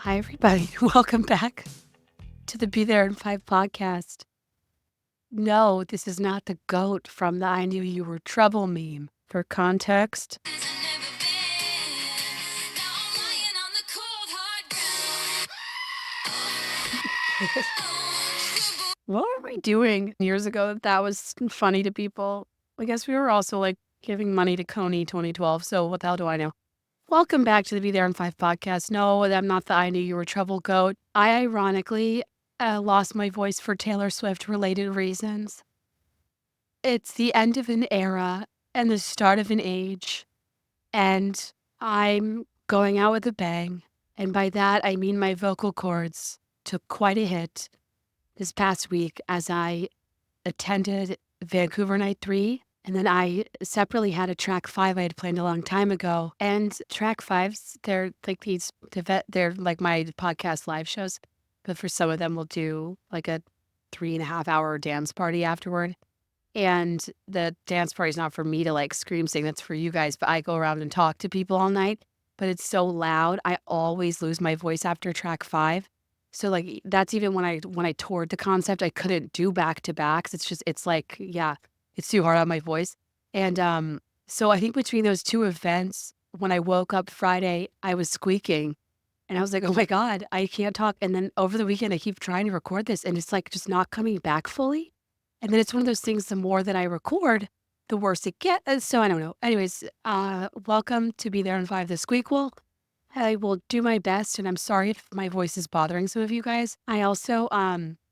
Hi, everybody. Welcome back to the Be There in 5 podcast. No, this is not the goat from the I Knew You Were Trouble meme. For context, what were we doing years ago that was funny to people? I guess we were also like giving money to Coney 2012, so what the hell do I know? Welcome back to the Be There in 5 podcast. No, I'm not the I Knew You Were Trouble goat. I ironically lost my voice for Taylor Swift related reasons. It's the end of an era and the start of an age, and I'm going out with a bang. And by that, I mean my vocal cords took quite a hit this past week as I attended Vancouver Night 3. And then I separately had a track 5 I had planned a long time ago. And track 5s, they're like they're like my podcast live shows. But for some of them, we'll do like a 3.5 hour dance party afterward. And the dance party's not for me to like scream sing, that's for you guys, but I go around and talk to people all night, but it's so loud. I always lose my voice after track 5. So like that's even when I toured the concept, I couldn't do back to backs. It's like, yeah, it's too hard on my voice. And so I think between those two events, when I woke up Friday, I was squeaking and I was like, oh my God, I can't talk. And then over the weekend, I keep trying to record this and it's like just not coming back fully. And then it's one of those things, the more that I record, the worse it gets. So I don't know. Anyways, welcome to Be There in 5, the Squeakquel. I will do my best, and I'm sorry if my voice is bothering some of you guys. I also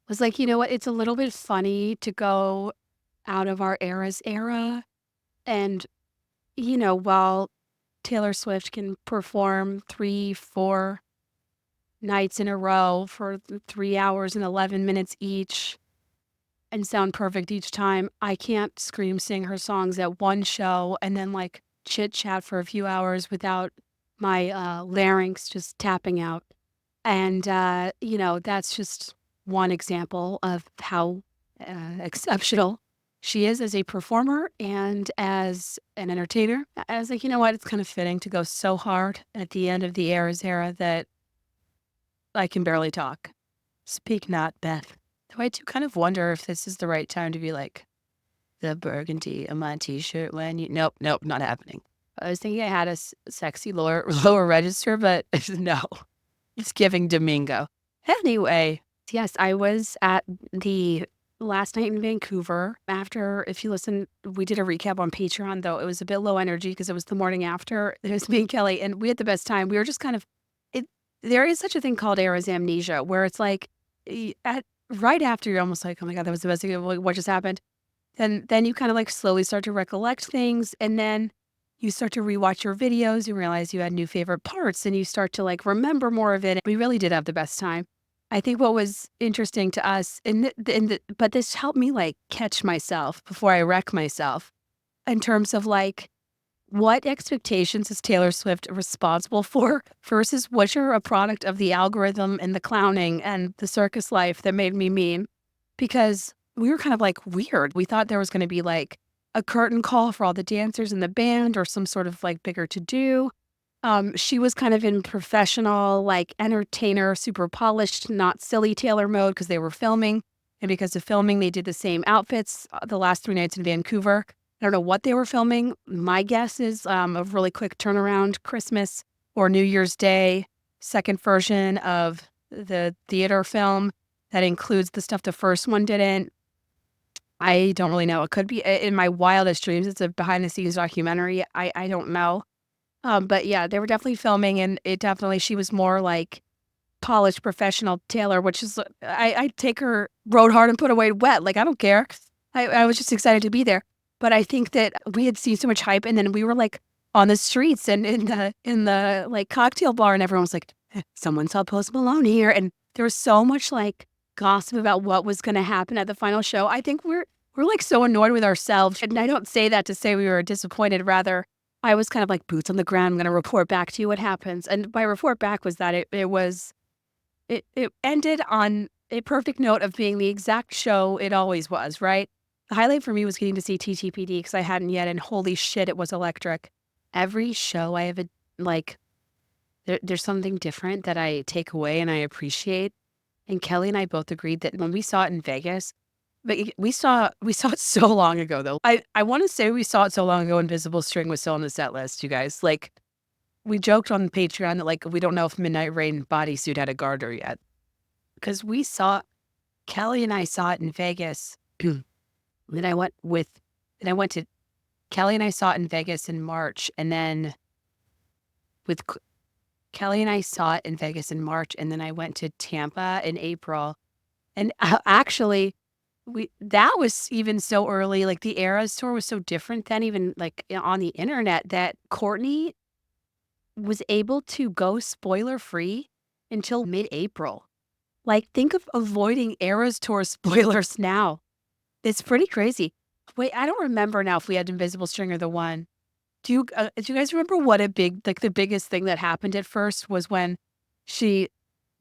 was like, you know what? It's a little bit funny to go out of our era's era. And, while Taylor Swift can perform 3, 4 nights in a row for 3 hours and 11 minutes each, and sound perfect each time, I can't scream sing her songs at one show and then like chit chat for a few hours without my larynx just tapping out. And, that's just one example of how exceptional she is as a performer and as an entertainer. I was like, you know what? It's kind of fitting to go so hard at the end of the era that I can barely talk. Speak not, Beth. Though I do kind of wonder if this is the right time to be like, the burgundy on my t-shirt when you... Nope, not happening. I was thinking I had a sexy lower register, but no. It's giving Domingo. Anyway, yes, I was at the last night in Vancouver. After, if you listen, we did a recap on Patreon, though it was a bit low energy because it was the morning after. It was me and Kelly, and we had the best time. We were just kind of... There is such a thing called era's amnesia, where it's like, right after you're almost like, oh my God, that was the best thing. What just happened? And then you kind of like slowly start to recollect things. And then you start to rewatch your videos. You realize you had new favorite parts and you start to like remember more of it. We really did have the best time. I think what was interesting to us, but this helped me like catch myself before I wreck myself in terms of like, what expectations is Taylor Swift responsible for versus which are a product of the algorithm and the clowning and the circus life that made me mean? Because we were kind of like weird. We thought there was going to be like a curtain call for all the dancers in the band or some sort of like bigger to do. She was kind of in professional, like entertainer, super polished, not silly Taylor mode because they were filming. And because of filming, they did the same outfits the last 3 nights in Vancouver. I don't know what they were filming. My guess is a really quick turnaround, Christmas or New Year's Day, second version of the theater film that includes the stuff the first one didn't. I don't really know. It could be in my wildest dreams. It's a behind the scenes documentary. I don't know. But yeah, they were definitely filming, and she was more like polished professional Taylor, which is, I take her rode hard and put away wet. Like, I don't care. I was just excited to be there. But I think that we had seen so much hype, and then we were like on the streets and in the like cocktail bar, and everyone was like, someone saw Post Malone here. And there was so much like gossip about what was going to happen at the final show. I think we're like so annoyed with ourselves. And I don't say that to say we were disappointed. Rather, I was kind of like boots on the ground. I'm going to report back to you what happens. And my report back was that it ended on a perfect note of being the exact show it always was, right? The highlight for me was getting to see TTPD because I hadn't yet, and holy shit, it was electric. Every show I have there's something different that I take away and I appreciate. And Kelly and I both agreed that when we saw it in Vegas, but we saw it so long ago though. I want to say we saw it so long ago. Invisible String was still on the set list. You guys, like, we joked on Patreon that like we don't know if Midnight Rain bodysuit had a garter yet because we saw Kelly and I saw it in Vegas. then I went with then I went to Kelly and I saw it in Vegas in March, and then with Kelly and I saw it in Vegas in March, and then I went to Tampa in April. And actually, that was even so early. Like the Eras tour was so different then, even like on the internet, that Courtney was able to go spoiler free until mid-April. Like, think of avoiding Eras tour spoilers now. It's pretty crazy. Wait, I don't remember now if we had Invisible String or the one. Do you guys remember what like the biggest thing that happened at first was when she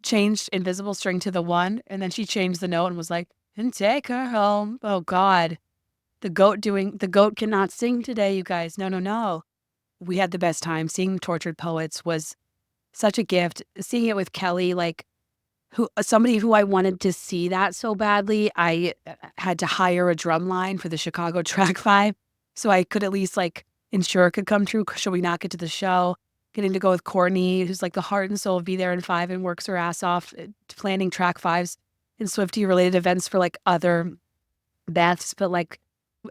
changed Invisible String to the one, and then she changed the note and was like, and take her home. Oh God. The goat cannot sing today, you guys. No, no, no. We had the best time. Seeing Tortured Poets was such a gift. Seeing it with Kelly, like somebody who I wanted to see that so badly, I had to hire a drum line for the Chicago Track 5 so I could at least like ensure it could come true should we not get to the show. Getting to go with Courtney, who's like the heart and soul of Be There in 5 and works her ass off planning Track 5s and Swiftie related events for like other Beths. But like,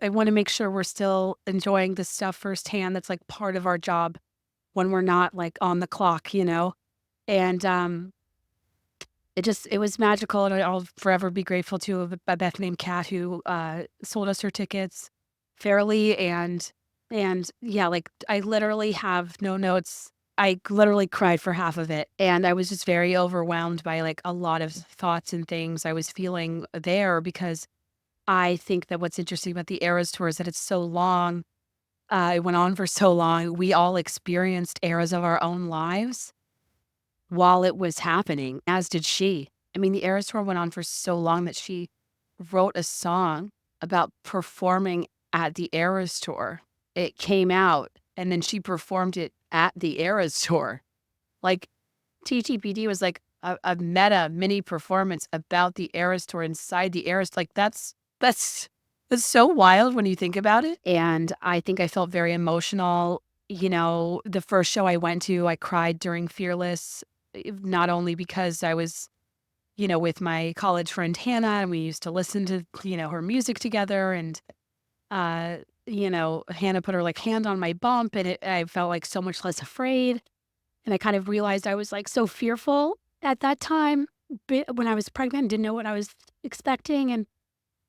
I want to make sure we're still enjoying this stuff firsthand. That's like part of our job when we're not like on the clock, you know? And it was magical, and I'll forever be grateful to a Beth named Kat who sold us her tickets fairly, and yeah, like I literally have no notes. I literally cried for half of it, and I was just very overwhelmed by like a lot of thoughts and things I was feeling there, because I think that what's interesting about the Eras tour is that it's so long. It went on for so long. We all experienced eras of our own lives while it was happening, as did she. I mean, the Eras tour went on for so long that she wrote a song about performing at the Eras tour. It came out, and then she performed it at the Eras tour. Like, TTPD was like a meta mini performance about the Eras tour inside the Eras. Like, that's so wild when you think about it. And I think I felt very emotional. You know, the first show I went to, I cried during Fearless, not only because I was, you know, with my college friend Hannah, and we used to listen to, you know, her music together. And, you know, Hannah put her like hand on my bump, and I felt like so much less afraid. And I kind of realized I was like so fearful at that time when I was pregnant, didn't know what I was expecting. And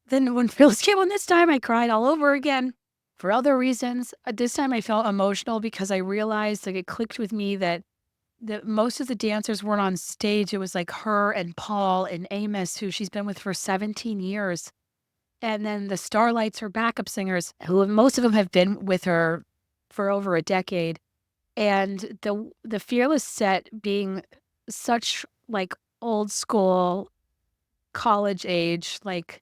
then when Fearless came on this time, I cried all over again for other reasons. This time I felt emotional because I realized, like, it clicked with me that most of the dancers weren't on stage. It was like her and Paul and Amos, who she's been with for 17 years. And then the Starlights, her backup singers, who most of them have been with her for over a decade. And the Fearless set being such like old school, college age, like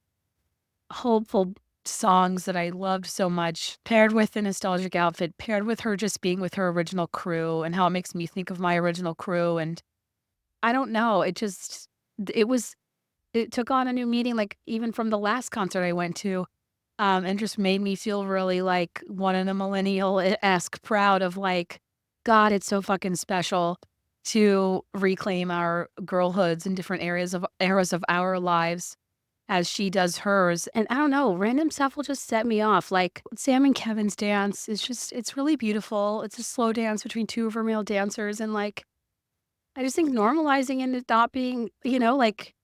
hopeful songs that I loved so much, paired with a nostalgic outfit, paired with her just being with her original crew and how it makes me think of my original crew. And I don't know, it was, it took on a new meaning, like even from the last concert I went to, and just made me feel really like one in a millennial-esque proud of like, God, it's so fucking special to reclaim our girlhoods in different eras of our lives as she does hers. And I don't know, random stuff will just set me off. Like Sam and Kevin's dance is just, it's really beautiful. It's a slow dance between two of her male dancers. And like, I just think normalizing and it not being, you know, like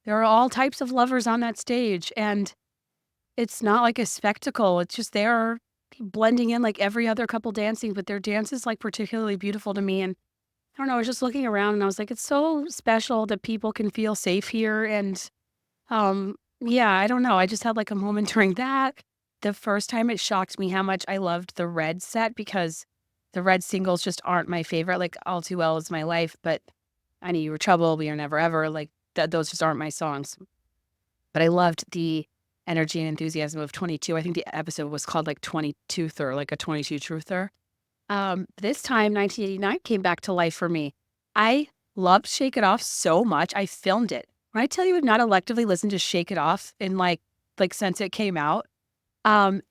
there are all types of lovers on that stage. And it's not like a spectacle. It's just they're blending in like every other couple dancing, but their dance is like particularly beautiful to me. And I don't know, I was just looking around and I was like, it's so special that people can feel safe here. And yeah, I don't know. I just had like a moment during that. The first time it shocked me how much I loved the Red set, because the Red singles just aren't my favorite. Like All Too Well is my life, but I Knew You Were Trouble, We Are Never Ever. Like those just aren't my songs. But I loved the energy and enthusiasm of 22. I think the episode was called like 22 Ther, like a 22 truther. This time 1989 came back to life for me. I loved Shake It Off so much. I filmed it. When I tell you I've not electively listened to Shake It Off in like since it came out,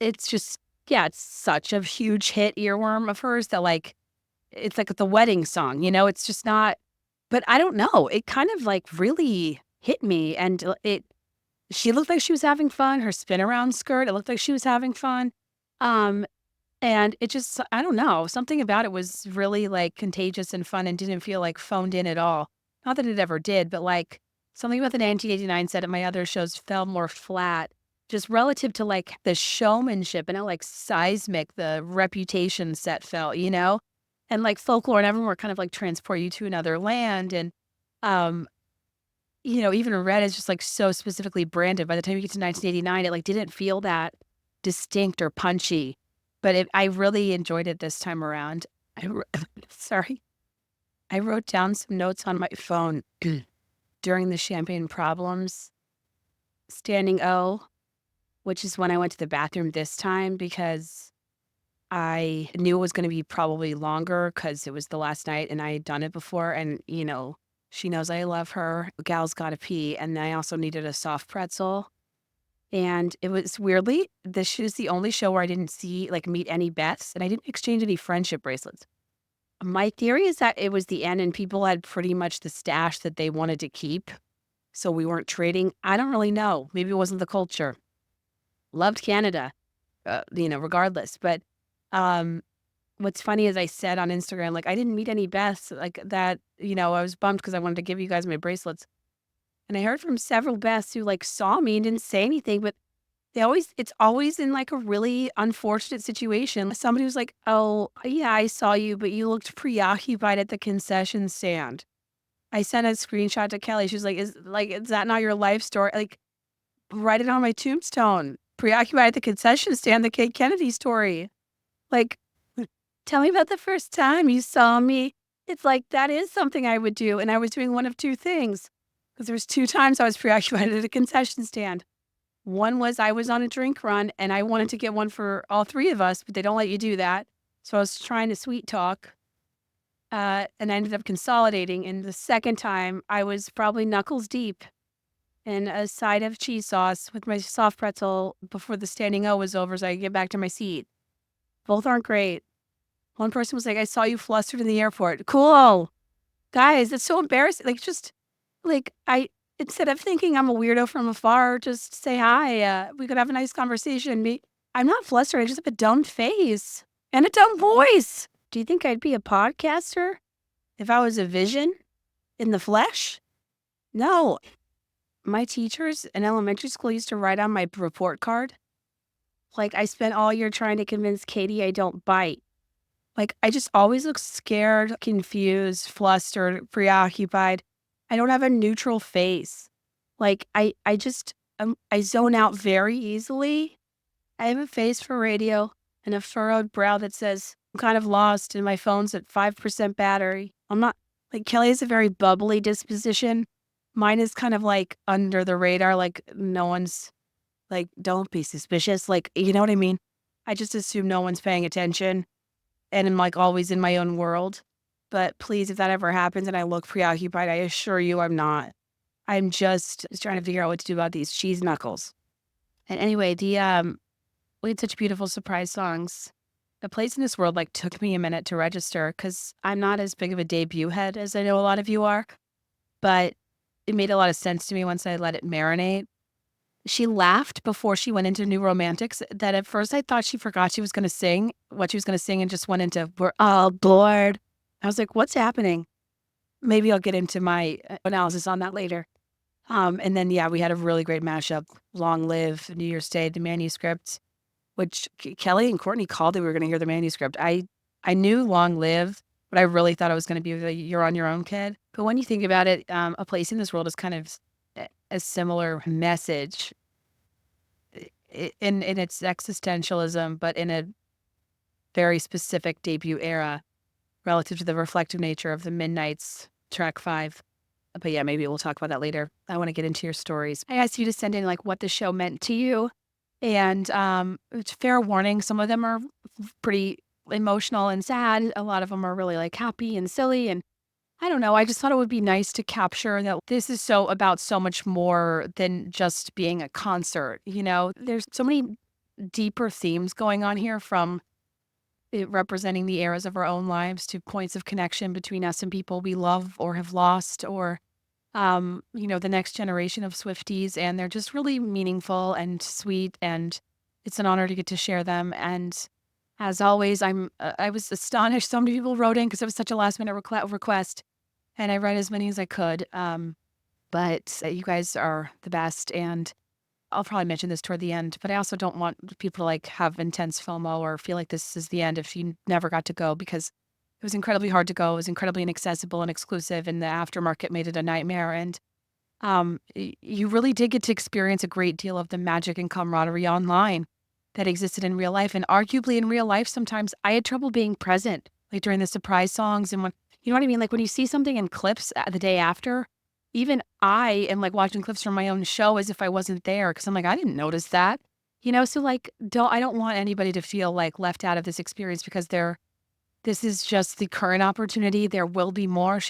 it's just yeah, it's such a huge hit earworm of hers that like it's like the wedding song, it's just not but I don't know. It kind of like really hit me and she looked like she was having fun. Her spin around skirt, it looked like she was having fun. Um and it just I don't know, something about it was really, like, contagious and fun and didn't feel, like, phoned in at all. Not that it ever did, but, like, something about the 1989 set at my other shows fell more flat, just relative to, like, the showmanship and how, like, seismic the Reputation set felt, you know? And, like, Folklore and Evermore kind of, like, transport you to another land, and, um, even Red is just, like, so specifically branded. By the time you get to 1989, it, like, didn't feel that distinct or punchy. But I really enjoyed it this time around. I wr sorry. I wrote down some notes on my phone during the Champagne Problems standing O, which is when I went to the bathroom this time because I knew it was gonna be probably longer because it was the last night and I had done it before and, she knows I love her. Gal's gotta pee, and I also needed a soft pretzel. And it was weirdly, this is the only show where I didn't meet any Beths, and I didn't exchange any friendship bracelets. My theory is that it was the end and people had pretty much the stash that they wanted to keep, so we weren't trading. I don't really know. Maybe it wasn't the culture. Loved Canada, regardless. But um, what's funny is I said on Instagram, like, I didn't meet any Beths like that. I was bummed because I wanted to give you guys my bracelets. And I heard from several Beths who like saw me and didn't say anything, but it's always in, like, a really unfortunate situation. Somebody was like, "Oh, yeah, I saw you, but you looked preoccupied at the concession stand." I sent a screenshot to Kelly. She was is that not your life story?" Like, write it on my tombstone. Preoccupied at the concession stand, the Kate Kennedy story. Like, tell me about the first time you saw me. It's like, that is something I would do, and I was doing one of 2 things, because there was 2 times I was preoccupied at a concession stand. One was I was on a drink run and I wanted to get one for all 3 of us, but they don't let you do that. So I was trying to sweet talk, and I ended up consolidating. And the second time, I was probably knuckles deep in a side of cheese sauce with my soft pretzel before the standing O was over so I could get back to my seat. Both aren't great. One person was like, "I saw you flustered in the airport." Cool. Guys, it's so embarrassing. Like, just like, instead of thinking I'm a weirdo from afar, just say hi. We could have a nice conversation. I'm not flustered. I just have a dumb face and a dumb voice. Do you think I'd be a podcaster if I was a vision in the flesh? No. My teachers in elementary school used to write on my report card, like, I spent all year trying to convince Katie I don't bite. Like, I just always look scared, confused, flustered, preoccupied. I don't have a neutral face. Like, I just, I zone out very easily. I have a face for radio and a furrowed brow that says, I'm kind of lost and my phone's at 5% battery. I'm not, like, Kelly has a very bubbly disposition. Mine is kind of like under the radar, like, no one's, like, don't be suspicious. Like, you know what I mean? I just assume no one's paying attention and I'm like always in my own world. But please, if that ever happens and I look preoccupied, I assure you I'm not. I'm just trying to figure out what to do about these cheese knuckles. And anyway, we had such beautiful surprise songs. The Place in This World like took me a minute to register because I'm not as big of a debut head as I know a lot of you are. But it made a lot of sense to me once I let it marinate. She laughed before she went into New Romantics that at first I thought she forgot she was going to sing what she was going to sing and just went into, we're all bored. I was like, what's happening? Maybe I'll get into my analysis on that later. And then, yeah, we had a really great mashup. Long Live, New Year's Day, the manuscript, which Kelly and Courtney called it. We were going to hear the manuscript. I knew Long Live, but I really thought it was going to be the You're on Your Own kid. But when you think about it, A Place in This World is kind of a similar message in its existentialism, but in a very specific debut era relative to the reflective nature of the Midnights track 5. But yeah, maybe we'll talk about that later. I want to get into your stories. I asked you to send in like what the show meant to you. And it's fair warning, some of them are pretty emotional and sad. A lot of them are really like happy and silly. And I don't know. I just thought it would be nice to capture that this is so about so much more than just being a concert. There's so many deeper themes going on here, from it representing the eras of our own lives to points of connection between us and people we love or have lost, or the next generation of Swifties. And they're just really meaningful and sweet. And it's an honor to get to share them. And as always, I was astonished so many people wrote in because it was such a last minute request. And I read as many as I could. But you guys are the best. And I'll probably mention this toward the end, but I also don't want people to have intense FOMO or feel like this is the end if you never got to go, because it was incredibly hard to go. It was incredibly inaccessible and exclusive, and the aftermarket made it a nightmare. And you really did get to experience a great deal of the magic and camaraderie online that existed in real life. And arguably in real life, sometimes I had trouble being present, like during the surprise songs. And when, you know what I mean? Like when you see something in clips the day after, even I am like watching clips from my own show as if I wasn't there, because I'm like, I didn't notice that. So like, I don't want anybody to feel like left out of this experience, because this is just the current opportunity. There will be more.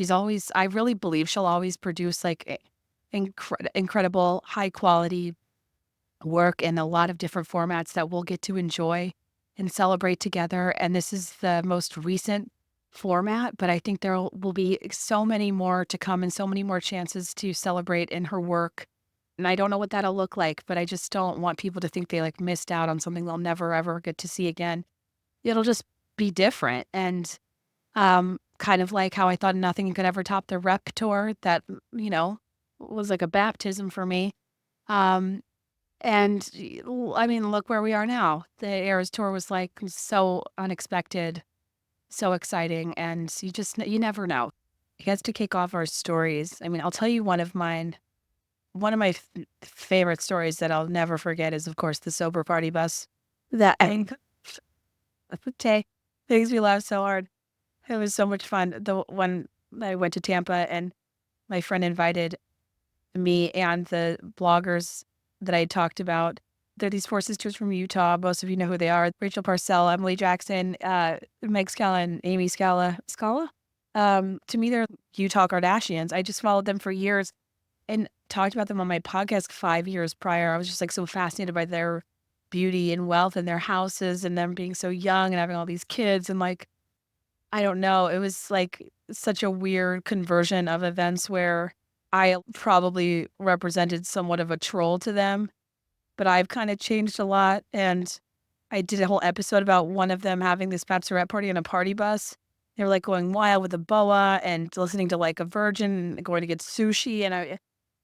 I really believe she'll always produce like incredible, high quality work in a lot of different formats that we'll get to enjoy and celebrate together. And this is the most recent format, but I think will be so many more to come and so many more chances to celebrate in her work. And I don't know what that'll look like, but I just don't want people to think they like missed out on something they'll never ever get to see again. It'll just be different. And kind of like how I thought nothing could ever top the Rep tour, that, was like a baptism for me. Um, and I mean, look where we are now. The Eras tour was like so unexpected, so exciting, and you never know. He gets to kick off our stories. I mean, I'll tell you one of mine. One of my favorite stories that I'll never forget is, of course, the sober party bus. That day makes me laugh so hard. It was so much fun. The one I went to Tampa, and my friend invited me and the bloggers that I talked about. They're these four sisters from Utah. Most of you know who they are. Rachel Parcell, Emily Jackson, Meg Scala, and Amy Scala. To me, they're Utah Kardashians. I just followed them for years and talked about them on my podcast 5 years prior. I was just like so fascinated by their beauty and wealth and their houses and them being so young and having all these kids. And like, I don't know, it was like such a weird conversion of events where I probably represented somewhat of a troll to them, but I've kind of changed a lot. And I did a whole episode about one of them having this bachelorette party on a party bus. They were like going wild with a boa and listening to like a virgin and going to get sushi.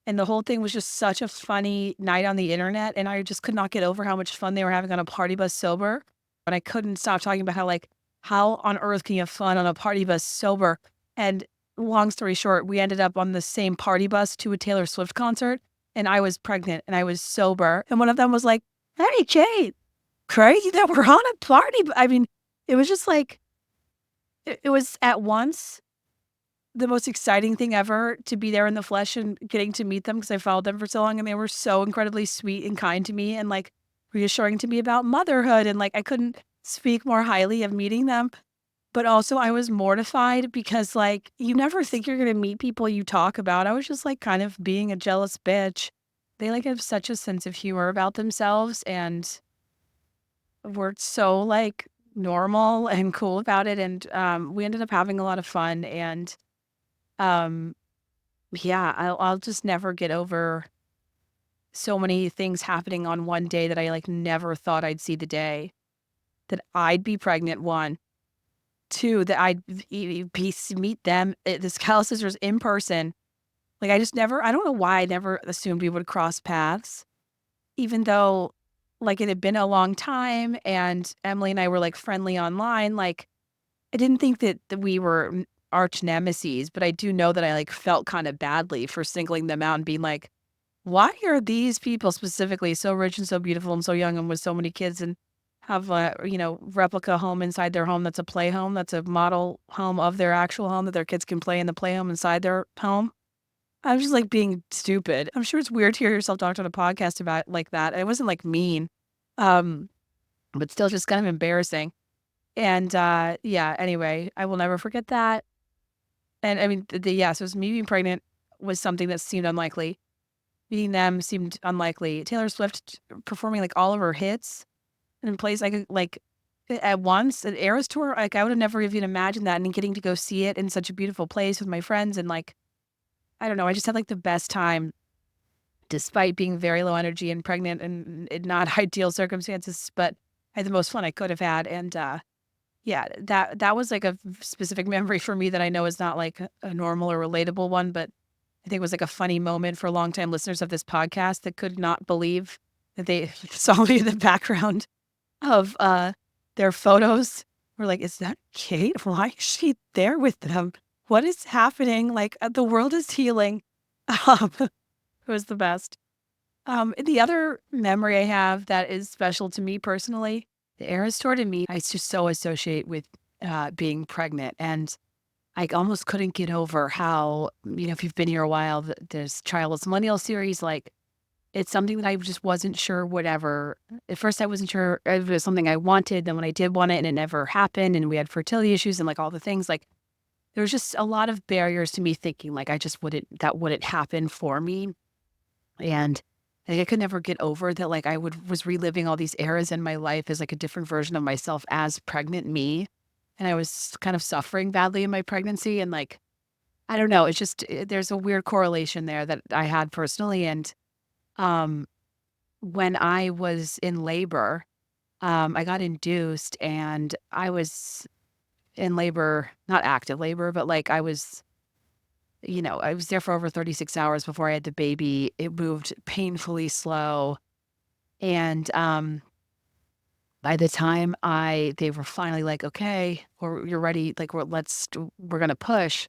And the whole thing was just such a funny night on the internet. And I just could not get over how much fun they were having on a party bus sober. But I couldn't stop talking about how on earth can you have fun on a party bus sober? And long story short, we ended up on the same party bus to a Taylor Swift concert. And I was pregnant and I was sober. And one of them was like, "Hey, Jade, crazy that we're on a party." I mean, it was just like, it was at once the most exciting thing ever to be there in the flesh and getting to meet them, because I followed them for so long and they were so incredibly sweet and kind to me and like reassuring to me about motherhood. And like, I couldn't speak more highly of meeting them. But also I was mortified because like, you never think you're going to meet people you talk about. I was just like kind of being a jealous bitch. They like have such a sense of humor about themselves and were so like normal and cool about it. And we ended up having a lot of fun. And um, yeah, I'll just never get over so many things happening on one day that I like never thought I'd see the day. That I'd be pregnant, one. Two, that I'd meet them, the Scala sisters, in person. Like, I don't know why I never assumed we would cross paths, even though, like, it had been a long time and Emily and I were, like, friendly online. Like, I didn't think that we were arch nemesis, but I do know that I, like, felt kind of badly for singling them out and being like, why are these people specifically so rich and so beautiful and so young and with so many kids and have a, replica home inside their home that's a play home, that's a model home of their actual home that their kids can play in the play home inside their home? I was just like being stupid. I'm sure it's weird to hear yourself talk on a podcast about like that. It wasn't like mean, um, but still just kind of embarrassing. And yeah, anyway, I will never forget that. And I mean, yeah, so me being pregnant was something that seemed unlikely. Meeting them seemed unlikely. Taylor Swift performing like all of her hits in a place I could like at once, an Eras tour. Like I would have never even imagined that, and getting to go see it in such a beautiful place with my friends and like I don't know, I just had like the best time despite being very low energy and pregnant and in not ideal circumstances, but I had the most fun I could have had. And yeah, that was like a specific memory for me that I know is not like a normal or relatable one, but I think it was like a funny moment for longtime listeners of this podcast that could not believe that they saw me in the background of their photos. We're like, is that Kate? Why is she there with them? What is happening? Like the world is healing. It was the best. The other memory I have that is special to me personally, the Eras tour to me, I just so associate with being pregnant. And I almost couldn't get over how, if you've been here a while, there's Childless Millennial series, like it's something that I just wasn't sure would ever. At first, I wasn't sure if it was something I wanted. Then when I did want it and it never happened and we had fertility issues and like all the things, like there was just a lot of barriers to me thinking like I just that wouldn't happen for me. And like, I could never get over that. Like was reliving all these eras in my life as like a different version of myself as pregnant me. And I was kind of suffering badly in my pregnancy. And like, I don't know, it's just, there's a weird correlation there that I had personally. And um, when I was in labor, I got induced and I was in labor, not active labor, but like I was there for over 36 hours before I had the baby. It moved painfully slow. And by the time they were finally like, okay, or you're ready, like we're gonna push.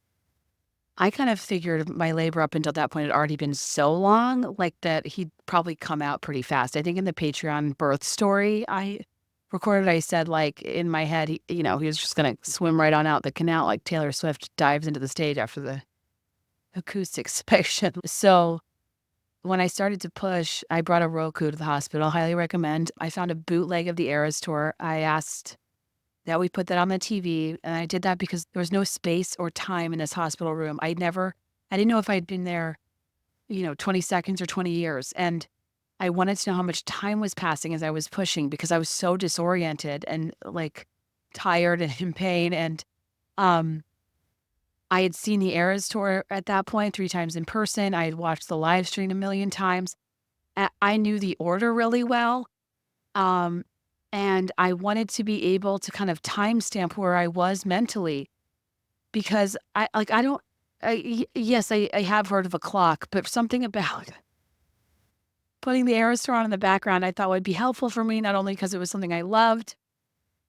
I kind of figured my labor up until that point had already been so long, like that he'd probably come out pretty fast. I think in the Patreon birth story I recorded, I said like in my head, he was just gonna swim right on out the canal, like Taylor Swift dives into the stage after the acoustic section. So when I started to push, I brought a Roku to the hospital. Highly recommend. I found a bootleg of the Eras tour. I asked that we put that on the TV, and I did that because there was no space or time in this hospital room. I didn't know if I'd been there, 20 seconds or 20 years. And I wanted to know how much time was passing as I was pushing because I was so disoriented and like tired and in pain. And um, I had seen the Eras tour at that point 3 times in person. I had watched the live stream a million times. I knew the order really well. Um, and I wanted to be able to kind of timestamp where I was mentally because I don't, yes, I have heard of a clock, but something about putting the Eras tour on in the background I thought would be helpful for me, not only because it was something I loved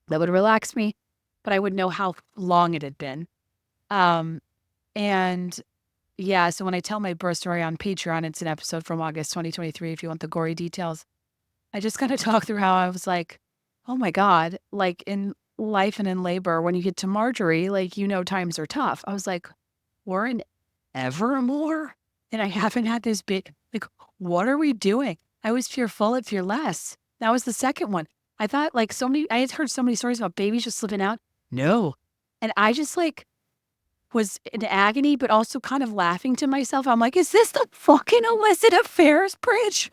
that would relax me, but I would know how long it had been. Um, and yeah, so when I tell my birth story on Patreon, it's an episode from August 2023 if you want the gory details. I just kinda talk through how I was like, "Oh my god," like, in life and in labor, when you get to Marjorie, like, times are tough. I was like, "We're in Evermore, and I haven't had this big like, what are we doing?" I was fearful at Fearless. That was the second one. I thought, like, I had heard so many stories about babies just slipping out. No. And I just, like, was in agony, but also kind of laughing to myself. I'm like, "Is this the fucking illicit affairs bridge?"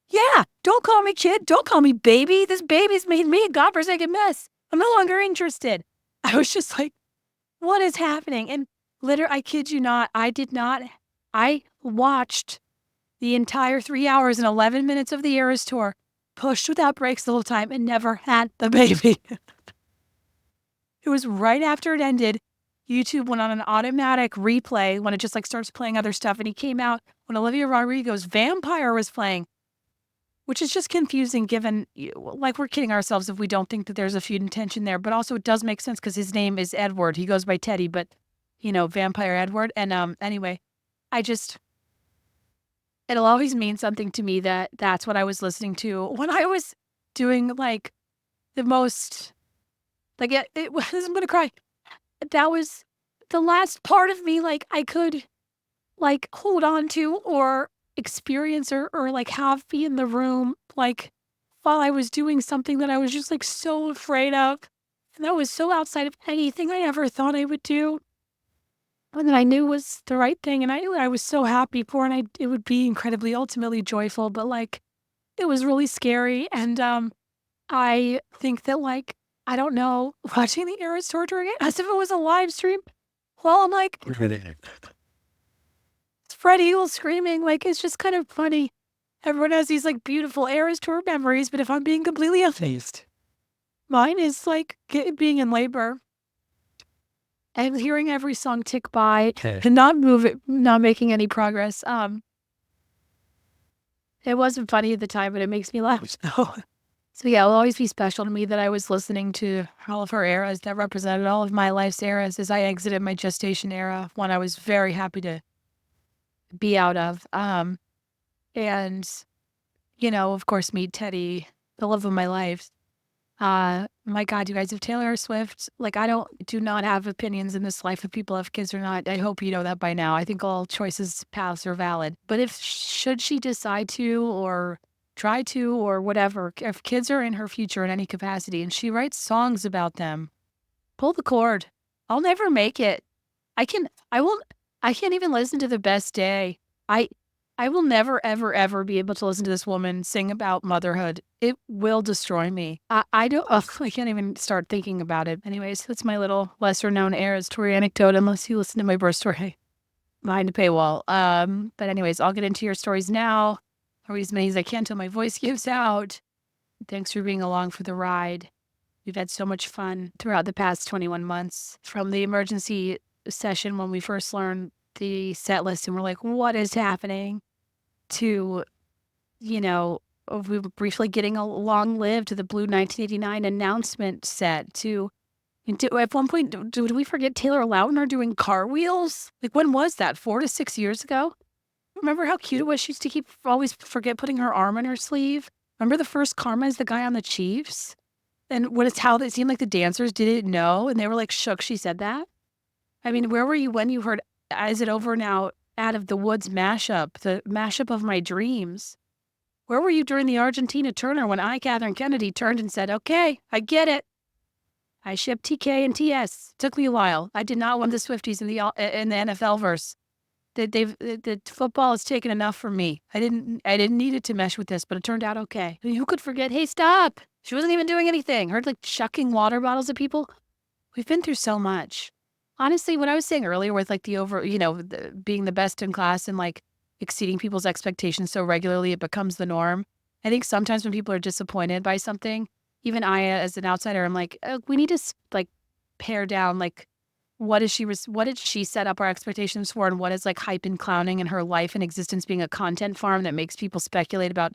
Yeah, don't call me kid, don't call me baby. This baby's made me a godforsaken mess. I'm no longer interested. I was just like, what is happening? And I kid you not, I watched the entire 3 hours and 11 minutes of the Eras tour, pushed without breaks the whole time, and never had the baby. It was right after it ended. YouTube went on an automatic replay when it just like starts playing other stuff. And he came out when Olivia Rodrigo's Vampire was playing. Which is just confusing given, like, we're kidding ourselves if we don't think that there's a feud intention there. But also it does make sense because his name is Edward. He goes by Teddy, but, Vampire Edward. And anyway, I just, it'll always mean something to me that that's what I was listening to when I was doing, like, the most, like, it was, I'm going to cry. That was the last part of me, like, I could, like, hold on to or experience or like have be in the room like while I was doing something that I was just like so afraid of and that was so outside of anything I ever thought I would do. and then I knew was the right thing, and I was so happy for, and it would be incredibly ultimately joyful, but like it was really scary, and I think that like I don't know, watching the Eras tour during it as if it was a live stream. Well, I'm like spread eagle screaming, like it's just kind of funny. Everyone has these like beautiful Eras tour memories, but if I'm being completely honest, mine is like being in labor and hearing every song tick by and not not making any progress. It wasn't funny at the time, but it makes me laugh. So yeah, it'll always be special to me that I was listening to all of her eras that represented all of my life's eras as I exited my gestation era, one I was very happy to be out of. And of course, meet Teddy, the love of my life. My God, you guys have Taylor Swift. Like, do not have opinions in this life if people have kids or not. I hope you know that by now. I think all choices, paths are valid. But should she decide to or try to or whatever, if kids are in her future in any capacity and she writes songs about them, pull the cord. I'll never make it. I can't even listen to The Best Day. I I will never, ever, ever be able to listen to this woman sing about motherhood. It will destroy me. I don't, ugh, I can't even start thinking about it. Anyways, that's my little lesser known Eras story anecdote, unless you listen to my birth story behind the paywall. But anyways, I'll get into your stories now. I'll read as many as I can till my voice gives out. Thanks for being along for the ride. We've had so much fun throughout the past 21 months. From the emergency session when we first learned the set list and we're like, what is happening? To, we were briefly getting a long live to the Blue 1989 announcement set at one point, did we forget Taylor Lautner doing car wheels? Like, when was that? 4 to 6 years ago? Remember how cute it was? She used to always forget putting her arm in her sleeve. Remember the first Karma is the guy on the Chiefs? And when it's how it seemed like the dancers didn't know and they were like shook she said that. I mean, where were you when you heard Is It Over Now Out of the Woods mashup, the mashup of my dreams? Where were you during the Argentina Turner when Catherine Kennedy turned and said, okay, I get it. I shipped TK and TS. Took me a while. I did not want the Swifties in the NFL verse. The football has taken enough from me. I didn't need it to mesh with this, but it turned out okay. Who could forget? Hey, stop! She wasn't even doing anything. Heard like chucking water bottles at people. We've been through so much. Honestly, what I was saying earlier with like being the best in class and like exceeding people's expectations so regularly it becomes the norm. I think sometimes when people are disappointed by something, even I as an outsider, I'm like, we need to like pare down like what did she set up our expectations for, and what is like hype and clowning in her life and existence being a content farm that makes people speculate about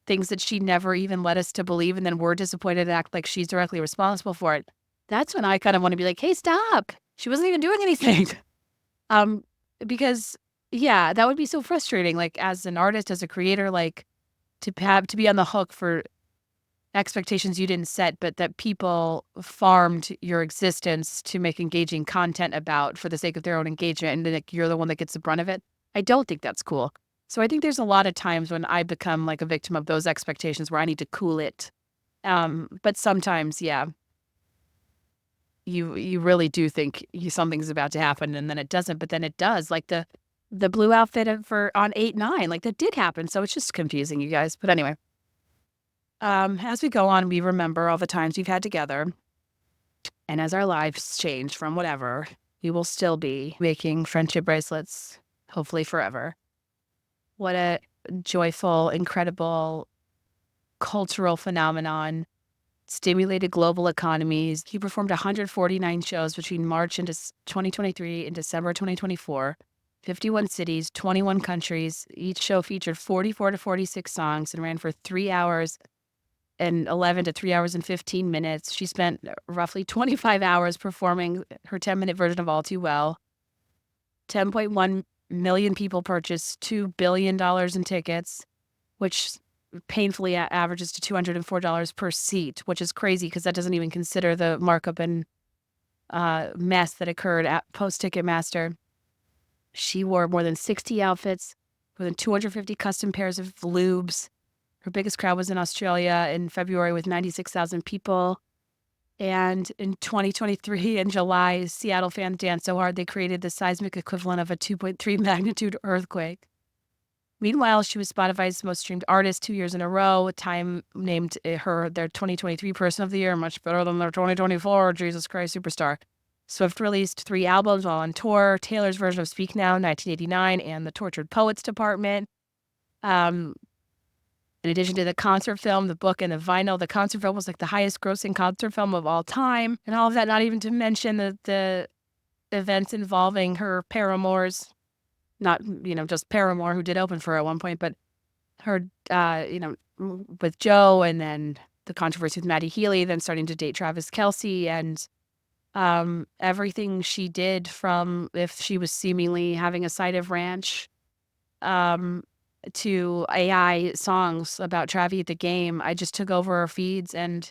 things that she never even led us to believe, and then we're disappointed and act like she's directly responsible for it. That's when I kind of want to be like, hey, stop. She wasn't even doing anything. Because yeah, that would be so frustrating. Like as an artist, as a creator, like to be on the hook for expectations you didn't set, but that people farmed your existence to make engaging content about for the sake of their own engagement, and then like, you're the one that gets the brunt of it. I don't think that's cool. So I think there's a lot of times when I become like a victim of those expectations where I need to cool it. But sometimes, yeah, you really do think something's about to happen and then it doesn't, but then it does. Like the blue outfit on 8/9, like that did happen. So it's just confusing, you guys. But anyway, as we go on, we remember all the times we've had together. And as our lives change from whatever, we will still be making friendship bracelets, hopefully forever. What a joyful, incredible cultural phenomenon. Stimulated global economies. He performed 149 shows between March into 2023 and December 2024. 51 cities, 21 countries. Each show featured 44 to 46 songs and ran for 3 hours and 11 to 3 hours and 15 minutes. She spent roughly 25 hours performing her 10-minute version of All Too Well. 10.1 million people purchased $2 billion in tickets, which painfully averages to $204 per seat, which is crazy because that doesn't even consider the markup and mess that occurred at post-Ticketmaster. She wore more than 60 outfits, more than 250 custom pairs of lubes. Her biggest crowd was in Australia in February with 96,000 people. And in 2023, in July, Seattle fans danced so hard they created the seismic equivalent of a 2.3 magnitude earthquake. Meanwhile, she was Spotify's most streamed artist 2 years in a row. Time named her their 2023 Person of the Year, much better than their 2024 Jesus Christ Superstar. Swift released 3 albums while on tour, Taylor's version of Speak Now, 1989, and The Tortured Poets Department. In addition to the concert film, the book, and the vinyl, the concert film was like the highest grossing concert film of all time. And all of that, not even to mention the events involving her paramours, not, just Paramore, who did open for her at one point, but her, with Joe, and then the controversy with Maddie Healy, then starting to date Travis Kelce, and everything she did, from if she was seemingly having a side of ranch, to AI songs about Travi at the game. I just took over her feeds, and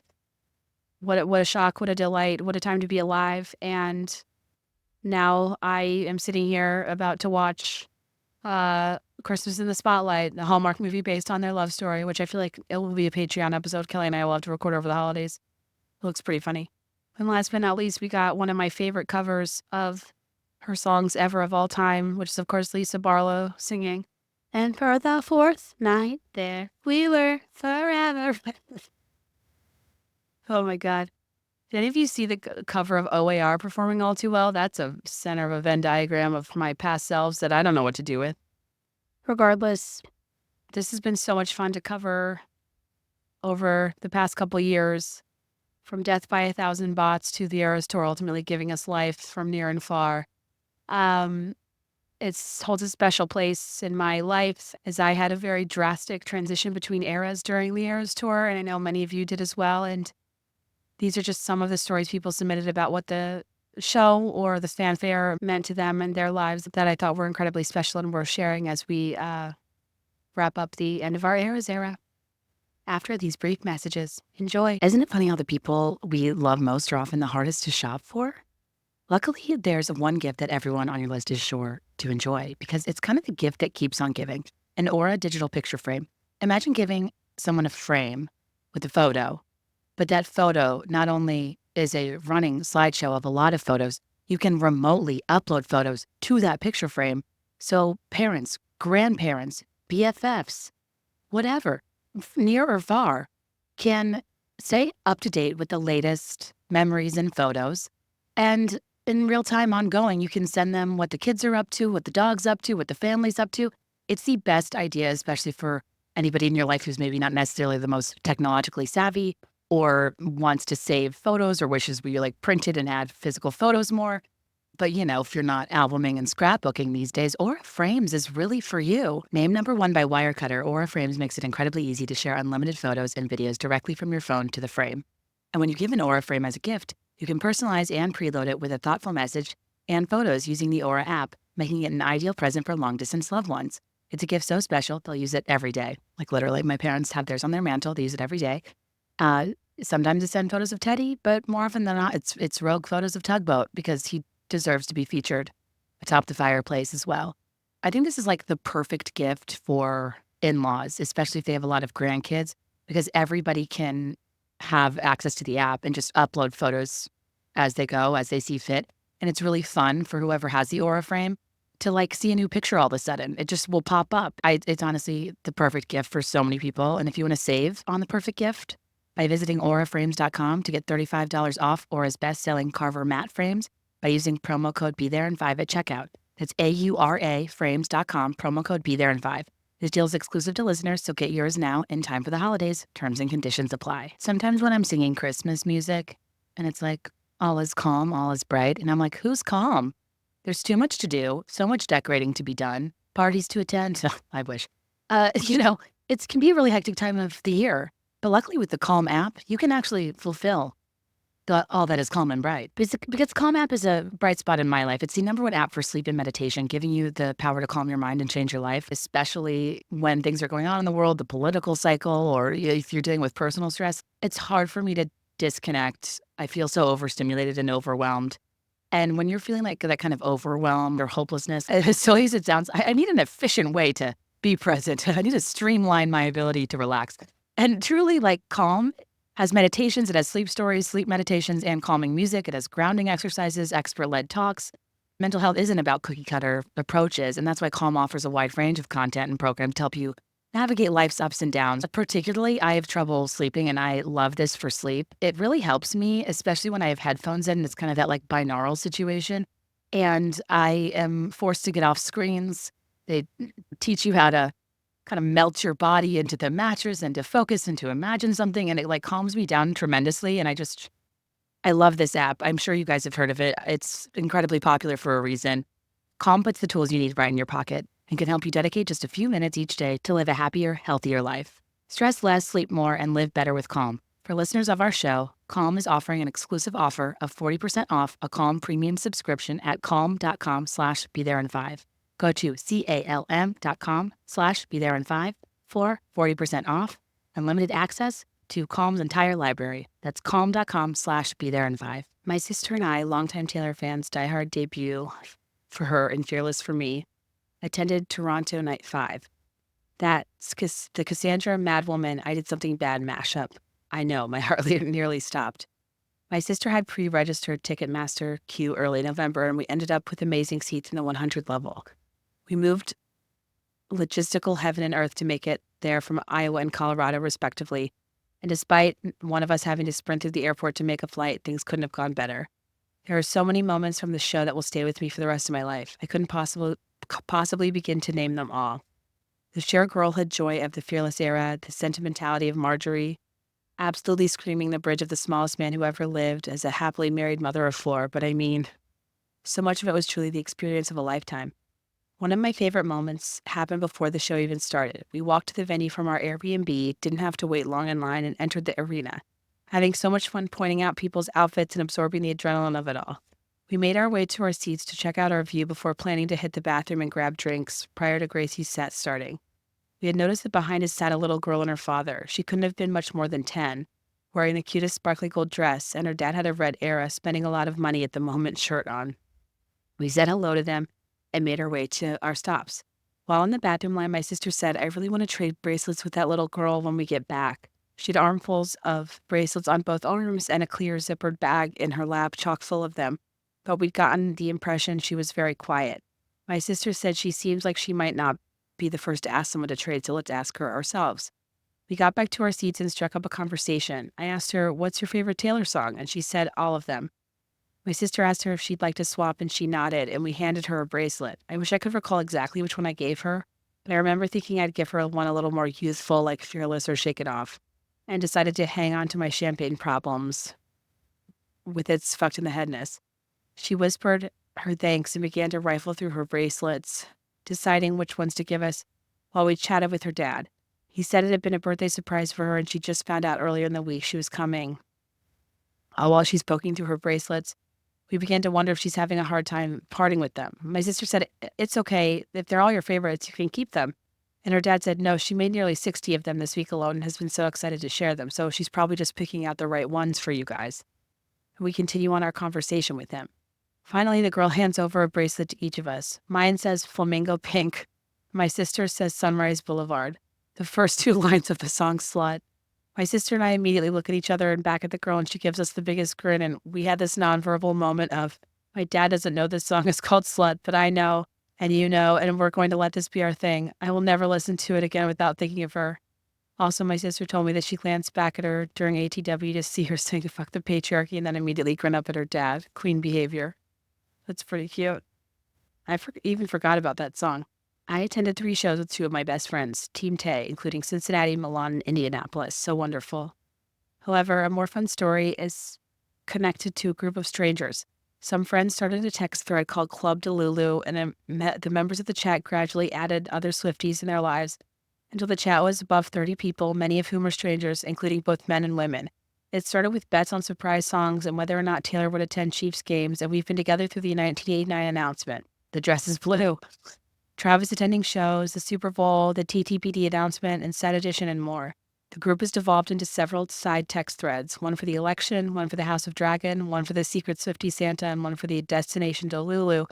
what a shock, what a delight, what a time to be alive. And now I am sitting here about to watch Christmas in the Spotlight, the Hallmark movie based on their love story, which I feel like it will be a Patreon episode Kelly and I will have to record over the holidays. It looks pretty funny. And last but not least, we got one of my favorite covers of her songs ever of all time, which is, of course, Lisa Barlow singing. And for the 4th night there, we were forever. Oh my God. Did any of you see the cover of OAR performing All Too Well? That's a center of a Venn diagram of my past selves that I don't know what to do with. Regardless, this has been so much fun to cover over the past couple years, from Death by a Thousand Bots to the Eras Tour ultimately giving us life from near and far. It holds a special place in my life, as I had a very drastic transition between eras during the Eras Tour, and I know many of you did as well. And these are just some of the stories people submitted about what the show or the fanfare meant to them and their lives that I thought were incredibly special and worth sharing as we wrap up the end of our Eras era. After these brief messages, enjoy. Isn't it funny how the people we love most are often the hardest to shop for? Luckily, there's one gift that everyone on your list is sure to enjoy, because it's kind of the gift that keeps on giving. An Aura digital picture frame. Imagine giving someone a frame with a photo, but that photo not only is a running slideshow of a lot of photos, you can remotely upload photos to that picture frame. So parents, grandparents, BFFs, whatever, near or far, can stay up to date with the latest memories and photos. And in real time, ongoing, you can send them what the kids are up to, what the dog's up to, what the family's up to. It's the best idea, especially for anybody in your life who's maybe not necessarily the most technologically savvy, or wants to save photos, or wishes we like printed and add physical photos more. But if you're not albuming and scrapbooking these days, Aura Frames is really for you. Named #1 by Wirecutter, Aura Frames makes it incredibly easy to share unlimited photos and videos directly from your phone to the frame. And when you give an Aura Frame as a gift, you can personalize and preload it with a thoughtful message and photos using the Aura app, making it an ideal present for long-distance loved ones. It's a gift so special, they'll use it every day. Like literally, my parents have theirs on their mantle. They use it every day. Sometimes they send photos of Teddy, but more often than not, it's rogue photos of Tugboat, because he deserves to be featured atop the fireplace as well. I think this is like the perfect gift for in-laws, especially if they have a lot of grandkids, because everybody can have access to the app and just upload photos as they go, as they see fit. And it's really fun for whoever has the Aura frame to like see a new picture all of a sudden. It just will pop up. It's honestly the perfect gift for so many people. And if you want to save on the perfect gift by visiting auraframes.com to get $35 off Aura's best-selling Carver matte frames by using promo code BeThereIn5 at checkout. That's auraframes.com, promo code BeThereIn5. This deal is exclusive to listeners, so get yours now in time for the holidays. Terms and conditions apply. Sometimes when I'm singing Christmas music and it's like, all is calm, all is bright, and I'm like, who's calm? There's too much to do, so much decorating to be done, parties to attend. I wish. It can be a really hectic time of the year. But luckily with the Calm app, you can actually fulfill all that is calm and bright. Because Calm app is a bright spot in my life. It's the #1 app for sleep and meditation, giving you the power to calm your mind and change your life, especially when things are going on in the world, the political cycle, or if you're dealing with personal stress. It's hard for me to disconnect. I feel so overstimulated and overwhelmed. And when you're feeling like that kind of overwhelm or hopelessness, as silly as it sounds, I need an efficient way to be present. I need to streamline my ability to relax. And truly, like, Calm Has meditations, it has sleep stories, sleep meditations, and calming music. It has grounding exercises, expert-led talks. Mental health isn't about cookie-cutter approaches, and that's why Calm offers a wide range of content and programs to help you navigate life's ups and downs. Particularly, I have trouble sleeping, and I love this for sleep. It really helps me, especially when I have headphones in, and it's kind of that, like, binaural situation, and I am forced to get off screens. They teach you how to kind of melt your body into the mattress and to focus and to imagine something, and it, like, calms me down tremendously, and I love this app. I'm sure you guys have heard of it. It's incredibly popular for a reason. Calm puts the tools you need right in your pocket and can help you dedicate just a few minutes each day to live a happier, healthier life. Stress less, sleep more, and live better with Calm. For listeners of our show, Calm is offering an exclusive offer of 40% off a Calm premium subscription at calm.com/BeThereIn5. Go to calm.com/BeThereIn5 for 40% off unlimited access to Calm's entire library. That's calm.com/BeThereIn5. My sister and I, longtime Taylor fans, diehard debut for her and Fearless for me, attended Toronto Night 5. That's the Cassandra Madwoman I Did Something Bad mashup. I know, my heart nearly stopped. My sister had pre-registered Ticketmaster queue early November, and we ended up with amazing seats in the 100 level. We moved logistical heaven and earth to make it there from Iowa and Colorado, respectively. And despite one of us having to sprint through the airport to make a flight, things couldn't have gone better. There are so many moments from the show that will stay with me for the rest of my life. I couldn't possibly begin to name them all. The sheer girlhood joy of the Fearless era, the sentimentality of Marjorie, absolutely screaming the bridge of the smallest man who ever lived as a happily married mother of four, but I mean, so much of it was truly the experience of a lifetime. One of my favorite moments happened before the show even started. We walked to the venue from our Airbnb, didn't have to wait long in line, and entered the arena, having so much fun pointing out people's outfits and absorbing the adrenaline of it all. We made our way to our seats to check out our view before planning to hit the bathroom and grab drinks prior to Gracie's set starting. We had noticed that behind us sat a little girl and her father. She couldn't have been much more than 10, wearing the cutest sparkly gold dress, and her dad had a red Era, spending a lot of money at the moment shirt on. We said hello to them and made our way to our stops. While in the bathroom line, my sister said, I really want to trade bracelets with that little girl when we get back. She had armfuls of bracelets on both arms and a clear zippered bag in her lap, chock full of them, but we'd gotten the impression she was very quiet. My sister said she seems like she might not be the first to ask someone to trade, so let's ask her ourselves. We got back to our seats and struck up a conversation. I asked her, what's your favorite Taylor song? And she said all of them. My sister asked her if she'd like to swap, and she nodded, and we handed her a bracelet. I wish I could recall exactly which one I gave her, but I remember thinking I'd give her one a little more youthful, like Fearless or Shake It Off, and decided to hang on to my champagne problems with its fucked in the headness. She whispered her thanks and began to rifle through her bracelets, deciding which ones to give us while we chatted with her dad. He said it had been a birthday surprise for her, and she just found out earlier in the week she was coming. While she's poking through her bracelets, we began to wonder if she's having a hard time parting with them. My sister said, it's okay. If they're all your favorites, you can keep them. And her dad said, no, she made nearly 60 of them this week alone and has been so excited to share them. So she's probably just picking out the right ones for you guys. We continue on our conversation with him. Finally, the girl hands over a bracelet to each of us. Mine says Flamingo Pink. My sister says Sunrise Boulevard, the first two lines of the song Slut. My sister and I immediately look at each other and back at the girl, and she gives us the biggest grin, and we had this nonverbal moment of, my dad doesn't know this song is called Slut, but I know, and you know, and we're going to let this be our thing. I will never listen to it again without thinking of her. Also, my sister told me that she glanced back at her during ATW to see her sing Fuck the Patriarchy and then immediately grin up at her dad. Queen behavior. That's pretty cute. I even forgot about that song. I attended 3 shows with 2 of my best friends, Team Tay, including Cincinnati, Milan, and Indianapolis. So wonderful. However, a more fun story is connected to a group of strangers. Some friends started a text thread called Club Delulu, and the members of the chat gradually added other Swifties in their lives until the chat was above 30 people, many of whom were strangers, including both men and women. It started with bets on surprise songs and whether or not Taylor would attend Chiefs games, and we've been together through the 1989 announcement. The dress is blue. Travis attending shows, the Super Bowl, the TTPD announcement, and set edition, and more. The group has devolved into several side text threads, one for the election, one for the House of Dragon, one for the Secret Swiftie Santa, and one for the Destination Delulu,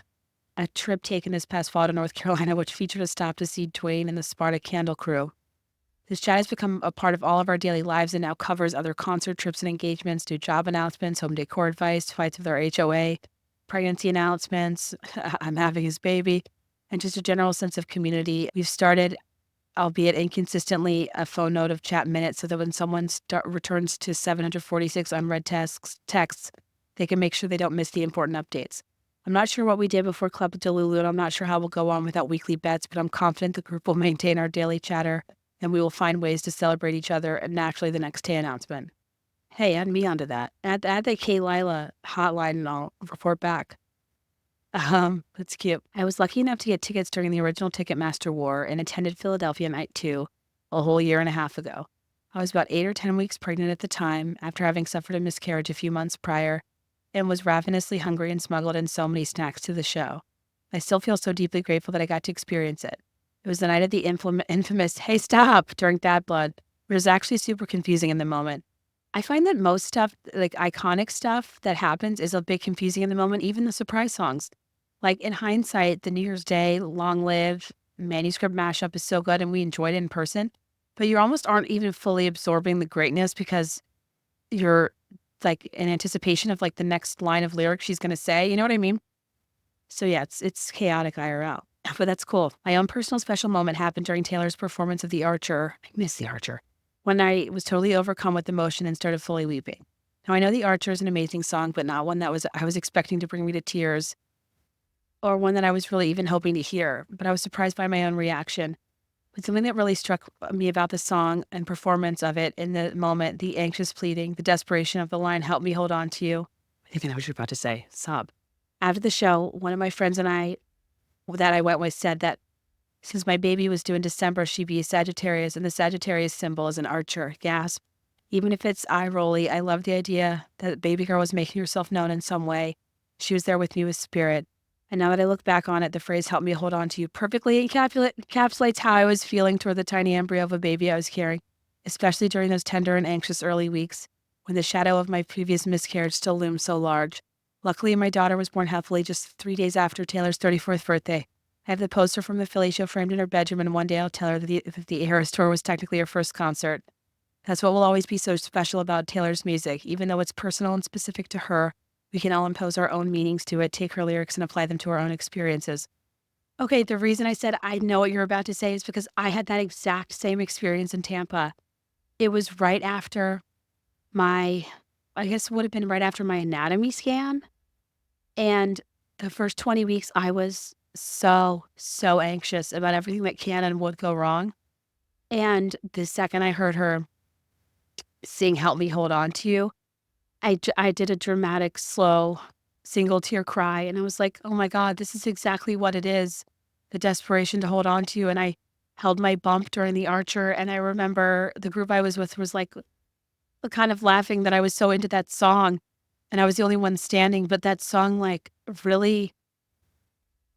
a trip taken this past fall to North Carolina, which featured a stop to see Dwayne and the Sparta Candle Crew. This chat has become a part of all of our daily lives and now covers other concert trips and engagements, new job announcements, home decor advice, fights with our HOA, pregnancy announcements, I'm having his baby, and just a general sense of community. We've started, albeit inconsistently, a phone note of chat minutes so that when someone returns to 746 unread texts, they can make sure they don't miss the important updates. I'm not sure what we did before Club Delulu, and I'm not sure how we'll go on without weekly bets, but I'm confident the group will maintain our daily chatter, and we will find ways to celebrate each other and naturally the next day announcement. Hey, add me onto that. Add the K Lila hotline and I'll report back. That's cute. I was lucky enough to get tickets during the original Ticketmaster war and attended Philadelphia Night 2 a whole year and a half ago. I was about 8 or 10 weeks pregnant at the time, after having suffered a miscarriage a few months prior, and was ravenously hungry and smuggled in so many snacks to the show. I still feel so deeply grateful that I got to experience it. It was the night of the infamous "Hey, stop" during Bad Blood, which was actually super confusing in the moment. I find that most stuff, like iconic stuff that happens, is a bit confusing in the moment, even the surprise songs. Like in hindsight, the New Year's Day, Long Live, manuscript mashup is so good and we enjoyed it in person, but you almost aren't even fully absorbing the greatness because you're like in anticipation of like the next line of lyrics she's going to say. You know what I mean? So yeah, it's chaotic IRL, but that's cool. My own personal special moment happened during Taylor's performance of The Archer. I miss The Archer. When I was totally overcome with emotion and started fully weeping. Now I know The Archer is an amazing song, but not one that I was expecting to bring me to tears, or one that I was really even hoping to hear, but I was surprised by my own reaction. But something that really struck me about the song and performance of it in the moment, the anxious pleading, the desperation of the line, "Help me hold on to you." I think I know what you're about to say. Sob. After the show, one of my friends and I that I went with said that since my baby was due in December, she'd be a Sagittarius, and the Sagittarius symbol is an archer. Gasp. Even if it's eye-rolly, I love the idea that baby girl was making herself known in some way. She was there with me with spirit. And now that I look back on it, the phrase "help me hold on to you" perfectly encapsulates how I was feeling toward the tiny embryo of a baby I was carrying, especially during those tender and anxious early weeks when the shadow of my previous miscarriage still loomed so large. Luckily, my daughter was born healthily just 3 days after Taylor's 34th birthday. I have the poster from the Philly show framed in her bedroom, and one day I'll tell her that the Eras tour was technically her first concert. That's what will always be so special about Taylor's music. Even though it's personal and specific to her, we can all impose our own meanings to it, take her lyrics, and apply them to our own experiences. Okay, the reason I said I know what you're about to say is because I had that exact same experience in Tampa. It was right after I guess it would have been right after my anatomy scan. And the first 20 weeks, I was so anxious about everything that can and would go wrong. And the second I heard her sing "Help Me Hold On to You," I did a dramatic, slow, single tear cry. And I was like, oh my God, this is exactly what it is. The desperation to hold on to you. And I held my bump during The Archer. And I remember the group I was with was like kind of laughing that I was so into that song. And I was the only one standing. But that song like really,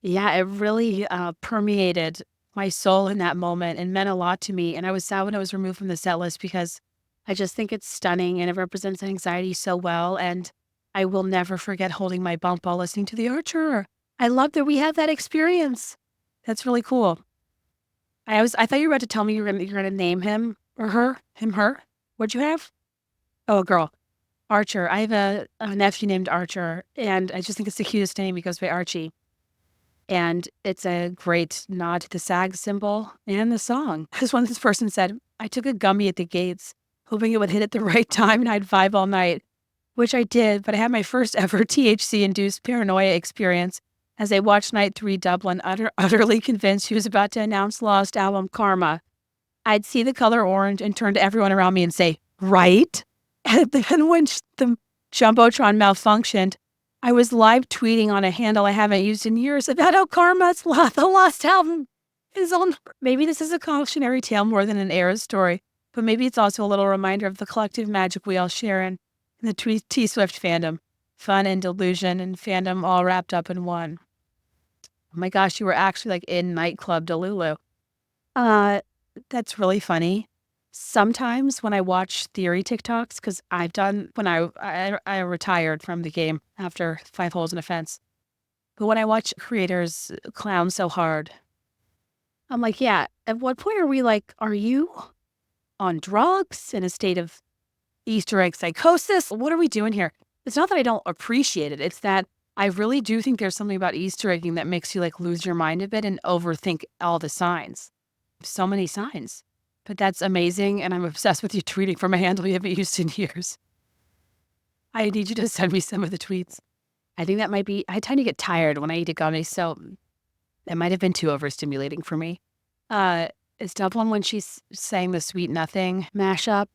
yeah, it really permeated my soul in that moment and meant a lot to me. And I was sad when I was removed from the set list because I just think it's stunning and it represents anxiety so well. And I will never forget holding my bump while listening to The Archer. I love that we had that experience. That's really cool. I thought you were about to tell me you're gonna name him or her, him, her. What'd you have? Oh, a girl. Archer. I have a nephew named Archer, and I just think it's the cutest name. He goes by Archie. And it's a great nod to the SAG symbol and the song. As one this person said, I took a gummy at the gates, hoping it would hit at the right time and I'd vibe all night, which I did, but I had my first ever THC-induced paranoia experience as I watched Night 3 Dublin, utterly convinced she was about to announce lost album Karma. I'd see the color orange and turn to everyone around me and say, right? And then when the Jumbotron malfunctioned, I was live tweeting on a handle I haven't used in years about how Karma's the lost album is on. Maybe this is a cautionary tale more than an Eras story, but maybe it's also a little reminder of the collective magic we all share in the T-Swift fandom. Fun and delusion and fandom all wrapped up in one. Oh my gosh, you were actually like in nightclub Delulu. That's really funny. Sometimes when I watch theory TikToks, because I've done when I retired from the game after 5 holes in a fence. But when I watch creators clown so hard, I'm like, yeah, at what point are we like, are you on drugs, in a state of Easter egg psychosis. What are we doing here? It's not that I don't appreciate it. It's that I really do think there's something about Easter egging that makes you like lose your mind a bit and overthink all the signs. So many signs. But that's amazing. And I'm obsessed with you tweeting from a handle you haven't used in years. I need you to send me some of the tweets. I think that might be, I tend to get tired when I eat a gummy, so it might have been too overstimulating for me. Is Dublin when she's saying the Sweet Nothing mashup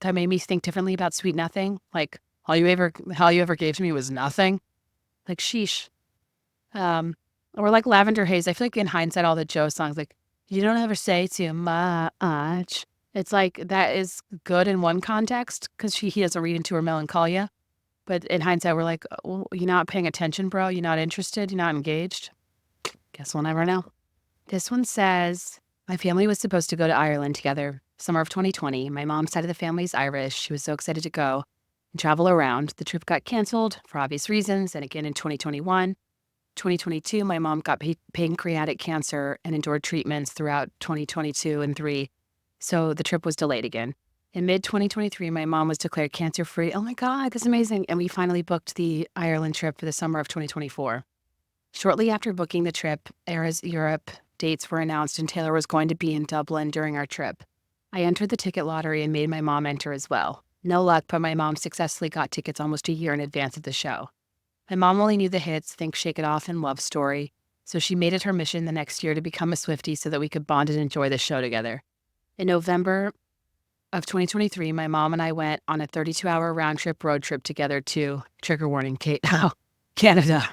that made me think differently about Sweet Nothing? Like, all you ever gave to me was nothing? Like, sheesh. Or like Lavender Haze. I feel like in hindsight, all the Joe songs, like, you don't ever say too much. It's like, that is good in one context, because he doesn't read into her melancholia. But in hindsight, we're like, well, you're not paying attention, bro. You're not interested. You're not engaged. Guess we'll never know. This one says, my family was supposed to go to Ireland together, summer of 2020. My mom's side of the family is Irish. She was so excited to go and travel around. The trip got canceled for obvious reasons. And again in 2021. 2022, my mom got pancreatic cancer and endured treatments throughout 2022 and 3. So the trip was delayed again. In mid-2023, my mom was declared cancer-free. Oh my God, that's amazing. And we finally booked the Ireland trip for the summer of 2024. Shortly after booking the trip, Eras Europe dates were announced and Taylor was going to be in Dublin during our trip. I entered the ticket lottery and made my mom enter as well. No luck, but my mom successfully got tickets almost a year in advance of the show. My mom only knew the hits, Think, Shake It Off, and Love Story, so she made it her mission the next year to become a Swiftie so that we could bond and enjoy the show together. In November of 2023, my mom and I went on a 32-hour round-trip road trip together to, trigger warning, Kate, Canada.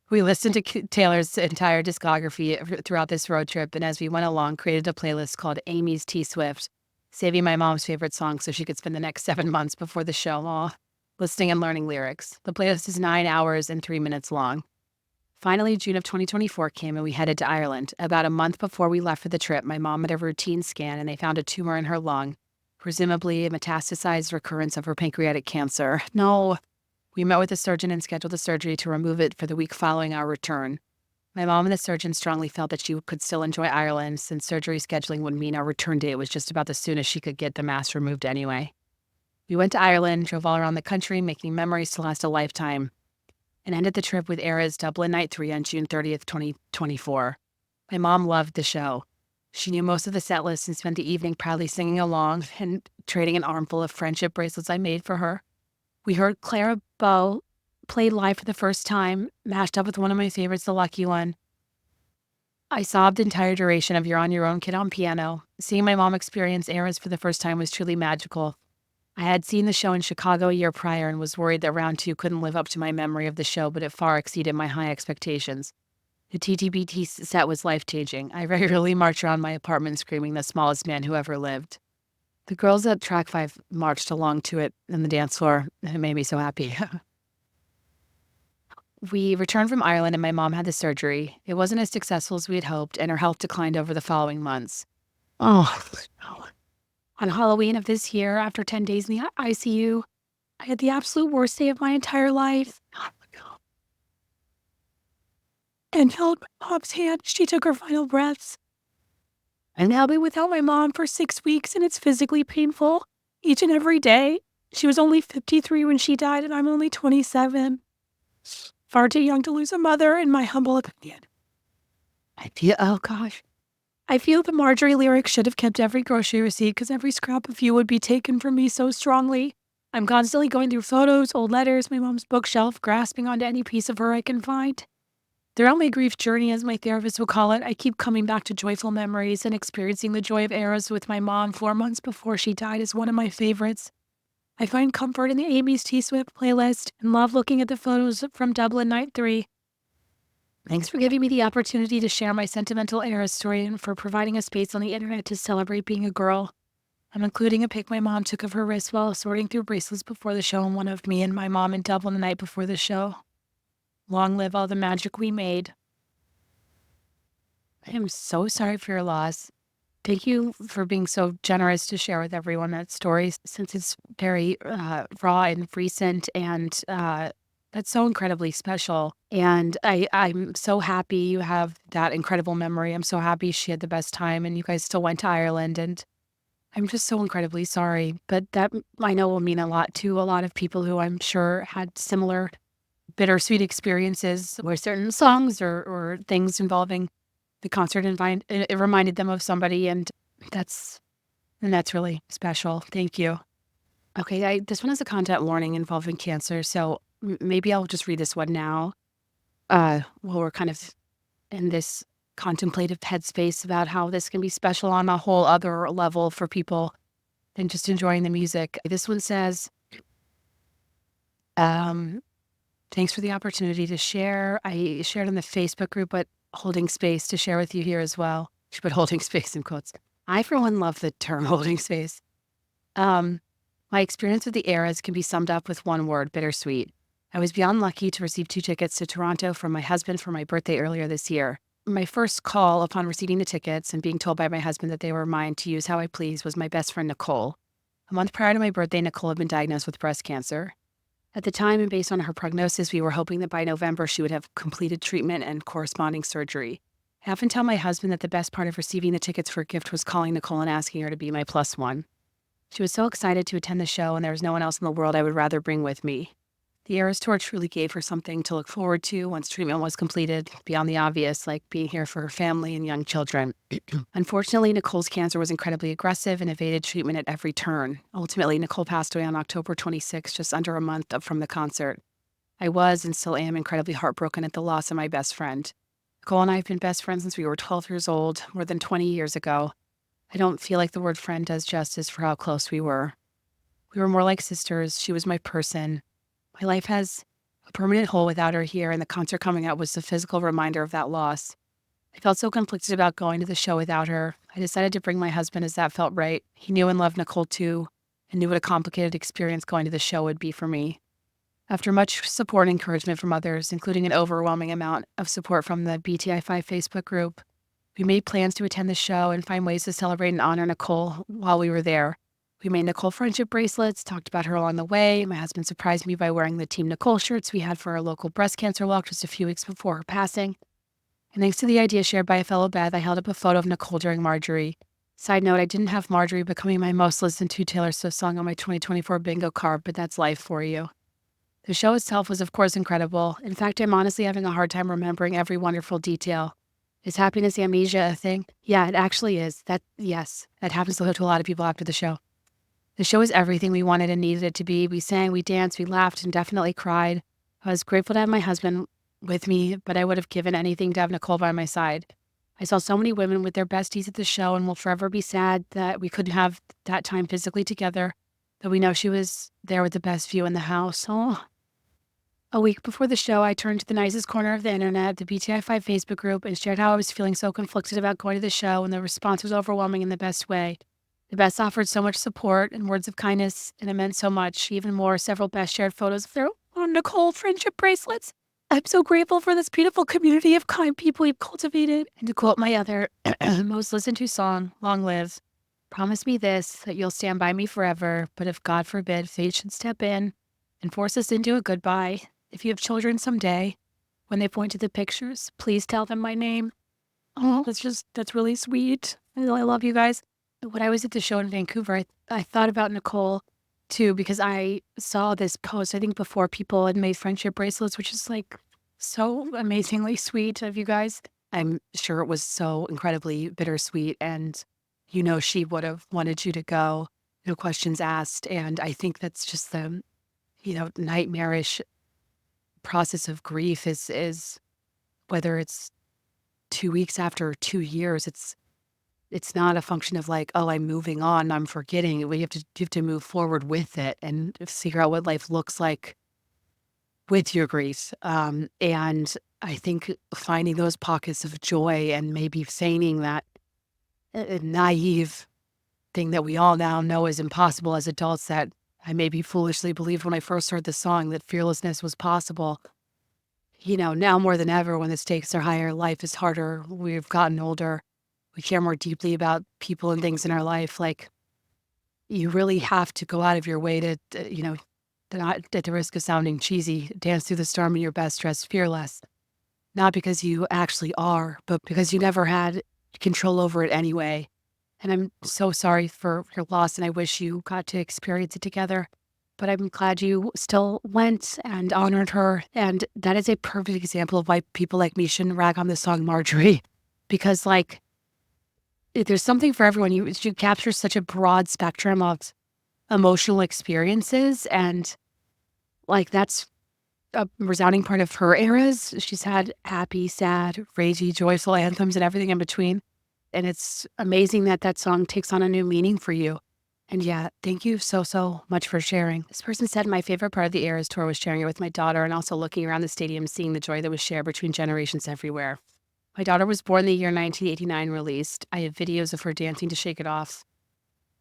We listened to Taylor's entire discography throughout this road trip, and as we went along, created a playlist called Amy's T Swift, saving my mom's favorite songs so she could spend the next 7 months before the show listening and learning lyrics. The playlist is 9 hours and 3 minutes long. Finally, June of 2024 came and we headed to Ireland. About a month before we left for the trip, my mom had a routine scan and they found a tumor in her lung, presumably a metastasized recurrence of her pancreatic cancer. No. We met with a surgeon and scheduled the surgery to remove it for the week following our return. My mom and the surgeon strongly felt that she could still enjoy Ireland since surgery scheduling would mean our return date was just about the soonest she could get the mass removed anyway. We went to Ireland, drove all around the country, making memories to last a lifetime, and ended the trip with Eras Dublin Night 3 on June 30th, 2024. My mom loved the show. She knew most of the set list and spent the evening proudly singing along and trading an armful of friendship bracelets I made for her. We heard Clara Bow played live for the first time, mashed up with one of my favorites, The Lucky One. I sobbed the entire duration of You're on Your Own Kid on piano. Seeing my mom experience Eras for the first time was truly magical. I had seen the show in Chicago a year prior and was worried that round 2 couldn't live up to my memory of the show, but it far exceeded my high expectations. The TTBT set was life-changing. I regularly marched around my apartment screaming the smallest man who ever lived. The girls at Track 5 marched along to it in the dance floor, and it made me so happy. We returned from Ireland and my mom had the surgery. It wasn't as successful as we had hoped, and her health declined over the following months. Oh, no. On Halloween of this year, after 10 days in the ICU, I had the absolute worst day of my entire life. Oh my God. And held my mom's hand. She took her final breaths. I've now been without my mom for 6 weeks, and it's physically painful each and every day. She was only 53 when she died, and I'm only 27. Far too young to lose a mother, in my humble opinion. I feel the Marjorie lyric should have kept every grocery receipt because every scrap of you would be taken from me so strongly. I'm constantly going through photos, old letters, my mom's bookshelf, grasping onto any piece of her I can find. Throughout my grief journey, as my therapist will call it, I keep coming back to joyful memories, and experiencing the joy of Eras with my mom 4 months before she died is one of my favorites. I find comfort in the Amy's T Swift playlist and love looking at the photos from Dublin Night 3. Thanks for giving me the opportunity to share my sentimental Eras story and for providing a space on the internet to celebrate being a girl. I'm including a pic my mom took of her wrist while sorting through bracelets before the show, and one of me and my mom in Dublin the night before the show. Long live all the magic we made. I am so sorry for your loss. Thank you for being so generous to share with everyone that story, since it's very raw and recent, and that's so incredibly special. And I'm so happy you have that incredible memory. I'm so happy she had the best time and you guys still went to Ireland. And I'm just so incredibly sorry, but that I know will mean a lot to a lot of people who I'm sure had similar bittersweet experiences where certain songs or things involving the concert it reminded them of somebody, and that's that's really special. Thank you. Okay, this one is a content warning involving cancer, so maybe I'll just read this one now. While we're kind of in this contemplative headspace about how this can be special on a whole other level for people than just enjoying the music. This one says, um, thanks for the opportunity to share. I shared in the Facebook group, but holding space to share with you here as well. She put holding space in quotes. I, for one, love the term holding space. Um, my experience with the Eras can be summed up with one word: bittersweet. I was beyond lucky to receive 2 tickets to Toronto from my husband for my birthday earlier this year. My first call upon receiving the tickets and being told by my husband that they were mine to use how I please was my best friend, Nicole. A month prior to my birthday, Nicole had been diagnosed with breast cancer. At the time, and based on her prognosis, we were hoping that by November she would have completed treatment and corresponding surgery. I often tell my husband that the best part of receiving the tickets for a gift was calling Nicole and asking her to be my plus one. She was so excited to attend the show, and there was no one else in the world I would rather bring with me. The Eras Tour truly gave her something to look forward to once treatment was completed, beyond the obvious, like being here for her family and young children. Unfortunately, Nicole's cancer was incredibly aggressive and evaded treatment at every turn. Ultimately, Nicole passed away on October 26, just under a month from the concert. I was and still am incredibly heartbroken at the loss of my best friend. Nicole and I have been best friends since we were 12 years old, more than 20 years ago. I don't feel like the word friend does justice for how close we were. We were more like sisters. She was my person. My life has a permanent hole without her here, and the concert coming up was a physical reminder of that loss. I felt so conflicted about going to the show without her. I decided to bring my husband as that felt right. He knew and loved Nicole too, and knew what a complicated experience going to the show would be for me. After much support and encouragement from others, including an overwhelming amount of support from the BTI5 Facebook group, we made plans to attend the show and find ways to celebrate and honor Nicole while we were there. We made Nicole friendship bracelets, talked about her along the way. My husband surprised me by wearing the Team Nicole shirts we had for our local breast cancer walk just a few weeks before her passing. And thanks to the idea shared by a fellow Beth, I held up a photo of Nicole during Marjorie. Side note, I didn't have Marjorie becoming my most listened to Taylor Swift song on my 2024 bingo card, but that's life for you. The show itself was, of course, incredible. In fact, I'm honestly having a hard time remembering every wonderful detail. Is happiness amnesia a thing? Yeah, it actually is. Yes, that happens to a lot of people after the show. The show was everything we wanted and needed it to be. We sang, we danced, we laughed, and definitely cried. I was grateful to have my husband with me, but I would have given anything to have Nicole by my side. I saw so many women with their besties at the show and will forever be sad that we couldn't have that time physically together, though we know she was there with the best view in the house. Oh. A week before the show, I turned to the nicest corner of the internet, the BTI5 Facebook group, and shared how I was feeling so conflicted about going to the show, and the response was overwhelming in the best way. The Best offered so much support and words of kindness, and it meant so much. Even more, several Best shared photos of their own Nicole friendship bracelets. I'm so grateful for this beautiful community of kind people we've cultivated. And to quote my other most listened to song, Long Live, promise me this, that you'll stand by me forever, but if God forbid fate should step in and force us into a goodbye, if you have children someday, when they point to the pictures, please tell them my name. Oh, that's really sweet. I love you guys. When I was at the show in Vancouver, I thought about Nicole too, because I saw this post, I think before people had made friendship bracelets, which is like so amazingly sweet of you guys. I'm sure it was so incredibly bittersweet, and she would have wanted you to go, no questions asked. And I think that's just the, nightmarish process of grief is whether it's 2 weeks after 2 years, it's not a function of like, oh, I'm moving on, I'm forgetting. You have to move forward with it and figure out what life looks like with your grief. And I think finding those pockets of joy and maybe feigning that naive thing that we all now know is impossible as adults, that I maybe foolishly believed when I first heard the song that fearlessness was possible. Now more than ever, when the stakes are higher, life is harder, we've gotten older, we care more deeply about people and things in our life. Like, you really have to go out of your way to not at the risk of sounding cheesy, dance through the storm in your best dress fearless. Not because you actually are, but because you never had control over it anyway. And I'm so sorry for your loss, and I wish you got to experience it together. But I'm glad you still went and honored her. And that is a perfect example of why people like me shouldn't rag on the song Marjorie. Because, like, there's something for everyone. You capture such a broad spectrum of emotional experiences. And, like, that's a resounding part of her eras. She's had happy, sad, ragey, joyful anthems and everything in between. And it's amazing that that song takes on a new meaning for you. And yeah, thank you so much for sharing. This person said my favorite part of the Eras tour was sharing it with my daughter and also looking around the stadium, seeing the joy that was shared between generations everywhere. My daughter was born the year 1989 released. I have videos of her dancing to Shake It Off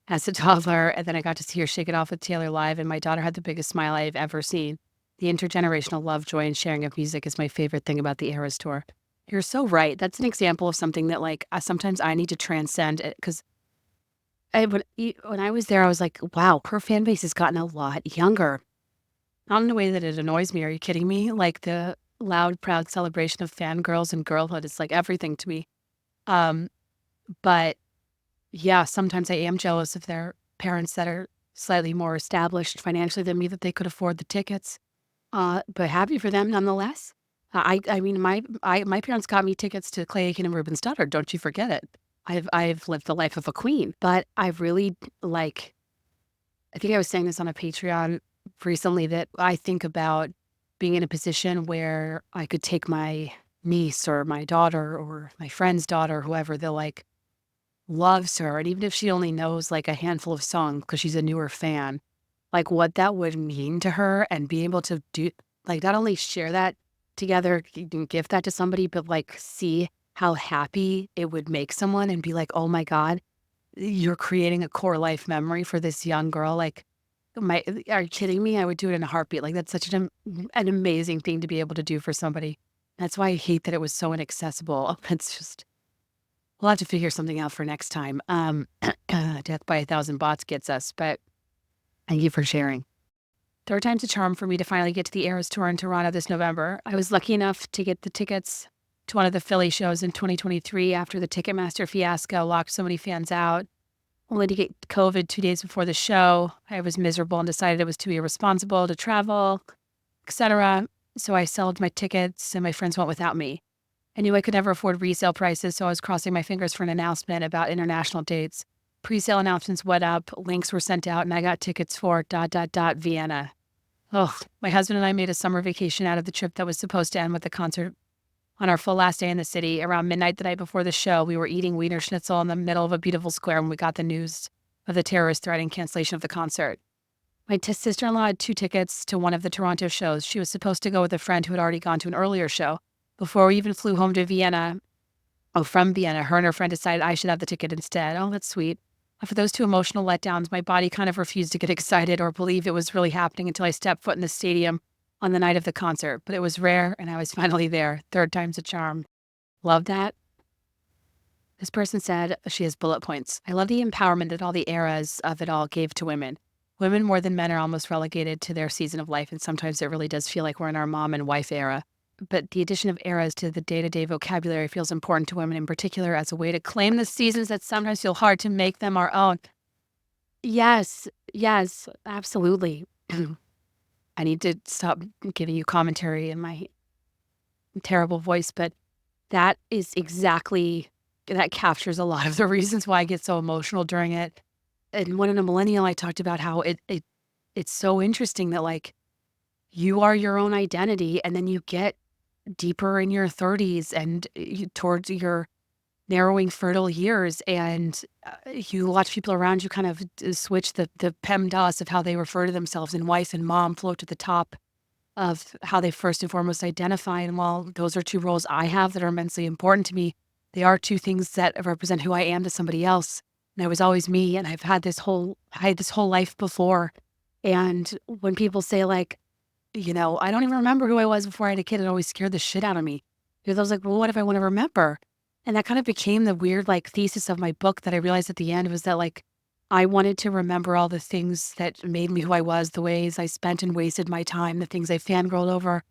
as a toddler, and then I got to see her shake it off with Taylor live, and my daughter had the biggest smile I have ever seen. The intergenerational love, joy, and sharing of music is my favorite thing about the Eras tour. You're so right. That's an example of something that, like, sometimes I need to transcend it because when I was there, I was like, wow, her fan base has gotten a lot younger. Not in a way that it annoys me. Are you kidding me? Like the loud, proud celebration of fangirls and girlhood is like everything to me. Um, but yeah, sometimes I am jealous of their parents that are slightly more established financially than me that they could afford the tickets. But happy for them nonetheless. I mean, my parents got me tickets to Clay Aiken and Ruben Studdard. Don't you forget it. I've lived the life of a queen, but I've really like. I think I was saying this on a Patreon recently that I think about being in a position where I could take my niece or my daughter or my friend's daughter, whoever, that like loves her, and even if she only knows like a handful of songs because she's a newer fan, like what that would mean to her and be able to do, like, not only share that together, you can gift that to somebody, but like see how happy it would make someone and be like, oh my God, you're creating a core life memory for this young girl. Like, are you kidding me? I would do it in a heartbeat. Like, that's such an amazing thing to be able to do for somebody. That's why I hate that it was so inaccessible. It's just, we'll have to figure something out for next time. Death by a thousand bots gets us, but thank you for sharing. Third time's a charm for me to finally get to the Eras Tour in Toronto this November. I was lucky enough to get the tickets to one of the Philly shows in 2023 after the Ticketmaster fiasco locked so many fans out, only to get COVID 2 days before the show. I was miserable and decided it was too irresponsible to travel, etc. So I sold my tickets and my friends went without me. I knew I could never afford resale prices, so I was crossing my fingers for an announcement about international dates. Pre-sale announcements went up, links were sent out, and I got tickets for ... Vienna. Oh, my husband and I made a summer vacation out of the trip that was supposed to end with the concert. On our full last day in the city, around midnight the night before the show, we were eating Wiener Schnitzel in the middle of a beautiful square when we got the news of the terrorist threat and cancellation of the concert. My sister-in-law had 2 tickets to one of the Toronto shows. She was supposed to go with a friend who had already gone to an earlier show. Before we even flew home to Vienna, from Vienna, her and her friend decided I should have the ticket instead. Oh, that's sweet. After those 2 emotional letdowns, my body kind of refused to get excited or believe it was really happening until I stepped foot in the stadium on the night of the concert. But it was rare, and I was finally there. Third time's a charm. Love that. This person said she has bullet points. I love the empowerment that all the eras of it all gave to women. Women more than men are almost relegated to their season of life, and sometimes it really does feel like we're in our mom and wife era. But the addition of eras to the day-to-day vocabulary feels important to women in particular as a way to claim the seasons that sometimes feel hard to make them our own. Yes, yes, absolutely. I need to stop giving you commentary in my terrible voice, but that is exactly, that captures a lot of the reasons why I get so emotional during it. And when in a millennial, I talked about how it's so interesting that like you are your own identity, and then you get deeper in your 30s and towards your narrowing fertile years, and you watch people around you kind of switch the PEMDAS of how they refer to themselves, and wife and mom float to the top of how they first and foremost identify. And while those are 2 roles I have that are immensely important to me, they are 2 things that represent who I am to somebody else. And I was always me, and I had this whole life before. And when people say like, I don't even remember who I was before I had a kid, it always scared the shit out of me. Because I was like, well, what if I want to remember? And that kind of became the weird like thesis of my book that I realized at the end was that like I wanted to remember all the things that made me who I was, the ways I spent and wasted my time, the things I fangirled over,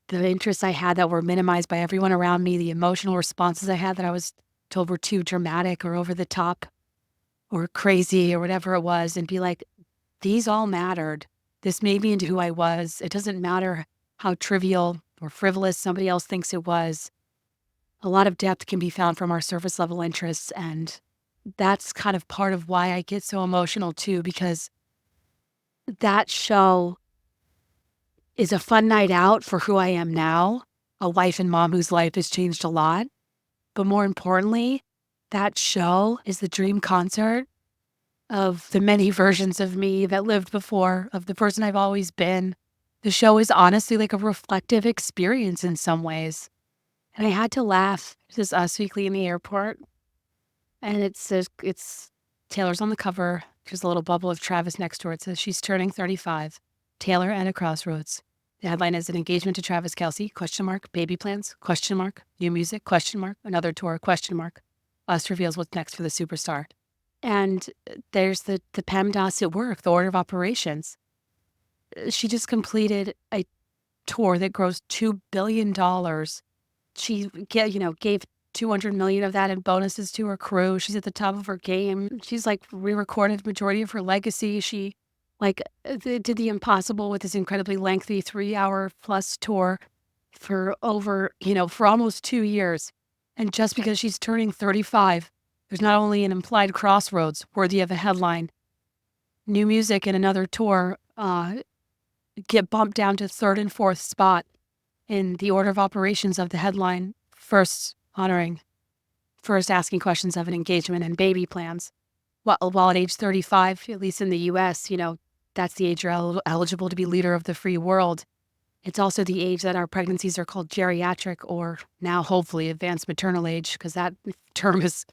the interests I had that were minimized by everyone around me, the emotional responses I had that I was told were too dramatic or over the top. or crazy or whatever it was, and be like, these all mattered. This made me into who I was. It doesn't matter how trivial or frivolous somebody else thinks it was. A lot of depth can be found from our surface level interests. And that's kind of part of why I get so emotional too, because that show is a fun night out for who I am now, a wife and mom whose life has changed a lot. But more importantly, that show is the dream concert of the many versions of me that lived before, of the person I've always been. The show is honestly like a reflective experience in some ways. And I had to laugh. This is Us Weekly in the airport. And it's Taylor's on the cover. There's a little bubble of Travis next to it. It says she's turning 35. Taylor at a crossroads. The headline is an engagement to Travis Kelce, ? Baby plans, ? New music, ? Another tour, ? Us reveals what's next for the superstar. And there's the PEMDAS at work, the order of operations. She just completed a tour that grossed $2 billion. She gave 200 million of that in bonuses to her crew. She's at the top of her game. She's like re-recorded majority of her legacy. She did the impossible with this incredibly lengthy 3-hour plus tour for for almost 2 years. And just because she's turning 35, there's not only an implied crossroads worthy of a headline, new music and another tour get bumped down to third and fourth spot in the order of operations of the headline, first asking questions of an engagement and baby plans. While at age 35, at least in the US, that's the age you're eligible to be leader of the free world. It's also the age that our pregnancies are called geriatric, or now hopefully advanced maternal age, because that term is,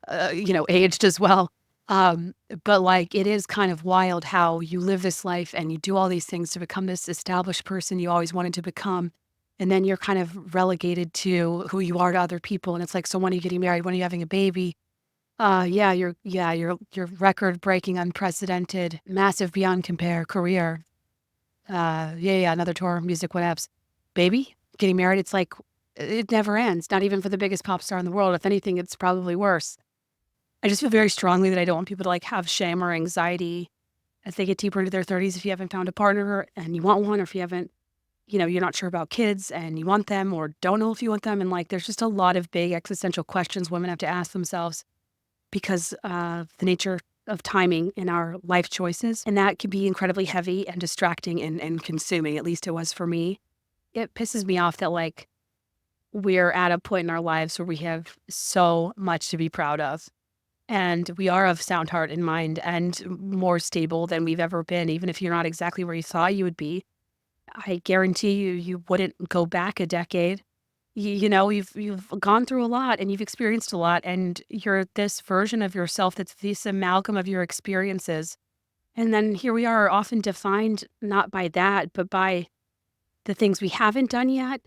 aged as well. But it is kind of wild how you live this life and you do all these things to become this established person you always wanted to become. And then you're kind of relegated to who you are to other people. And it's like, so when are you getting married? When are you having a baby? Your record-breaking, unprecedented, massive beyond compare career. Another tour, music, whatevs. Baby, getting married, it's like, it never ends, not even for the biggest pop star in the world. If anything, it's probably worse. I just feel very strongly that I don't want people to have shame or anxiety as they get deeper into their 30s. If you haven't found a partner and you want one, or if you haven't, you're not sure about kids and you want them or don't know if you want them. And there's just a lot of big existential questions women have to ask themselves because of the nature of timing in our life choices. And that can be incredibly heavy and distracting and consuming. At least it was for me. It pisses me off that we're at a point in our lives where we have so much to be proud of. And we are of sound heart and mind and more stable than we've ever been. Even if you're not exactly where you thought you would be, I guarantee you wouldn't go back a decade. You've gone through a lot and you've experienced a lot, and you're this version of yourself that's this amalgam of your experiences. And then here we are, often defined not by that, but by the things we haven't done yet,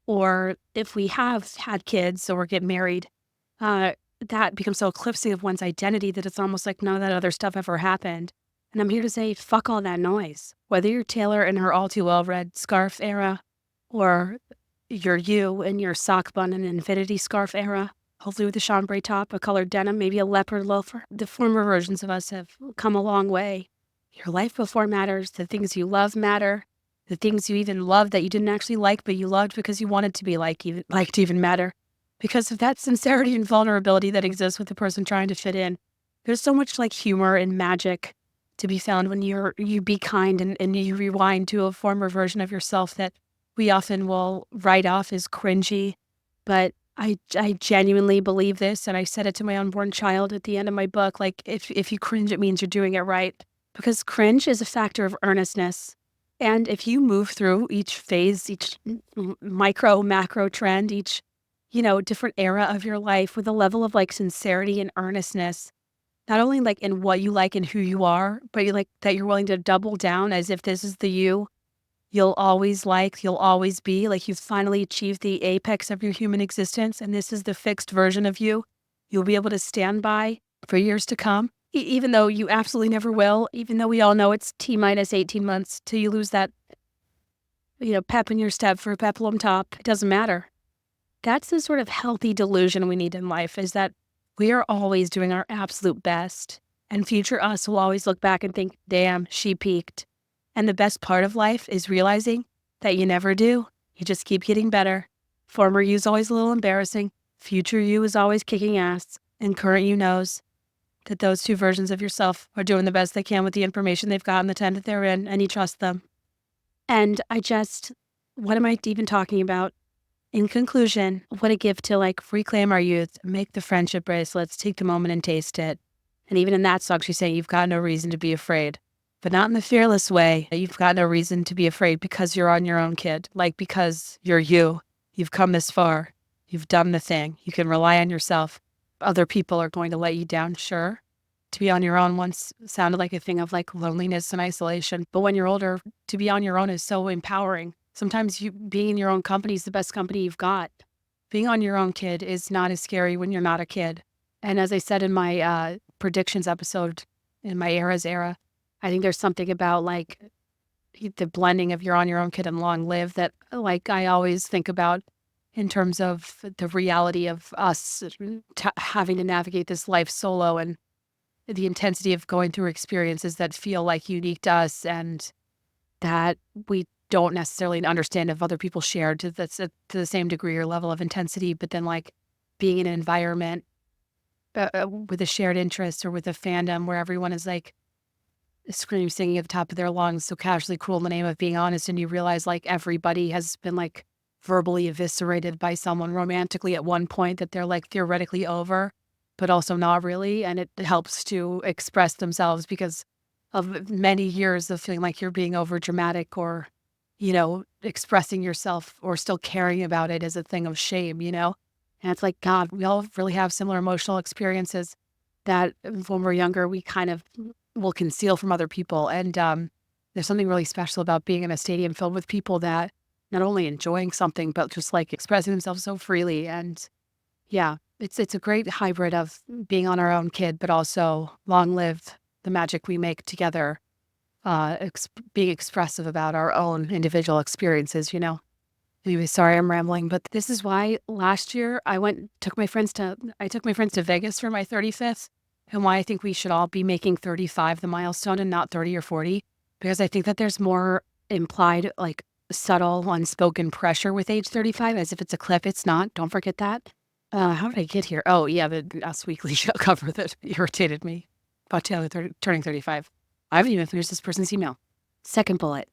or if we have had kids or get married, that becomes so eclipsing of one's identity that it's almost like none of that other stuff ever happened. And I'm here to say, fuck all that noise. Whether you're Taylor in her all too well-read scarf era, or you're you in your sock bun and infinity scarf era, hopefully with a chambray top, a colored denim, maybe a leopard loafer. The former versions of us have come a long way. Your life before matters. The things you love matter. The things you even love that you didn't actually like, but you loved because you wanted to be liked even matter. Because of that sincerity and vulnerability that exists with the person trying to fit in. There's so much humor and magic to be found when you be kind and you rewind to a former version of yourself that we often will write off as cringy. But I genuinely believe this, and I said it to my unborn child at the end of my book, if you cringe, it means you're doing it right. Because cringe is a factor of earnestness. And if you move through each phase, each micro, macro trend, each different era of your life with a level of sincerity and earnestness, not only in what you like and who you are, but that you're willing to double down as if this is the you'll always you'll always be, you've finally achieved the apex of your human existence, and this is the fixed version of you you'll be able to stand by for years to come, even though you absolutely never will, even though we all know it's T-minus 18 months till you lose that, pep in your step for a peplum top. It doesn't matter. That's the sort of healthy delusion we need in life, is that we are always doing our absolute best. And future us will always look back and think, damn, she peaked. And the best part of life is realizing that you never do. You just keep getting better. Former you is always a little embarrassing. Future you is always kicking ass. And current you knows that those two versions of yourself are doing the best they can with the information they've got in the tent that they're in, and you trust them. And what am I even talking about? In conclusion, what a gift to reclaim our youth, make the friendship bracelets, take the moment and taste it. And even in that song, she's saying, you've got no reason to be afraid, but not in the fearless way. You've got no reason to be afraid because you're on your own, kid. Because you're you. You've come this far. You've done the thing. You can rely on yourself. Other people are going to let you down, sure. To be on your own once sounded like a thing of loneliness and isolation. But when you're older, to be on your own is so empowering. Sometimes being in your own company is the best company you've got. Being on your own, kid, is not as scary when you're not a kid. And as I said in my predictions episode, in my era, I think there's something about the blending of you're on your own, kid, and long live that I always think about in terms of the reality of us having to navigate this life solo and the intensity of going through experiences that feel unique to us and that we don't necessarily understand if other people share to the same degree or level of intensity, but then being in an environment with a shared interest or with a fandom where everyone is scream singing at the top of their lungs, so casually cruel in the name of being honest, and you realize everybody has been verbally eviscerated by someone romantically at one point that they're theoretically over, but also not really, and it helps to express themselves because of many years of feeling like you're being over dramatic or, expressing yourself or still caring about it as a thing of shame, And it's God, we all really have similar emotional experiences that when we're younger, we kind of will conceal from other people. And there's something really special about being in a stadium filled with people that not only enjoying something, but just expressing themselves so freely. And yeah, it's a great hybrid of being on our own, kid, but also long live the magic we make together, being expressive about our own individual experiences, Anyway, sorry I'm rambling, but this is why last year I took my friends to Vegas for my 35th, and why I think we should all be making 35 the milestone and not 30 or 40, because I think that there's more implied, subtle, unspoken pressure with age 35, as if it's a cliff. It's not. Don't forget that. How did I get here? Oh, yeah, the Us Weekly show cover that irritated me about Taylor turning 35. I haven't even finished this person's email. Second bullet.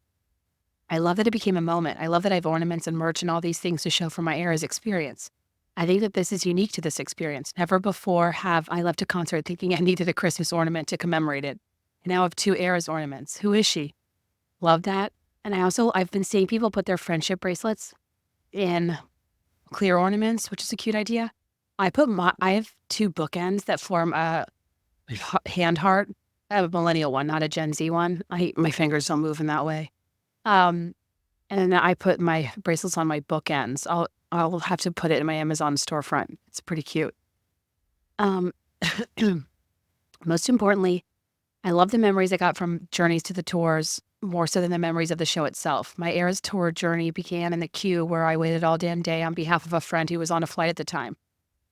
I love that it became a moment. I love that I have ornaments and merch and all these things to show from my era's experience. I think that this is unique to this experience. Never before have I left a concert thinking I needed a Christmas ornament to commemorate it. I now have 2 eras ornaments. Who is she? Love that. And I've been seeing people put their friendship bracelets in clear ornaments, which is a cute idea. I have 2 bookends that form a hand heart. I have a millennial one, not a Gen Z one. My fingers don't move in that way. And then I put my bracelets on my bookends. I'll have to put it in my Amazon storefront. It's pretty cute. Most importantly, I love the memories I got from journeys to the tours more so than the memories of the show itself. My Eras tour journey began in the queue where I waited all damn day on behalf of a friend who was on a flight at the time.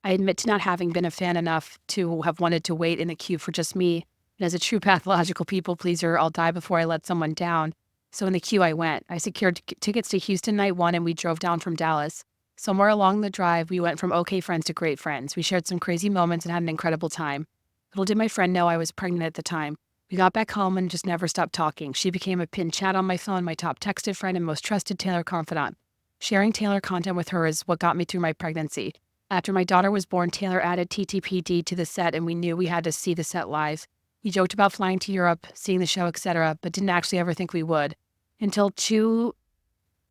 I admit to not having been a fan enough to have wanted to wait in the queue for just me, and as a true pathological people pleaser, I'll die before I let someone down. So in the queue I went. I secured tickets to Houston night 1 and we drove down from Dallas. Somewhere along the drive, we went from okay friends to great friends. We shared some crazy moments and had an incredible time. Little did my friend know I was pregnant at the time. We got back home and just never stopped talking. She became a pinned chat on my phone, my top texted friend, and most trusted Taylor confidant. Sharing Taylor content with her is what got me through my pregnancy. After my daughter was born, Taylor added TTPD to the set, and we knew we had to see the set live. We joked about flying to Europe, seeing the show, etc., but didn't actually ever think we would. Until two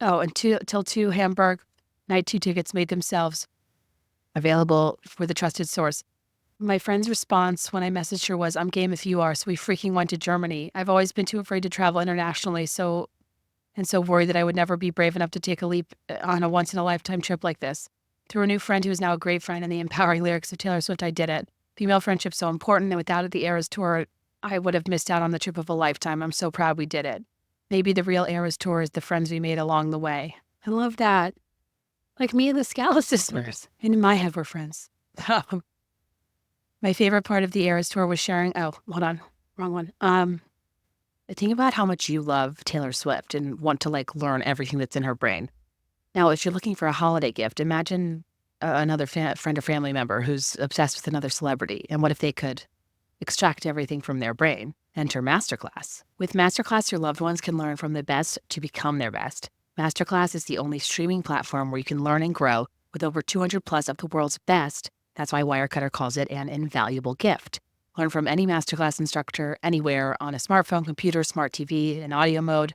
Hamburg night 2 tickets made themselves available for the trusted source. My friend's response when I messaged her was, "I'm game if you are," so we freaking went to Germany. I've always been too afraid to travel internationally, so worried that I would never be brave enough to take a leap on a once-in-a-lifetime trip like this. Through a new friend who is now a great friend and the empowering lyrics of Taylor Swift, I did it. Female friendship's so important, and without it, the Eras Tour, I would have missed out on the trip of a lifetime. I'm so proud we did it. Maybe the real Eras Tour is the friends we made along the way. I love that. Like me and the Scala sisters. And in my head, we're friends. My favorite part of the Eras tour was sharing. Oh, hold on. Wrong one. Think about how much you love Taylor Swift and want to like learn everything that's in her brain. Now, if you're looking for a holiday gift, imagine another friend or family member who's obsessed with another celebrity. And what if they could extract everything from their brain? Enter Masterclass. With Masterclass, your loved ones can learn from the best to become their best. Masterclass is the only streaming platform where you can learn and grow with over 200 plus of the world's best. That's why Wirecutter calls it an invaluable gift. Learn from any Masterclass instructor anywhere on a smartphone, computer, smart TV, in audio mode.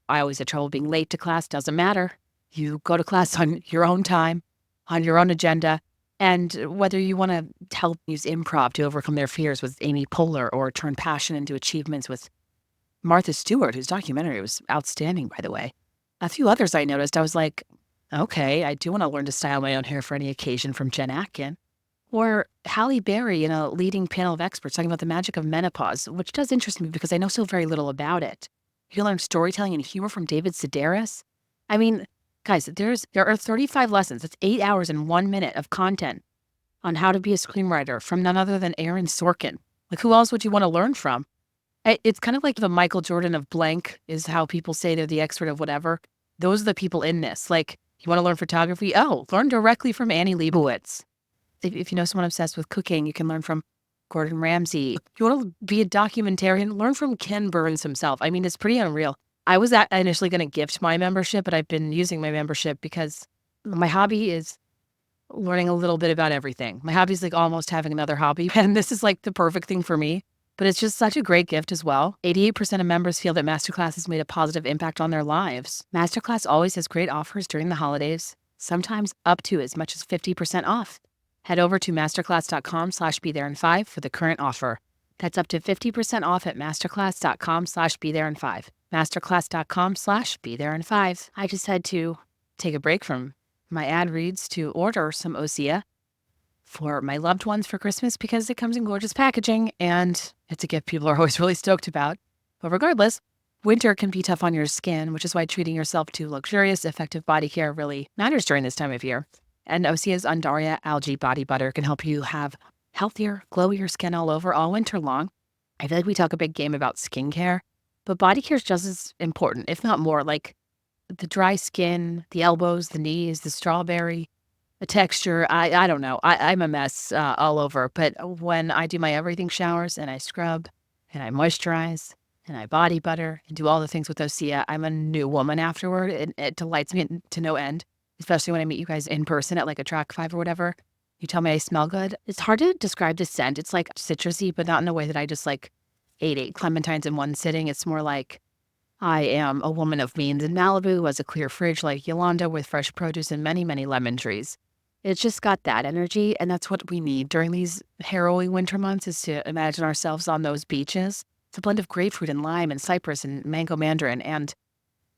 I always had trouble being late to class. Doesn't matter. You go to class on your own time, on your own agenda. And whether you want to help use improv to overcome their fears with Amy Poehler or turn passion into achievements with Martha Stewart, whose documentary was outstanding, by the way. A few others I noticed, I was like, okay, I do want to learn to style my own hair for any occasion from Jen Atkin. Or Halle Berry in a leading panel of experts talking about the magic of menopause, which does interest me because I know so very little about it. You can learn storytelling and humor from David Sedaris. I mean, guys, there are 35 lessons. That's 8 hours and 1 minute of content on how to be a screenwriter from none other than Aaron Sorkin. Like, who else would you want to learn from? It's kind of like the Michael Jordan of blank is how people say they're the expert of whatever. Those are the people in this. Like, you want to learn photography? Oh, learn directly from Annie Leibovitz. If you know someone obsessed with cooking, you can learn from Gordon Ramsay. If you want to be a documentarian, learn from Ken Burns himself. I mean, it's pretty unreal. I was initially going to gift my membership, but I've been using my membership because my hobby is learning a little bit about everything. My hobby is like almost having another hobby, and this is like the perfect thing for me. But it's just such a great gift as well. 88% of members feel that Masterclass has made a positive impact on their lives. Masterclass always has great offers during the holidays, sometimes up to as much as 50% off. Head over to masterclass.com/BeThereIn5 for the current offer. That's up to 50% off at masterclass.com/BeThereIn5. Masterclass.com/BeThereIn5. I just had to take a break from my ad reads to order some Osea for my loved ones for Christmas because it comes in gorgeous packaging and it's a gift people are always really stoked about. But regardless, winter can be tough on your skin, which is why treating yourself to luxurious, effective body care really matters during this time of year. And Osea's Undaria Algae Body Butter can help you have healthier, glowier skin all over all winter long. I feel like we talk a big game about skincare, but body care is just as important, if not more. Like the dry skin, the elbows, the knees, the strawberry, the texture. I don't know. I'm a mess all over. But when I do my everything showers and I scrub and I moisturize and I body butter and do all the things with Osea, I'm a new woman afterward. It delights me to no end. Especially when I meet you guys in person at like a track 5 or whatever. You tell me I smell good. It's hard to describe the scent. It's like citrusy, but not in a way that I just like ate 8 clementines in one sitting. It's more like I am a woman of means in Malibu who has a clear fridge like Yolanda with fresh produce and many, many lemon trees. It's just got that energy, and that's what we need during these harrowing winter months is to imagine ourselves on those beaches. It's a blend of grapefruit and lime and cypress and mango mandarin, and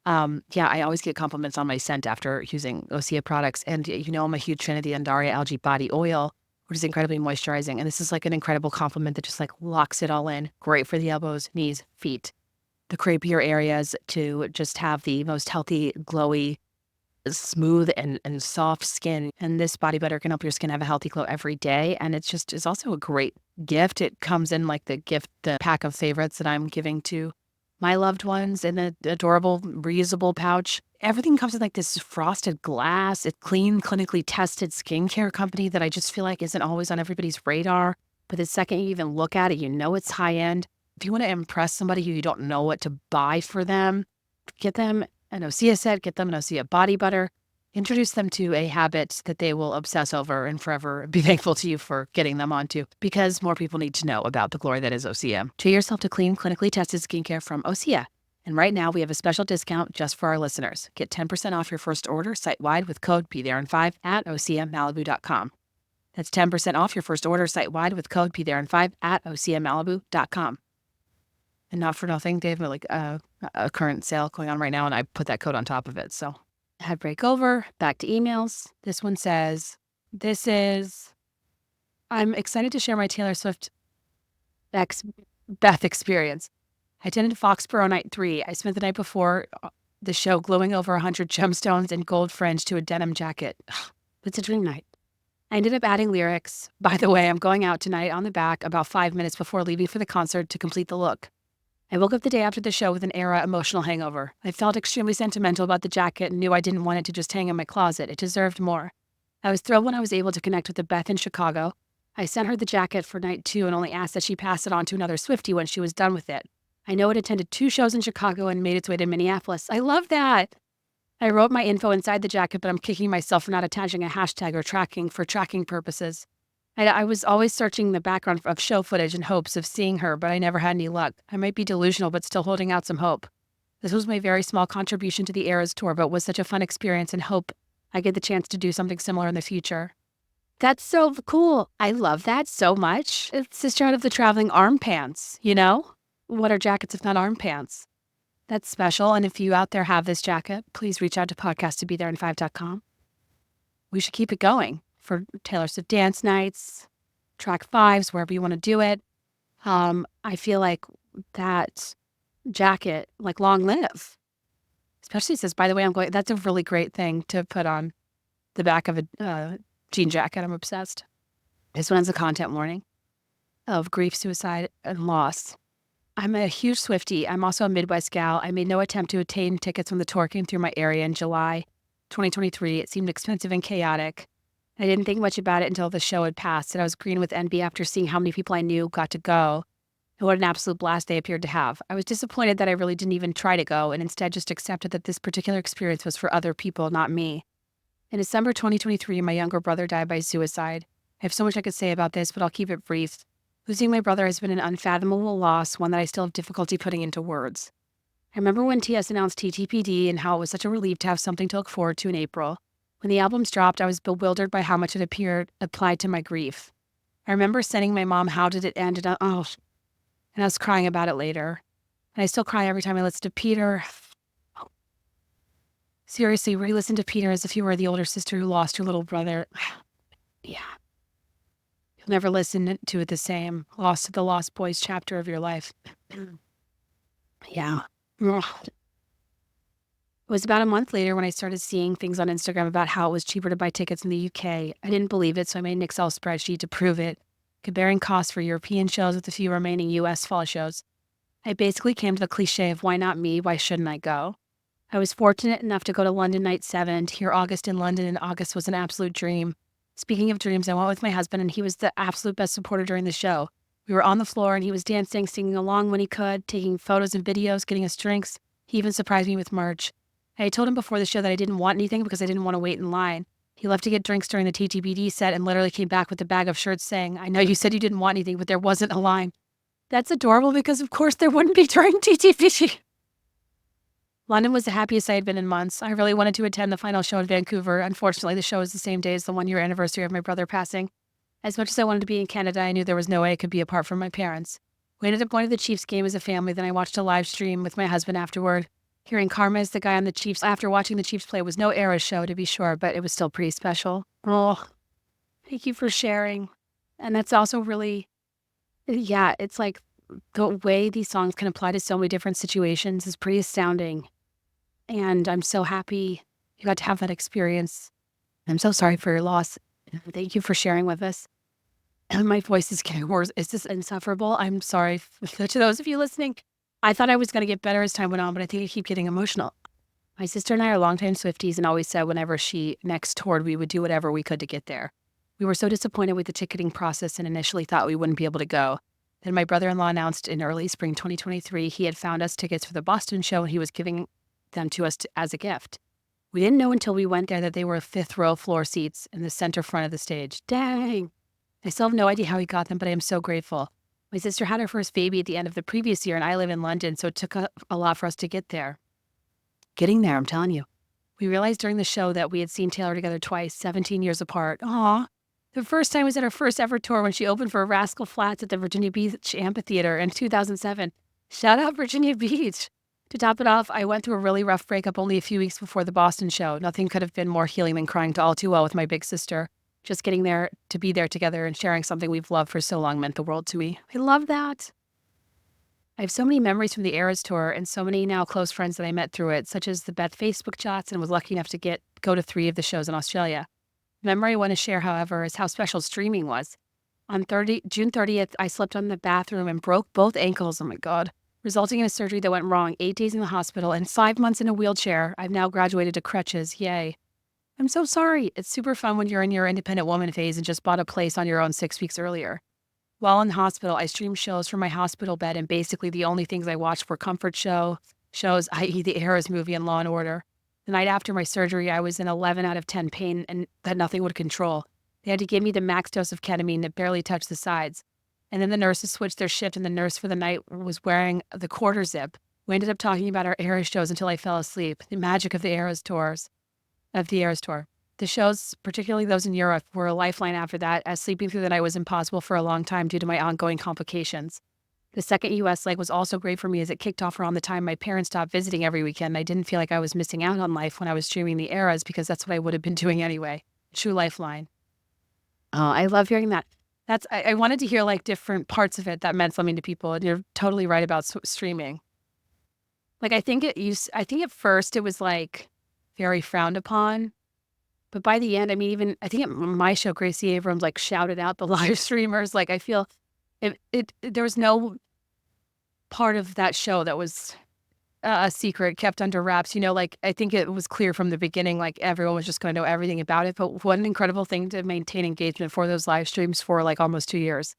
yeah, I always get compliments on my scent after using Osea products. And you know, I'm a huge fan of the Undaria Algae Body Oil, which is incredibly moisturizing. And this is like an incredible compliment that just like locks it all in. Great for the elbows, knees, feet, the crepier areas to just have the most healthy, glowy, smooth and soft skin. And this body butter can help your skin have a healthy glow every day. And it's also a great gift. It comes in like the pack of favorites that I'm giving to my loved ones in the adorable reusable pouch. Everything comes in like this frosted glass. It's clean, clinically tested skincare company that I just feel like isn't always on everybody's radar. But the second you even look at it, you know it's high end. If you want to impress somebody who you don't know what to buy for them, get them an Osea set, get them an Osea body butter. Introduce them to a habit that they will obsess over and forever be thankful to you for getting them onto, because more people need to know about the glory that is Osea. Treat yourself to clean, clinically tested skincare from Osea. And right now, we have a special discount just for our listeners. Get 10% off your first order site-wide with code BeThereIn5 at OseaMalibu.com. That's 10% off your first order site-wide with code BeThereIn5 at OseaMalibu.com. And not for nothing, they have like a current sale going on right now, and I put that code on top of it, so. Head break over, back to emails. This one says, I'm excited to share my Taylor Swift Beth experience. I attended Foxborough Night 3. I spent the night before the show glowing over 100 gemstones and gold fringe to a denim jacket. It's a dream night. I ended up adding lyrics. By the way, I'm going out tonight on the back about 5 minutes before leaving for the concert to complete the look. I woke up the day after the show with an era emotional hangover. I felt extremely sentimental about the jacket and knew I didn't want it to just hang in my closet. It deserved more. I was thrilled when I was able to connect with the Beth in Chicago. I sent her the jacket for night 2 and only asked that she pass it on to another Swiftie when she was done with it. I know it attended 2 shows in Chicago and made its way to Minneapolis. I love that! I wrote my info inside the jacket, but I'm kicking myself for not attaching a hashtag or tracking for tracking purposes. I was always searching the background of show footage in hopes of seeing her, but I never had any luck. I might be delusional, but still holding out some hope. This was my very small contribution to the Eras tour, but was such a fun experience and hope I get the chance to do something similar in the future. That's so cool. I love that so much. It's just out of the traveling arm pants, you know? What are jackets if not arm pants? That's special, and if you out there have this jacket, please reach out to podcast2bethereinfive.com. We should keep it going for Taylor Swift dance nights, track 5s, wherever you want to do it. I feel like that jacket, like, long live. Especially says, by the way, that's a really great thing to put on the back of a jean jacket. I'm obsessed. This one has a content warning of grief, suicide, and loss. I'm a huge Swiftie. I'm also a Midwest gal. I made no attempt to obtain tickets when the tour came through my area in July 2023. It seemed expensive and chaotic. I didn't think much about it until the show had passed, and I was green with envy after seeing how many people I knew got to go and what an absolute blast they appeared to have. I was disappointed that I really didn't even try to go and instead just accepted that this particular experience was for other people, not me. In December 2023, my younger brother died by suicide. I have so much I could say about this, but I'll keep it brief. Losing my brother has been an unfathomable loss, one that I still have difficulty putting into words. I remember when TS announced TTPD and how it was such a relief to have something to look forward to in April. When the albums dropped, I was bewildered by how much it applied to my grief. I remember sending my mom, "How did it end?" And I was crying about it later. And I still cry every time I listen to Peter. Seriously, re-listen to Peter as if you were the older sister who lost her little brother. Yeah. You'll never listen to it the same. Lost to the Lost Boys chapter of your life. Yeah. It was about a month later when I started seeing things on Instagram about how it was cheaper to buy tickets in the UK. I didn't believe it, so I made an Excel spreadsheet to prove it, comparing costs for European shows with the few remaining US fall shows. I basically came to the cliche of why not me, why shouldn't I go? I was fortunate enough to go to London night 7, to hear August in London, and August was an absolute dream. Speaking of dreams, I went with my husband, and he was the absolute best supporter during the show. We were on the floor, and he was dancing, singing along when he could, taking photos and videos, getting us drinks. He even surprised me with merch. I had told him before the show that I didn't want anything because I didn't want to wait in line. He left to get drinks during the TTBD set and literally came back with a bag of shirts saying, "I know you said you didn't want anything, but there wasn't a line." That's adorable because, of course, there wouldn't be during TTBD. London was the happiest I had been in months. I really wanted to attend the final show in Vancouver. Unfortunately, the show was the same day as the 1-year anniversary of my brother passing. As much as I wanted to be in Canada, I knew there was no way I could be apart from my parents. We ended up going to the Chiefs game as a family, then I watched a live stream with my husband afterward. Hearing Karma as the guy on the Chiefs after watching the Chiefs play was no Era show, to be sure, but it was still pretty special. Oh, thank you for sharing. And that's also really, yeah, it's like the way these songs can apply to so many different situations is pretty astounding. And I'm so happy you got to have that experience. I'm so sorry for your loss. Thank you for sharing with us. And my voice is getting worse. Is this insufferable? I'm sorry to those of you listening. I thought I was going to get better as time went on, but I think I keep getting emotional. My sister and I are longtime Swifties and always said whenever she next toured, we would do whatever we could to get there. We were so disappointed with the ticketing process and initially thought we wouldn't be able to go. Then my brother-in-law announced in early spring 2023 he had found us tickets for the Boston show and he was giving them to us as a gift. We didn't know until we went there that they were 5th row floor seats in the center front of the stage. Dang! I still have no idea how he got them, but I am so grateful. My sister had her first baby at the end of the previous year, and I live in London, so it took a lot for us to get there. Getting there, I'm telling you. We realized during the show that we had seen Taylor together twice, 17 years apart. Aw. The first time was at her first ever tour when she opened for Rascal Flatts at the Virginia Beach Amphitheater in 2007. Shout out Virginia Beach. To top it off, I went through a really rough breakup only a few weeks before the Boston show. Nothing could have been more healing than crying to All Too Well with my big sister. Just getting there to be there together and sharing something we've loved for so long meant the world to me. I love that. I have so many memories from the Eras tour and so many now close friends that I met through it, such as the Beth Facebook chats and was lucky enough to go to 3 of the shows in Australia. The memory I want to share, however, is how special streaming was. On June 30th, I slept on the bathroom and broke both ankles. Oh my God. Resulting in a surgery that went wrong, 8 days in the hospital, and 5 months in a wheelchair. I've now graduated to crutches. Yay. I'm so sorry. It's super fun when you're in your independent woman phase and just bought a place on your own 6 weeks earlier. While in the hospital, I streamed shows from my hospital bed, and basically the only things I watched were comfort shows, i.e. the Eras movie and Law and Order. The night after my surgery, I was in 11 out of 10 pain and that nothing would control. They had to give me the max dose of ketamine that barely touched the sides. And then the nurses switched their shift, and the nurse for the night was wearing the quarter zip. We ended up talking about our Eras shows until I fell asleep. The magic of the Eras tours. The shows, particularly those in Europe, were a lifeline after that, as sleeping through the night was impossible for a long time due to my ongoing complications. The second US leg was also great for me as it kicked off around the time my parents stopped visiting every weekend. I didn't feel like I was missing out on life when I was streaming the Eras because that's what I would have been doing anyway. True lifeline. Oh, I love hearing that. I wanted to hear like different parts of it that meant something to people, and you're totally right about streaming. Like I think at first it was like very frowned upon, but by the end, I mean, even I think at my show, Gracie Abrams like shouted out the live streamers. Like I feel there was no part of that show that was a secret kept under wraps. Like I think it was clear from the beginning, like everyone was just going to know everything about it. But what an incredible thing to maintain engagement for those live streams for like almost 2 years.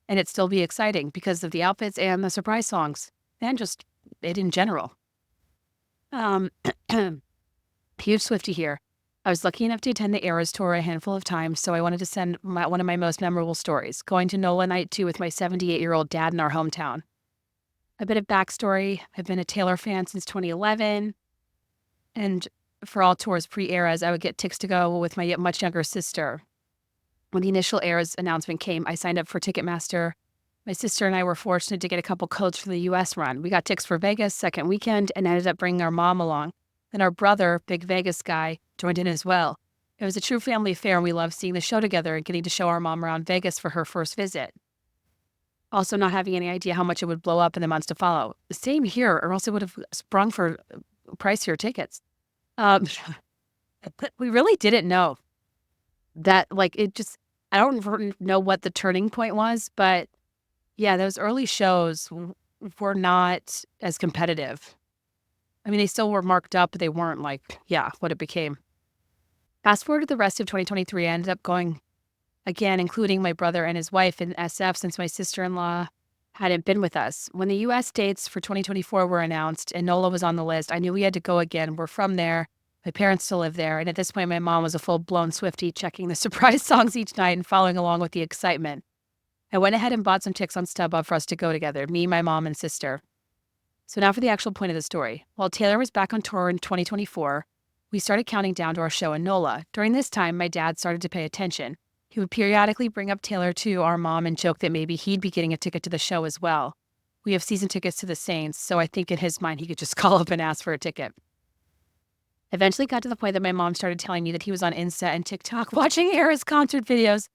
And it still be exciting because of the outfits and the surprise songs and just it in general. Huge Swiftie here. I was lucky enough to attend the Eras tour a handful of times, so I wanted to send one of my most memorable stories, going to NOLA Night 2 with my 78-year-old dad in our hometown. A bit of backstory, I've been a Taylor fan since 2011, and for all tours pre-Eras, I would get tickets to go with my much younger sister. When the initial Eras announcement came, I signed up for Ticketmaster. My sister and I were fortunate to get a couple codes for the U.S. run. We got tickets for Vegas second weekend and ended up bringing our mom along. Then our brother, big Vegas guy, joined in as well. It was a true family affair, and we loved seeing the show together and getting to show our mom around Vegas for her first visit. Also not having any idea how much it would blow up in the months to follow. Same here, or else it would have sprung for pricier tickets. We really didn't know that, like, I don't know what the turning point was, but yeah, those early shows were not as competitive. I mean, they still were marked up, but they weren't like, what it became. Fast forward to the rest of 2023, I ended up going again, including my brother and his wife in SF since my sister-in-law hadn't been with us. When the U.S. dates for 2024 were announced and NOLA was on the list, I knew we had to go again. We're from there. My parents still live there. And at this point, my mom was a full-blown Swiftie, checking the surprise songs each night and following along with the excitement. I went ahead and bought some tickets on StubHub for us to go together, me, my mom, and sister. So now for the actual point of the story. While Taylor was back on tour in 2024, we started counting down to our show in NOLA. During this time, my dad started to pay attention. He would periodically bring up Taylor to our mom and joke that maybe he'd be getting a ticket to the show as well. We have season tickets to the Saints, so I think in his mind he could just call up and ask for a ticket. Eventually got to the point that my mom started telling me that he was on Insta and TikTok watching Eras concert videos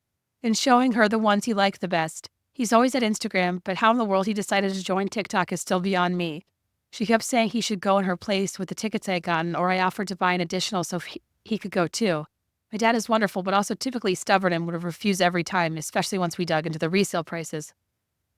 and showing her the ones he liked the best. He's always at Instagram, but how in the world he decided to join TikTok is still beyond me. She kept saying he should go in her place with the tickets I had gotten, or I offered to buy an additional so he could go too. My dad is wonderful, but also typically stubborn and would refuse every time, especially once we dug into the resale prices.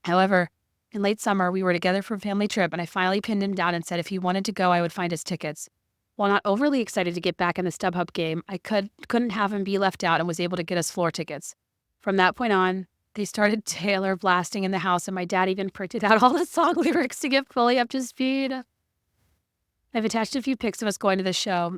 However, in late summer, we were together for a family trip, and I finally pinned him down and said if he wanted to go, I would find his tickets. While not overly excited to get back in the StubHub game, I couldn't have him be left out and was able to get us floor tickets. From that point on, they started Taylor blasting in the house, and my dad even printed out all the song lyrics to get fully up to speed. I've attached a few pics of us going to the show.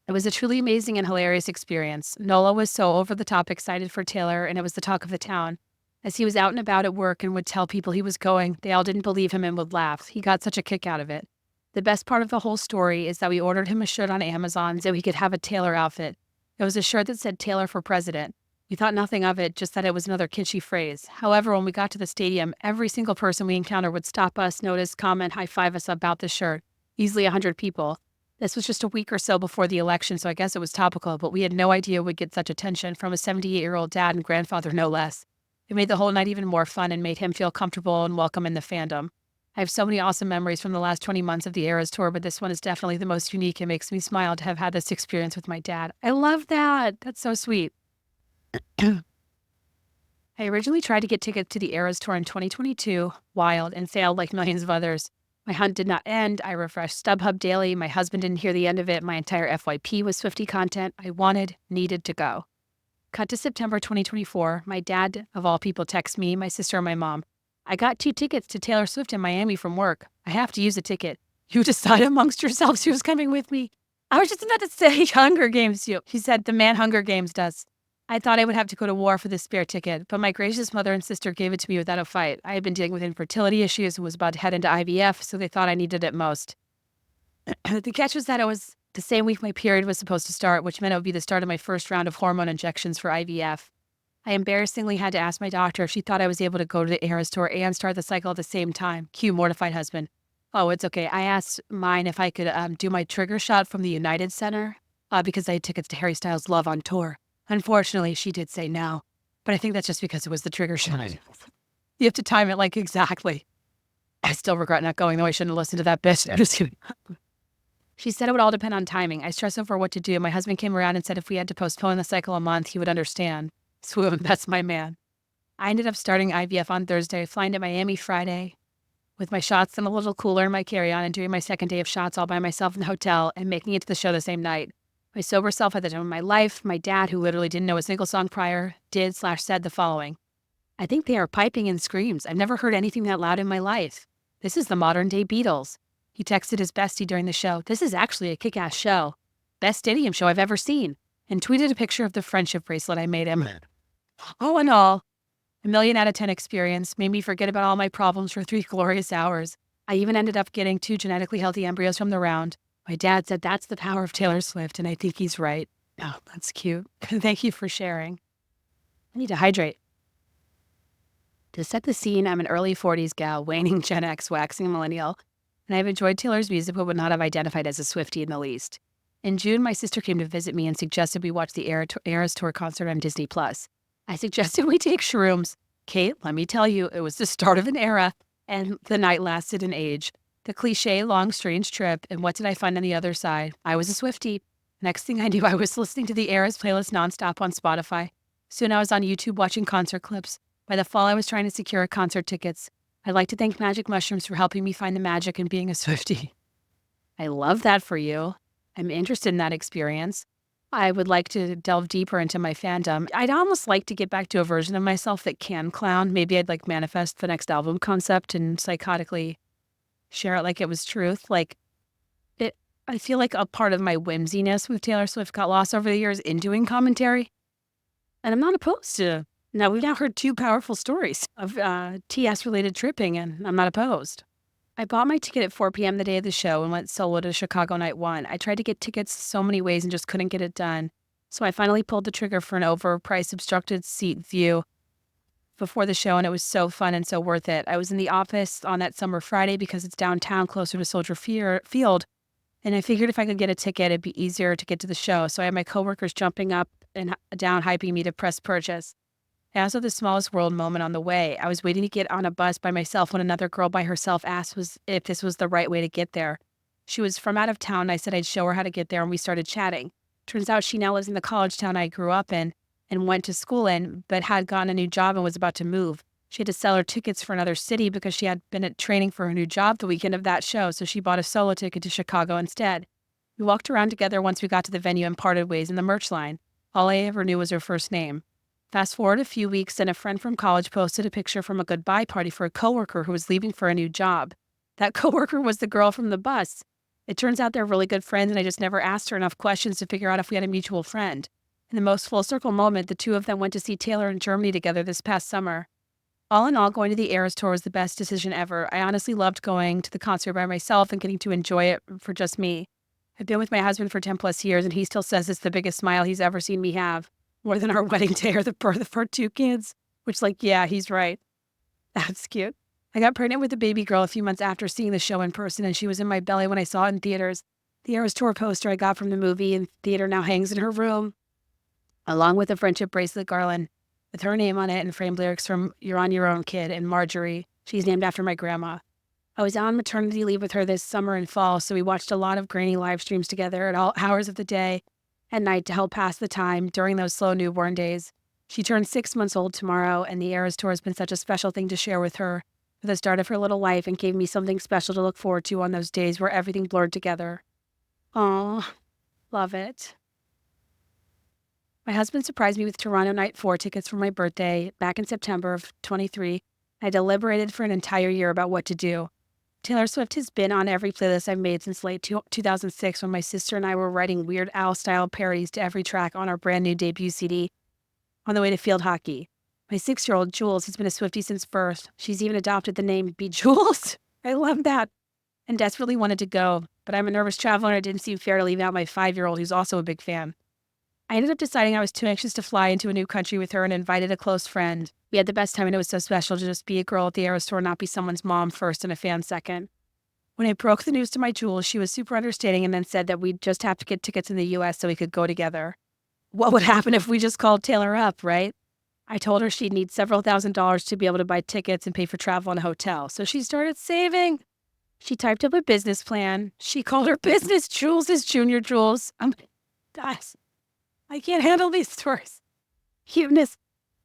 It was a truly amazing and hilarious experience. NOLA was so over-the-top excited for Taylor, and it was the talk of the town. As he was out and about at work and would tell people he was going, they all didn't believe him and would laugh. He got such a kick out of it. The best part of the whole story is that we ordered him a shirt on Amazon so he could have a Taylor outfit. It was a shirt that said Taylor for President. We thought nothing of it, just that it was another kitschy phrase. However, when we got to the stadium, every single person we encountered would stop us, notice, comment, high-five us about the shirt. Easily 100 people. This was just a week or so before the election, so I guess it was topical, but we had no idea we'd get such attention from a 78-year-old dad and grandfather, no less. It made the whole night even more fun and made him feel comfortable and welcome in the fandom. I have so many awesome memories from the last 20 months of the Eras Tour, but this one is definitely the most unique. It makes me smile to have had this experience with my dad. I love that. That's so sweet. I originally tried to get tickets to the Eras Tour in 2022, wild, and failed like millions of others. My hunt did not end. I refreshed StubHub daily. My husband didn't hear the end of it. My entire FYP was Swiftie content. I needed to go. Cut to September 2024. My dad, of all people, texts me, my sister, and my mom. I got 2 tickets to Taylor Swift in Miami from work. I have to use a ticket. You decide amongst yourselves who's coming with me. I was just about to say Hunger Games you. She said the man Hunger Games does. I thought I would have to go to war for this spare ticket, but my gracious mother and sister gave it to me without a fight. I had been dealing with infertility issues and was about to head into IVF, so they thought I needed it most. The catch was that it was the same week my period was supposed to start, which meant it would be the start of my first round of hormone injections for IVF. I embarrassingly had to ask my doctor if she thought I was able to go to the Eras Tour and start the cycle at the same time. Cue mortified husband. Oh, it's okay. I asked mine if I could do my trigger shot from the United Center because I had tickets to Harry Styles' Love on tour. Unfortunately, she did say no, but I think that's just because it was the trigger shot. You have to time it like exactly. I still regret not going, though I shouldn't have listened to that bitch. I'm just kidding. She said it would all depend on timing. I stressed over what to do. My husband came around and said if we had to postpone the cycle a month, he would understand. Swoon, that's my man. I ended up starting IVF on Thursday, flying to Miami Friday with my shots in a little cooler in my carry-on and doing my second day of shots all by myself in the hotel and making it to the show the same night. My sober self at the time of my life, my dad, who literally didn't know a single song prior, did/said the following. I think they are piping in screams. I've never heard anything that loud in my life. This is the modern-day Beatles. He texted his bestie during the show. This is actually a kick-ass show. Best stadium show I've ever seen. And tweeted a picture of the friendship bracelet I made him. All in all, a 1,000,000 out of 10 experience made me forget about all my problems for 3 glorious hours. I even ended up getting 2 genetically healthy embryos from the round. My dad said that's the power of Taylor Swift, and I think he's right. Oh, that's cute. Thank you for sharing. I need to hydrate. To set the scene, I'm an early 40s gal, waning Gen X, waxing millennial, and I've enjoyed Taylor's music but would not have identified as a Swiftie in the least. In June, my sister came to visit me and suggested we watch the Eras Tour concert on Disney+. I suggested we take shrooms. Kate, let me tell you, it was the start of an era, and the night lasted an age. The cliche, long, strange trip, and what did I find on the other side? I was a Swiftie. Next thing I knew, I was listening to the Eras playlist nonstop on Spotify. Soon I was on YouTube watching concert clips. By the fall, I was trying to secure concert tickets. I'd like to thank Magic Mushrooms for helping me find the magic in being a Swiftie. I love that for you. I'm interested in that experience. I would like to delve deeper into my fandom. I'd almost like to get back to a version of myself that can clown. Maybe I'd like manifest the next album concept and psychotically share it like it was truth. I feel like a part of my whimsiness with Taylor Swift got lost over the years in doing commentary. And I'm not opposed to. Now, we've now heard 2 powerful stories of TS-related tripping, and I'm not opposed. I bought my ticket at 4 p.m. the day of the show and went solo to Chicago night 1. I tried to get tickets so many ways and just couldn't get it done. So I finally pulled the trigger for an overpriced obstructed seat view before the show, and it was so fun and so worth it. I was in the office on that summer Friday because it's downtown closer to Soldier Field, and I figured if I could get a ticket, it'd be easier to get to the show. So I had my coworkers jumping up and down, hyping me to press purchase. I also had the smallest world moment on the way. I was waiting to get on a bus by myself when another girl by herself asked if this was the right way to get there. She was from out of town, and I said I'd show her how to get there, and we started chatting. Turns out she now lives in the college town I grew up in and went to school in, but had gotten a new job and was about to move. She had to sell her tickets for another city because she had been at training for her new job the weekend of that show, so she bought a solo ticket to Chicago instead. We walked around together once we got to the venue and parted ways in the merch line. All I ever knew was her first name. Fast forward a few weeks, and a friend from college posted a picture from a goodbye party for a coworker who was leaving for a new job. That coworker was the girl from the bus. It turns out they're really good friends, and I just never asked her enough questions to figure out if we had a mutual friend. In the most full circle moment, the 2 of them went to see Taylor in Germany together this past summer. All in all, going to the Eras Tour was the best decision ever. I honestly loved going to the concert by myself and getting to enjoy it for just me. I've been with my husband for 10 plus years, and he still says it's the biggest smile he's ever seen me have. More than our wedding day or the birth of our 2 kids. Which, yeah, he's right. That's cute. I got pregnant with a baby girl a few months after seeing the show in person, and she was in my belly when I saw it in theaters. The Eras Tour poster I got from the movie in theater now hangs in her room, along with a friendship bracelet garland with her name on it and framed lyrics from You're on Your Own, Kid, and Marjorie. She's named after my grandma. I was on maternity leave with her this summer and fall, so we watched a lot of grainy live streams together at all hours of the day and night to help pass the time during those slow newborn days. She turns 6 months old tomorrow, and the Eras Tour has been such a special thing to share with her for the start of her little life and gave me something special to look forward to on those days where everything blurred together. Aw, love it. My husband surprised me with Toronto Night 4 tickets for my birthday back in September of 23. I deliberated for an entire year about what to do. Taylor Swift has been on every playlist I've made since late 2006 when my sister and I were writing Weird Al-style parodies to every track on our brand new debut CD on the way to field hockey. My 6-year-old Jules has been a Swiftie since birth. She's even adopted the name Bejeweled. I love that. And desperately wanted to go, but I'm a nervous traveler and it didn't seem fair to leave out my 5-year-old who's also a big fan. I ended up deciding I was too anxious to fly into a new country with her and invited a close friend. We had the best time and it was so special to just be a girl at the Eras Tour, not be someone's mom first and a fan second. When I broke the news to my Jules, she was super understanding and then said that we'd just have to get tickets in the US so we could go together. What would happen if we just called Taylor up, right? I told her she'd need several $1,000s to be able to buy tickets and pay for travel and a hotel, so she started saving. She typed up a business plan. She called her business Jules' Junior Jules. Guys, I can't handle these stories. Cuteness.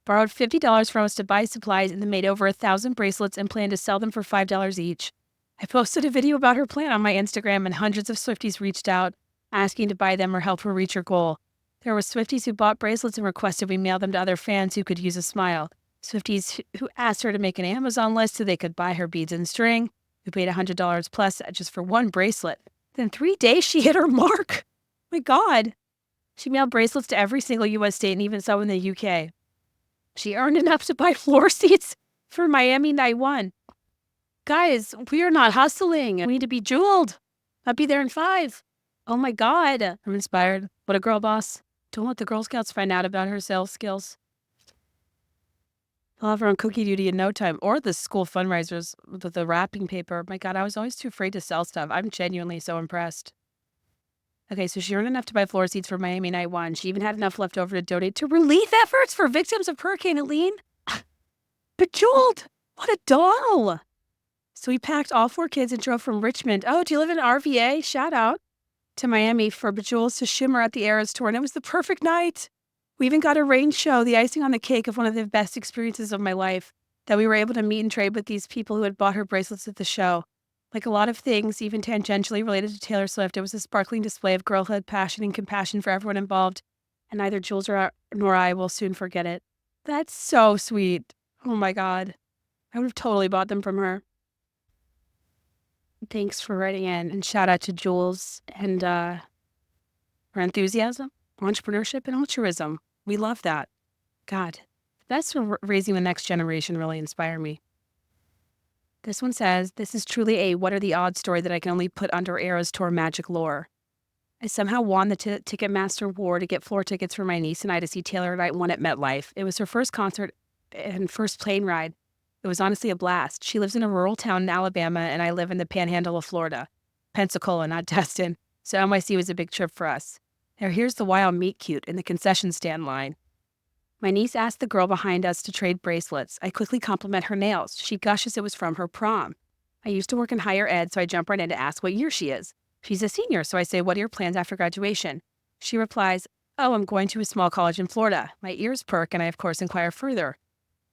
Borrowed $50 from us to buy supplies and then made over 1,000 bracelets and planned to sell them for $5 each. I posted a video about her plan on my Instagram and hundreds of Swifties reached out, asking to buy them or help her reach her goal. There were Swifties who bought bracelets and requested we mail them to other fans who could use a smile. Swifties who asked her to make an Amazon list so they could buy her beads and string, who paid $100 plus just for one bracelet. Then 3 days she hit her mark. My God. She mailed bracelets to every single U.S. state and even some in the UK. She earned enough to buy floor seats for Miami Night 1. Guys, we are not hustling. We need to be jeweled. I'll be there in 5. Oh my God. I'm inspired. What a girl boss. Don't let the Girl Scouts find out about her sales skills. I'll have her on cookie duty in no time. Or the school fundraisers with the wrapping paper. My God, I was always too afraid to sell stuff. I'm genuinely so impressed. Okay, so she earned enough to buy floor seats for Miami Night 1. She even had enough left over to donate to relief efforts for victims of Hurricane Helene. Bejeweled! What a doll! So we packed all 4 kids and drove from Richmond. Oh, do you live in RVA? Shout out. To Miami for Bejeweled to shimmer at the Eras Tour, and it was the perfect night. We even got a rain show, the icing on the cake of one of the best experiences of my life, that we were able to meet and trade with these people who had bought her bracelets at the show. Like a lot of things, even tangentially related to Taylor Swift, it was a sparkling display of girlhood, passion, and compassion for everyone involved, and neither Jules nor I will soon forget it. That's so sweet. Oh my God. I would have totally bought them from her. Thanks for writing in, and shout out to Jules and her enthusiasm, entrepreneurship, and altruism. We love that. God, that's raising the next generation really inspire me. This one says, this is truly a what are the odds story that I can only put under Eras Tour magic lore. I somehow won the Ticketmaster war to get floor tickets for my niece and I to see Taylor Night 1 at MetLife. It was her first concert and first plane ride. It was honestly a blast. She lives in a rural town in Alabama, and I live in the panhandle of Florida. Pensacola, not Destin. So NYC was a big trip for us. Now here's the wild meet cute in the concession stand line. My niece asked the girl behind us to trade bracelets. I quickly compliment her nails. She gushes it was from her prom. I used to work in higher ed, so I jump right in to ask what year she is. She's a senior, so I say, what are your plans after graduation? She replies, oh, I'm going to a small college in Florida. My ears perk, and I, of course, inquire further.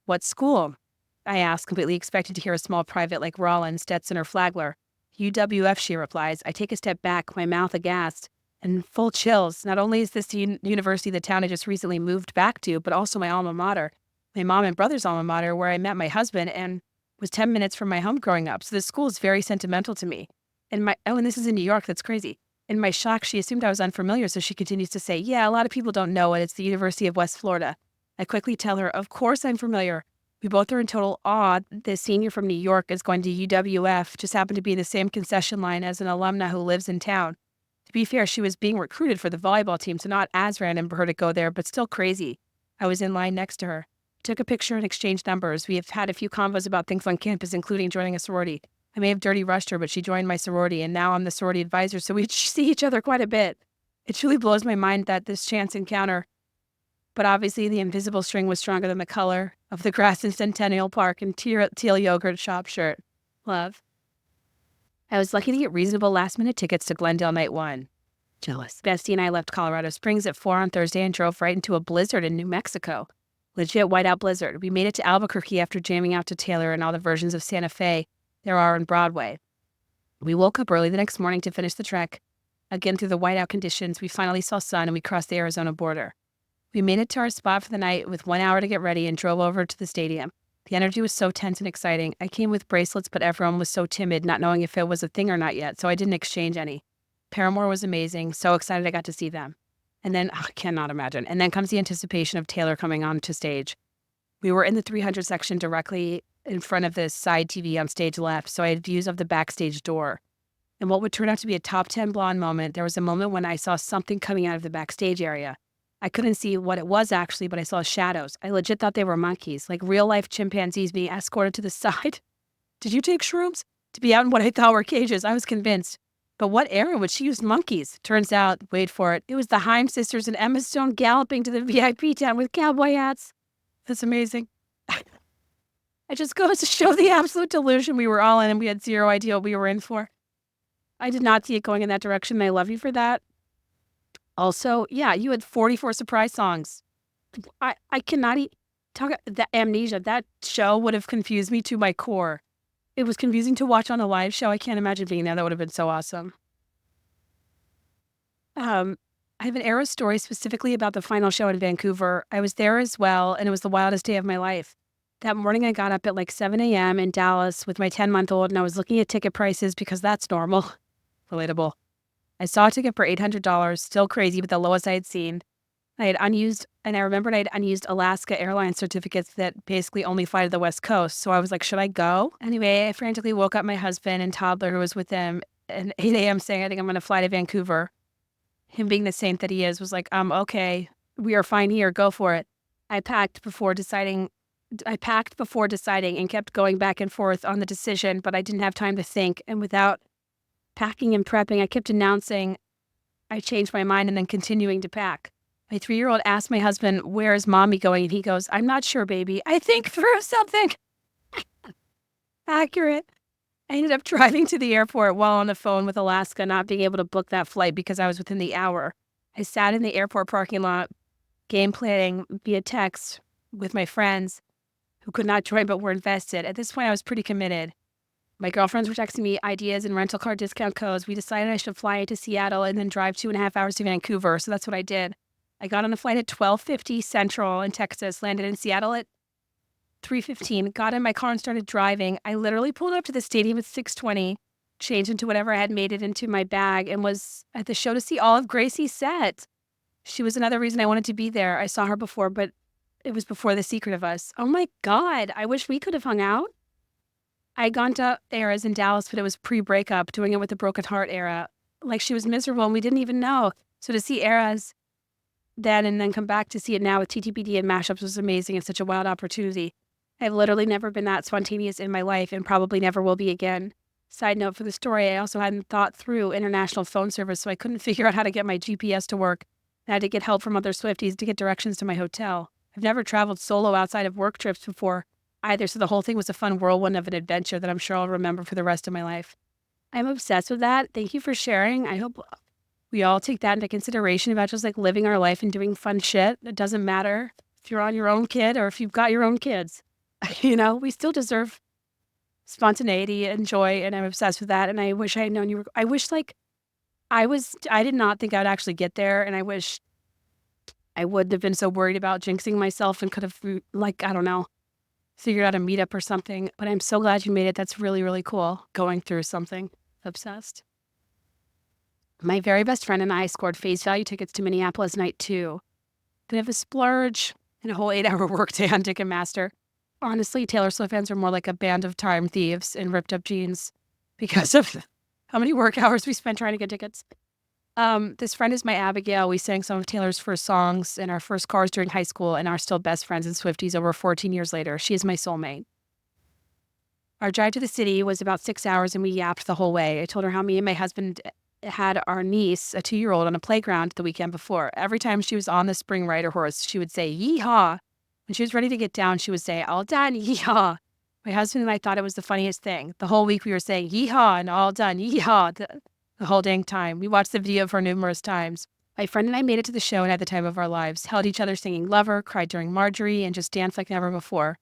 What school? I ask, completely expecting to hear a small private like Rollins, Stetson, or Flagler. UWF, she replies. I take a step back, my mouth aghast, and full chills. Not only is this the university the town I just recently moved back to, but also my alma mater. My mom and brother's alma mater, where I met my husband and was 10 minutes from my home growing up. So this school is very sentimental to me. And this is in New York, that's crazy. In my shock, she assumed I was unfamiliar, so she continues to say, yeah, a lot of people don't know it. It's the University of West Florida. I quickly tell her, of course I'm familiar. We both are in total awe. The senior from New York is going to UWF, just happened to be in the same concession line as an alumna who lives in town. To be fair, she was being recruited for the volleyball team, so not as random for her to go there, but still crazy. I was in line next to her. Took a picture and exchanged numbers. We have had a few convos about things on campus, including joining a sorority. I may have dirty rushed her, but she joined my sorority, and now I'm the sorority advisor, so we see each other quite a bit. It truly blows my mind that this chance encounter, but obviously the invisible string was stronger than the color of the grass in Centennial Park and teal yogurt shop shirt. Love. I was lucky to get reasonable last-minute tickets to Glendale Night 1. Jealous. Bestie and I left Colorado Springs at 4 on Thursday and drove right into a blizzard in New Mexico. Legit whiteout blizzard. We made it to Albuquerque after jamming out to Taylor and all the versions of Santa Fe there are on Broadway. We woke up early the next morning to finish the trek. Again, through the whiteout conditions, we finally saw sun and we crossed the Arizona border. We made it to our spot for the night with 1 hour to get ready and drove over to the stadium. The energy was so tense and exciting. I came with bracelets, but everyone was so timid, not knowing if it was a thing or not yet, so I didn't exchange any. Paramore was amazing. So excited I got to see them. And then, I cannot imagine. And then comes the anticipation of Taylor coming on to stage. We were in the 300 section directly in front of the side TV on stage left, so I had views of the backstage door. And what would turn out to be a top 10 blonde moment, there was a moment when I saw something coming out of the backstage area. I couldn't see what it was actually, but I saw shadows. I legit thought they were monkeys, like real-life chimpanzees being escorted to the side. Did you take shrooms? To be out in what I thought were cages, I was convinced. But what era would she use monkeys? Turns out, wait for it, it was the Haim sisters and Emma Stone galloping to the VIP tent with cowboy hats. That's amazing. It just goes to show the absolute delusion we were all in, and we had zero idea what we were in for. I did not see it going in that direction, and I love you for that. Also, yeah, you had 44 surprise songs. I cannot talk the amnesia. That show would have confused me to my core. It was confusing to watch on a live show. I can't imagine being there. That would have been so awesome. I have an era story specifically about the final show in Vancouver. I was there as well, and it was the wildest day of my life. That morning, I got up at like 7 a.m. in Dallas with my 10-month-old, and I was looking at ticket prices because that's normal. Relatable. I saw a ticket for $800, still crazy, but the lowest I had seen. I remembered I had unused Alaska Airlines certificates that basically only fly to the West Coast. So I was like, should I go? Anyway, I frantically woke up my husband and toddler who was with them at 8 a.m. saying, I think I'm going to fly to Vancouver. Him being the saint that he is was like, okay, we are fine here. Go for it. I packed before deciding and kept going back and forth on the decision, but I didn't have time to think. And without packing and prepping, I kept announcing I changed my mind and then continuing to pack. My 3-year-old asked my husband, where is mommy going? And he goes, I'm not sure, baby. I think through something. Accurate. I ended up driving to the airport while on the phone with Alaska, not being able to book that flight because I was within the hour. I sat in the airport parking lot, game planning via text with my friends who could not join but were invested. At this point, I was pretty committed. My girlfriends were texting me ideas and rental car discount codes. We decided I should fly into Seattle and then drive 2.5 hours to Vancouver, so that's what I did. I got on a flight at 12:50 Central in Texas, landed in Seattle at 3:15, got in my car and started driving. I literally pulled up to the stadium at 6:20, changed into whatever I had made it into my bag, and was at the show to see all of Gracie's set. She was another reason I wanted to be there. I saw her before, but it was before The Secret of Us. Oh my God, I wish we could have hung out. I had gone to eras in Dallas, but it was pre-breakup, doing it with the Broken Heart era. Like she was miserable and we didn't even know. So to see eras then and then come back to see it now with TTPD and mashups was amazing and such a wild opportunity. I've literally never been that spontaneous in my life and probably never will be again. Side note for the story, I also hadn't thought through international phone service, so I couldn't figure out how to get my GPS to work. I had to get help from other Swifties to get directions to my hotel. I've never traveled solo outside of work trips before either, so the whole thing was a fun whirlwind of an adventure that I'm sure I'll remember for the rest of my life. I'm obsessed with that. Thank you for sharing. I hope we all take that into consideration about just like living our life and doing fun shit. It doesn't matter if you're on your own kid or if you've got your own kids. You know, we still deserve spontaneity and joy, and I'm obsessed with that. And I wish I had known you were, I wish like I did not think I'd actually get there, and I wish I wouldn't have been so worried about jinxing myself and could have, like, I don't know, figured out a meetup or something. But I'm so glad you made it. That's really, really cool. Going through something. Obsessed. My very best friend and I scored face value tickets to Minneapolis night 2. They have a splurge and a whole 8-hour workday on Ticketmaster. Honestly, Taylor Swift fans are more like a band of time thieves in ripped up jeans because of how many work hours we spent trying to get tickets. This friend is my Abigail. We sang some of Taylor's first songs in our first cars during high school and are still best friends and Swifties over 14 years later. She is my soulmate. Our drive to the city was about 6 hours and we yapped the whole way. I told her how me and my husband had our niece, a 2-year-old, on a playground the weekend before. Every time she was on the spring rider horse, she would say, yeehaw. When she was ready to get down, she would say, all done, yeehaw. My husband and I thought it was the funniest thing. The whole week we were saying, yeehaw, and all done, yeehaw, the whole dang time. We watched the video for numerous times. My friend and I made it to the show and had the time of our lives, held each other singing Lover, cried during Marjorie, and just danced like never before.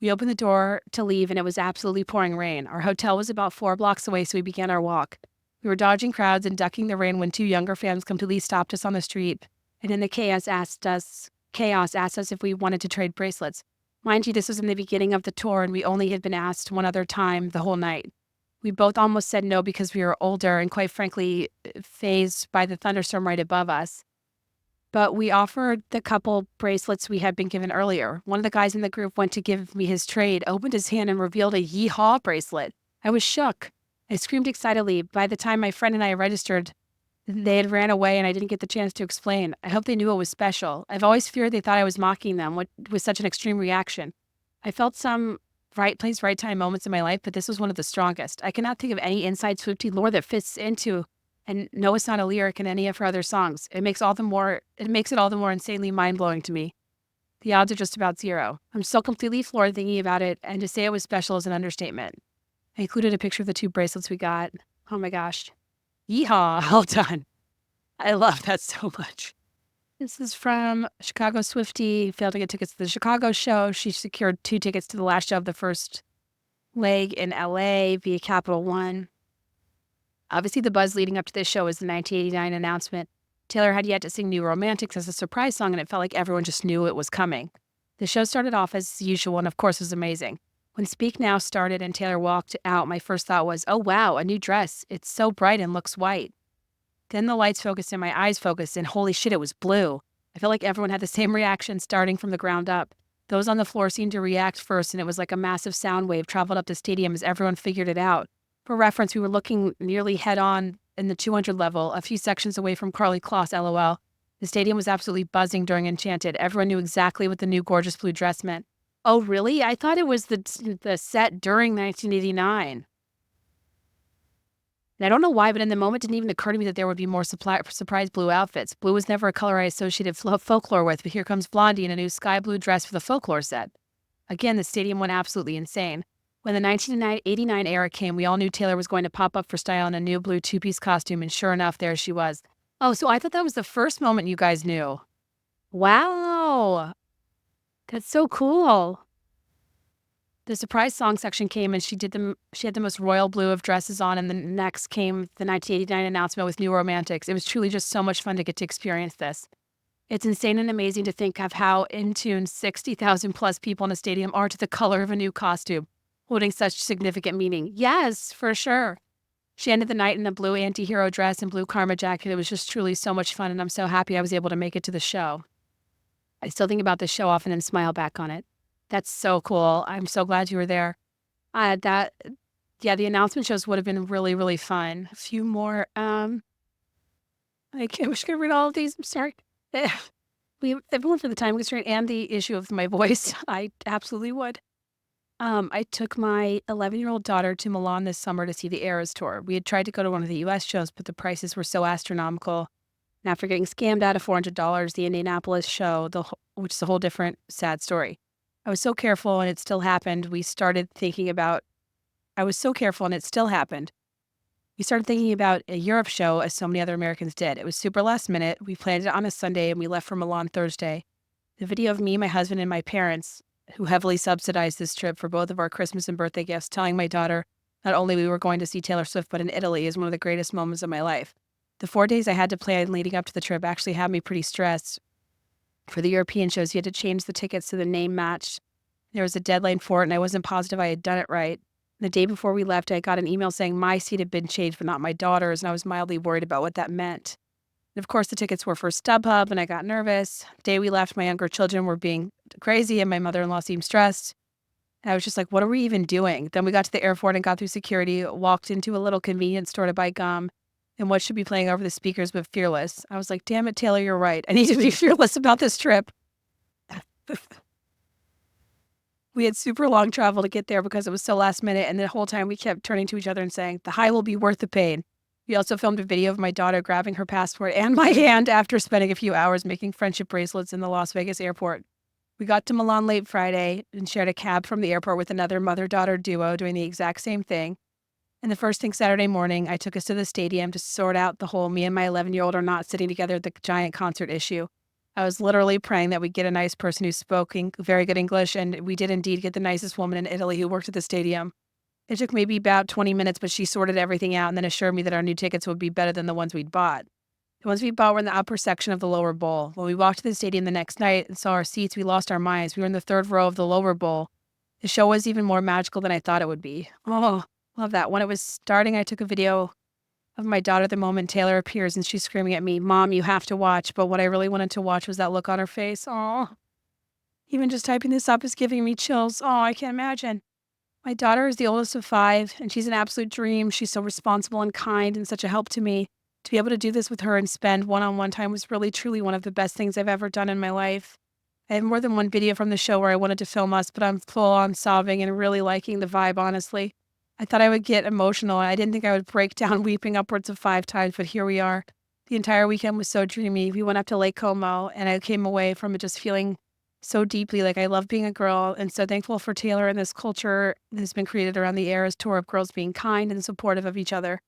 We opened the door to leave, and it was absolutely pouring rain. Our hotel was about 4 blocks away, so we began our walk. We were dodging crowds and ducking the rain when 2 younger fans completely stopped us on the street, and in the chaos asked us if we wanted to trade bracelets. Mind you, this was in the beginning of the tour, and we only had been asked one other time the whole night. We both almost said no because we were older and, quite frankly, fazed by the thunderstorm right above us. But we offered the couple bracelets we had been given earlier. One of the guys in the group went to give me his trade, opened his hand, and revealed a yeehaw bracelet. I was shook. I screamed excitedly. By the time my friend and I registered, they had ran away and I didn't get the chance to explain. I hope they knew it was special. I've always feared they thought I was mocking them, what was such an extreme reaction. I felt some right place, right time moments in my life, but this was one of the strongest. I cannot think of any inside Swiftie lore that fits into, and no, it's not a lyric in any of her other songs. It makes it all the more insanely mind-blowing to me. The odds are just about zero. I'm still completely floored thinking about it, and to say it was special is an understatement. I included a picture of the 2 bracelets we got. Oh my gosh. Yeehaw, all done. I love that so much. This is from Chicago Swiftie. Failed to get tickets to the Chicago show. She secured 2 tickets to the last show of the first leg in LA via Capital One. Obviously, the buzz leading up to this show was the 1989 announcement. Taylor had yet to sing New Romantics as a surprise song, and it felt like everyone just knew it was coming. The show started off as usual, and of course was amazing. When Speak Now started and Taylor walked out, my first thought was, oh wow, a new dress. It's so bright and looks white. Then the lights focused and my eyes focused, and holy shit, it was blue. I felt like everyone had the same reaction starting from the ground up. Those on the floor seemed to react first, and it was like a massive sound wave traveled up the stadium as everyone figured it out. For reference, we were looking nearly head-on in the 200 level, a few sections away from Carly Kloss, LOL. The stadium was absolutely buzzing during Enchanted. Everyone knew exactly what the new gorgeous blue dress meant. Oh, really? I thought it was the set during 1989. And I don't know why, but in the moment, it didn't even occur to me that there would be more surprise blue outfits. Blue was never a color I associated folklore with, but here comes Blondie in a new sky blue dress for the folklore set. Again, the stadium went absolutely insane. When the 1989 era came, we all knew Taylor was going to pop up for style in a new blue 2-piece costume, and sure enough, there she was. Oh, so I thought that was the first moment you guys knew. Wow. That's so cool. The surprise song section came and she had the most royal blue of dresses on, and then next came the 1989 announcement with New Romantics. It was truly just so much fun to get to experience this. It's insane and amazing to think of how in tune 60,000 plus people in a stadium are to the color of a new costume, holding such significant meaning. Yes, for sure. She ended the night in a blue anti-hero dress and blue karma jacket. It was just truly so much fun, and I'm so happy I was able to make it to the show. I still think about this show often and smile back on it. That's so cool. I'm so glad you were there. The announcement shows would have been really, really fun. A few more. I wish I could read all of these. I'm sorry. Everyone for the time constraint and the issue of my voice, I absolutely would. I took my 11-year-old daughter to Milan this summer to see the Eras tour. We had tried to go to one of the U.S. shows, but the prices were so astronomical. And after getting scammed out of $400, the Indianapolis show, which is a whole different sad story. I was so careful and it still happened. We started thinking about a Europe show as so many other Americans did. It was super last minute. We planned it on a Sunday and we left for Milan Thursday. The video of me, my husband, and my parents, who heavily subsidized this trip for both of our Christmas and birthday gifts, telling my daughter not only we were going to see Taylor Swift, but in Italy, is one of the greatest moments of my life. The 4 days I had to plan leading up to the trip actually had me pretty stressed. For the European shows, you had to change the tickets so the name matched. There was a deadline for it, and I wasn't positive I had done it right. The day before we left, I got an email saying my seat had been changed, but not my daughter's, and I was mildly worried about what that meant. And of course, the tickets were for StubHub, and I got nervous. The day we left, my younger children were being crazy, and my mother-in-law seemed stressed. And I was just like, what are we even doing? Then we got to the airport and got through security, walked into a little convenience store to buy gum, and what should be playing over the speakers but Fearless. I was like, damn it, Taylor, you're right. I need to be fearless about this trip. We had super long travel to get there because it was so last minute, and the whole time we kept turning to each other and saying, the high will be worth the pain. We also filmed a video of my daughter grabbing her passport and my hand after spending a few hours making friendship bracelets in the Las Vegas airport. We got to Milan late Friday and shared a cab from the airport with another mother-daughter duo doing the exact same thing. And the first thing Saturday morning, I took us to the stadium to sort out the whole me and my 11-year-old are not sitting together at the giant concert issue. I was literally praying that we'd get a nice person who spoke very good English, and we did indeed get the nicest woman in Italy who worked at the stadium. It took maybe about 20 minutes, but she sorted everything out and then assured me that our new tickets would be better than the ones we'd bought. The ones we bought were in the upper section of the lower bowl. When we walked to the stadium the next night and saw our seats, we lost our minds. We were in the third row of the lower bowl. The show was even more magical than I thought it would be. Oh, love that. When it was starting, I took a video of my daughter the moment Taylor appears and she's screaming at me, "Mom, you have to watch." But what I really wanted to watch was that look on her face. Oh, even just typing this up is giving me chills. Oh, I can't imagine. My daughter is the oldest of 5, and she's an absolute dream. She's so responsible and kind and such a help to me. To be able to do this with her and spend one-on-one time was really, truly one of the best things I've ever done in my life. I have more than one video from the show where I wanted to film us, but I'm full on sobbing and really liking the vibe, honestly. I thought I would get emotional. I didn't think I would break down weeping upwards of 5 times, but here we are. The entire weekend was so dreamy. We went up to Lake Como, and I came away from it just feeling so deeply like I love being a girl and so thankful for Taylor and this culture that has been created around the Eras tour of girls being kind and supportive of each other.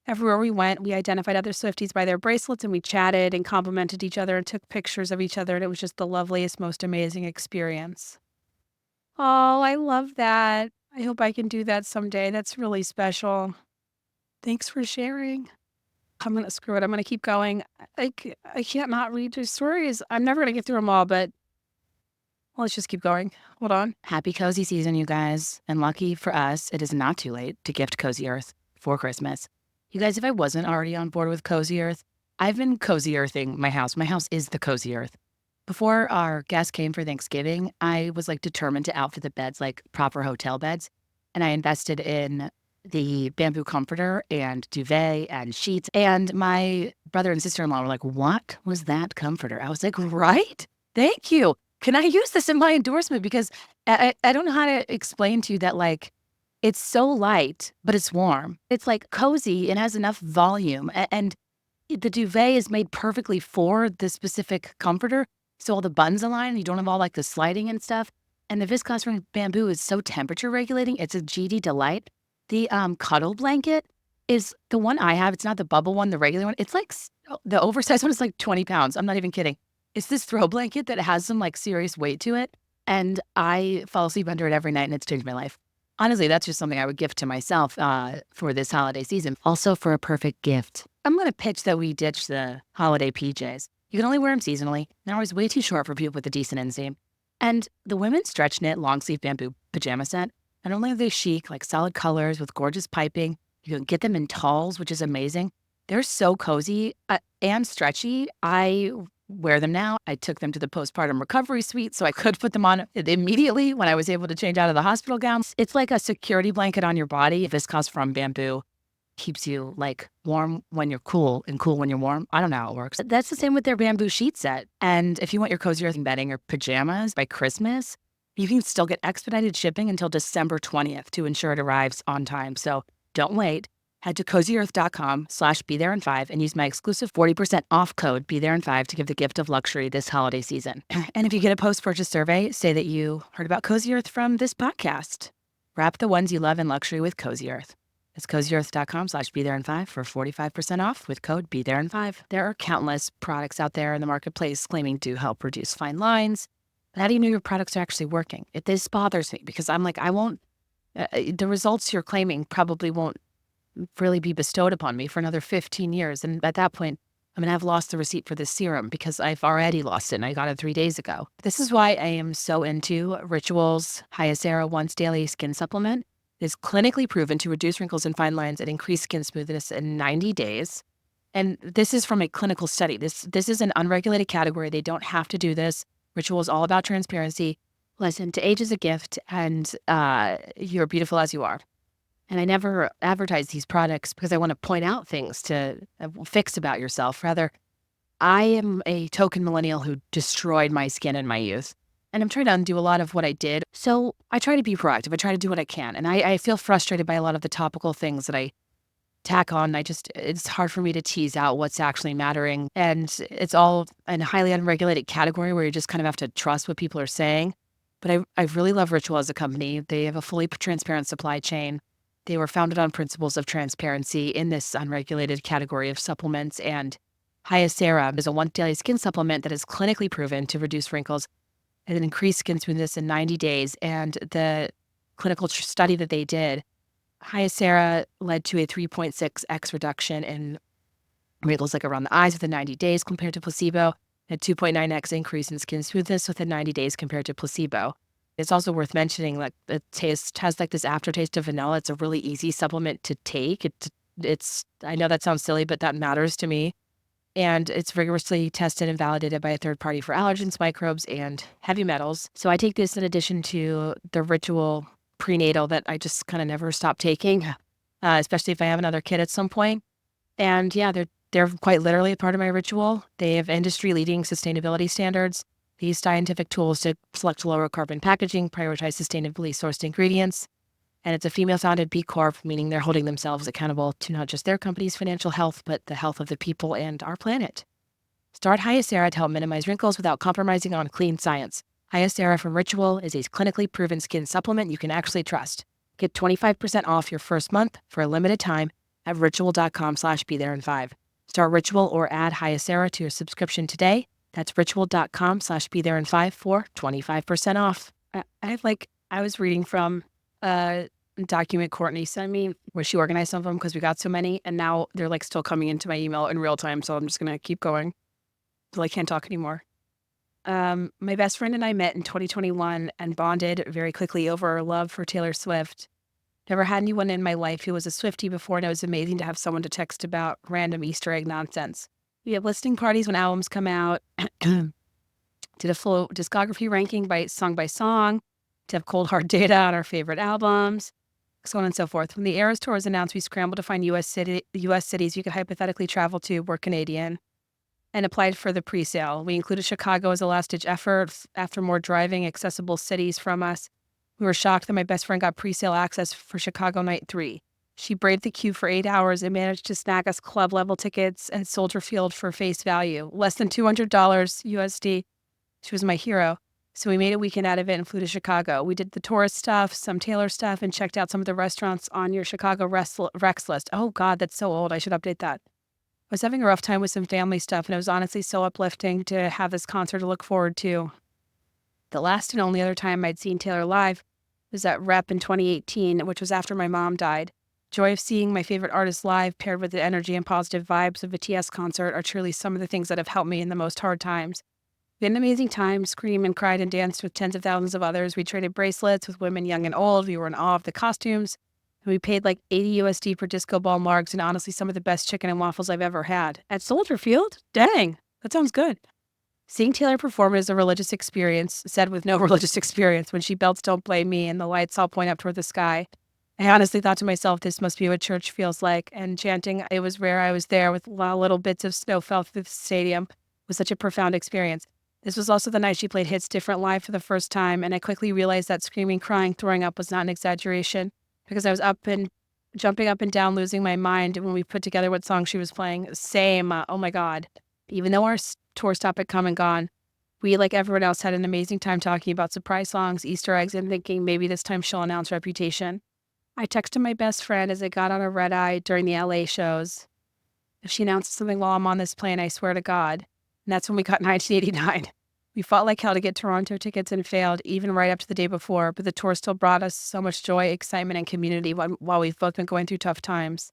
Everywhere we went, we identified other Swifties by their bracelets and we chatted and complimented each other and took pictures of each other. And it was just the loveliest, most amazing experience. Oh, I love that. I hope I can do that someday. That's really special. Thanks for sharing. I'm going to screw it. I'm going to keep going. I can't not read your stories. I'm never going to get through them all, but let's just keep going. Hold on. Happy cozy season, you guys. And lucky for us, it is not too late to gift Cozy Earth for Christmas. You guys, if I wasn't already on board with Cozy Earth, I've been cozy earthing my house. My house is the Cozy Earth. Before our guests came for Thanksgiving, I was like determined to outfit the beds like proper hotel beds. And I invested in the bamboo comforter and duvet and sheets. And my brother and sister-in-law were like, "What was that comforter?" I was like, "Right? Thank you. Can I use this in my endorsement?" Because I don't know how to explain to you that, like, it's so light, but it's warm. It's like cozy and has enough volume. And the duvet is made perfectly for the specific comforter. So all the buttons align. You don't have all like the sliding and stuff. And the viscose from bamboo is so temperature regulating. It's a GD delight. The cuddle blanket is the one I have. It's not the bubble one, the regular one. It's like the oversized one is like 20 pounds. I'm not even kidding. It's this throw blanket that has some like serious weight to it. And I fall asleep under it every night and it's changed my life. Honestly, that's just something I would gift to myself for this holiday season. Also for a perfect gift, I'm going to pitch that we ditch the holiday PJs. You can only wear them seasonally. They're always way too short for people with a decent inseam. And the women's stretch knit long sleeve bamboo pajama set, not only are they chic, like solid colors with gorgeous piping, you can get them in talls, which is amazing. They're so cozy and stretchy. I wear them now. I took them to the postpartum recovery suite so I could put them on immediately when I was able to change out of the hospital gown. It's like a security blanket on your body. Viscose from bamboo keeps you like warm when you're cool and cool when you're warm. I don't know how it works. That's the same with their bamboo sheet set. And if you want your cozy earth bedding or pajamas by Christmas, you can still get expedited shipping until December 20th to ensure it arrives on time. So don't wait. Head to cozyearth.com/BeThereIn5 and use my exclusive 40% off code BeThereIn5 to give the gift of luxury this holiday season. And if you get a post-purchase survey, say that you heard about Cozy Earth from this podcast. Wrap the ones you love in luxury with Cozy Earth. It's cozyearth.com/BeThereIn5 for 45% off with code BeThereIn5. There are countless products out there in the marketplace claiming to help reduce fine lines. But how do you know your products are actually working? This bothers me because I'm like, I won't, the results you're claiming probably won't really be bestowed upon me for another 15 years. And at that point, I mean, I've lost the receipt for this serum because I've already lost it and I got it 3 days ago. This is why I am so into Ritual's Hyacera Once Daily Skin Supplement. It is clinically proven to reduce wrinkles and fine lines and increase skin smoothness in 90 days. And this is from a clinical study. This is an unregulated category. They don't have to do this. Ritual is all about transparency. Listen, to age is a gift and you're beautiful as you are. And I never advertise these products because I want to point out things to fix about yourself. Rather, I am a token millennial who destroyed my skin in my youth. And I'm trying to undo a lot of what I did. So I try to be proactive. I try to do what I can. And I feel frustrated by a lot of the topical things that I tack on. It's hard for me to tease out what's actually mattering. And it's all in a highly unregulated category where you just kind of have to trust what people are saying. But I really love Ritual as a company. They have a fully transparent supply chain. They were founded on principles of transparency in this unregulated category of supplements. And Hyacera is a once daily skin supplement that is clinically proven to reduce wrinkles and increase skin smoothness in 90 days. And the clinical study that they did, Hyacera led to a 3.6x reduction in wrinkles like around the eyes within 90 days compared to placebo, and a 2.9x increase in skin smoothness within 90 days compared to placebo. It's also worth mentioning, like, the taste has like this aftertaste of vanilla. It's a really easy supplement to take. I know that sounds silly, but that matters to me. And it's rigorously tested and validated by a third party for allergens, microbes, and heavy metals. So I take this in addition to the Ritual prenatal that I just kind of never stop taking, especially if I have another kid at some point. And yeah, they're quite literally a part of my ritual. They have industry-leading sustainability standards. They use scientific tools to select lower carbon packaging, prioritize sustainably sourced ingredients, and it's a female-founded B Corp, meaning they're holding themselves accountable to not just their company's financial health, but the health of the people and our planet. Start Hyacera to help minimize wrinkles without compromising on clean science. Hyacera from Ritual is a clinically proven skin supplement you can actually trust. Get 25% off your first month for a limited time at ritual.com/BeThereIn5. Start Ritual or add Hyacera to your subscription today. That's ritual.com/BeThereIn5 for 25% off. I was reading from a document Courtney sent me where she organized some of them because we got so many, and now they're like still coming into my email in real time. So I'm just going to keep going until I can't talk anymore. My best friend and I met in 2021 and bonded very quickly over our love for Taylor Swift. Never had anyone in my life who was a Swiftie before, and it was amazing to have someone to text about random Easter egg nonsense. We have listening parties when albums come out, did a full discography ranking by song, to have cold hard data on our favorite albums, so on and so forth. When the Eras Tour was announced, we scrambled to find U.S. cities you could hypothetically travel to. We're Canadian, and applied for the pre-sale. We included Chicago as a last-ditch effort after more driving accessible cities from us. We were shocked that my best friend got pre-sale access for Chicago Night 3. She braved the queue for 8 hours and managed to snag us club-level tickets at Soldier Field for face value, less than $200 USD. She was my hero. So we made a weekend out of it and flew to Chicago. We did the tourist stuff, some Taylor stuff, and checked out some of the restaurants on your Chicago Rex list. Oh, God, that's so old. I should update that. I was having a rough time with some family stuff, and it was honestly so uplifting to have this concert to look forward to. The last and only other time I'd seen Taylor live was at Rep in 2018, which was after my mom died. Joy of seeing my favorite artist live paired with the energy and positive vibes of a TS concert are truly some of the things that have helped me in the most hard times. We had an amazing time, screamed and cried and danced with tens of thousands of others. We traded bracelets with women young and old. We were in awe of the costumes. And we paid like 80 USD per disco ball margs and honestly some of the best chicken and waffles I've ever had. At Soldier Field? Dang, that sounds good. Seeing Taylor perform is a religious experience, said with no religious experience. When she belts Don't Blame Me and the lights all point up toward the sky, I honestly thought to myself, this must be what church feels like. And chanting, it was rare I was there with little bits of snow fell through the stadium, was such a profound experience. This was also the night she played Hits Different live for the first time, and I quickly realized that screaming, crying, throwing up was not an exaggeration because I was jumping up and down, losing my mind when we put together what song she was playing. Same. Oh my God. Even though our tour stop had come and gone, we, like everyone else, had an amazing time talking about surprise songs, Easter eggs, and thinking maybe this time she'll announce Reputation. I texted my best friend as I got on a red eye during the LA shows. If she announces something while I'm on this plane, I swear to God. And that's when we got 1989. We fought like hell to get Toronto tickets and failed, even right up to the day before, but the tour still brought us so much joy, excitement, and community while we've both been going through tough times.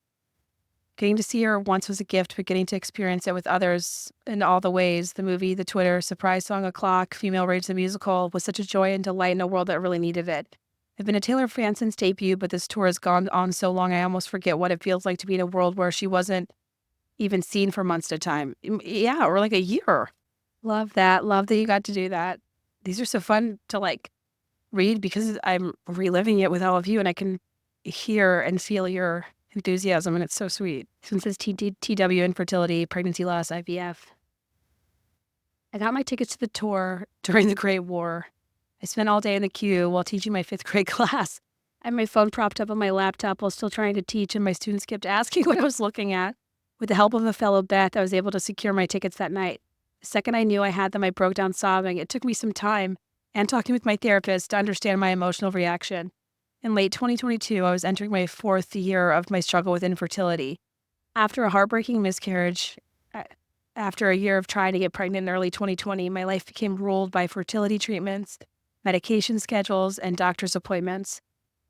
Getting to see her once was a gift, but getting to experience it with others in all the ways, the movie, the Twitter, surprise song o'clock, Female Rage the Musical, was such a joy and delight in a world that really needed it. I've been a Taylor fan since debut, but this tour has gone on so long I almost forget what it feels like to be in a world where she wasn't even seen for months at a time. Yeah, or like a year. Love that. Love that you got to do that. These are so fun to like read because I'm reliving it with all of you and I can hear and feel your enthusiasm and it's so sweet. Since this TW, infertility, pregnancy loss, IVF. I got my tickets to the tour during the Great War. I spent all day in the queue while teaching my 5th grade class. I had my phone propped up on my laptop while still trying to teach, and my students kept asking what I was looking at. With the help of a fellow Beth, I was able to secure my tickets that night. The second I knew I had them, I broke down sobbing. It took me some time and talking with my therapist to understand my emotional reaction. In late 2022, I was entering my 4th year of my struggle with infertility. After a heartbreaking miscarriage, after a year of trying to get pregnant in early 2020, my life became ruled by fertility treatments, medication schedules, and doctor's appointments.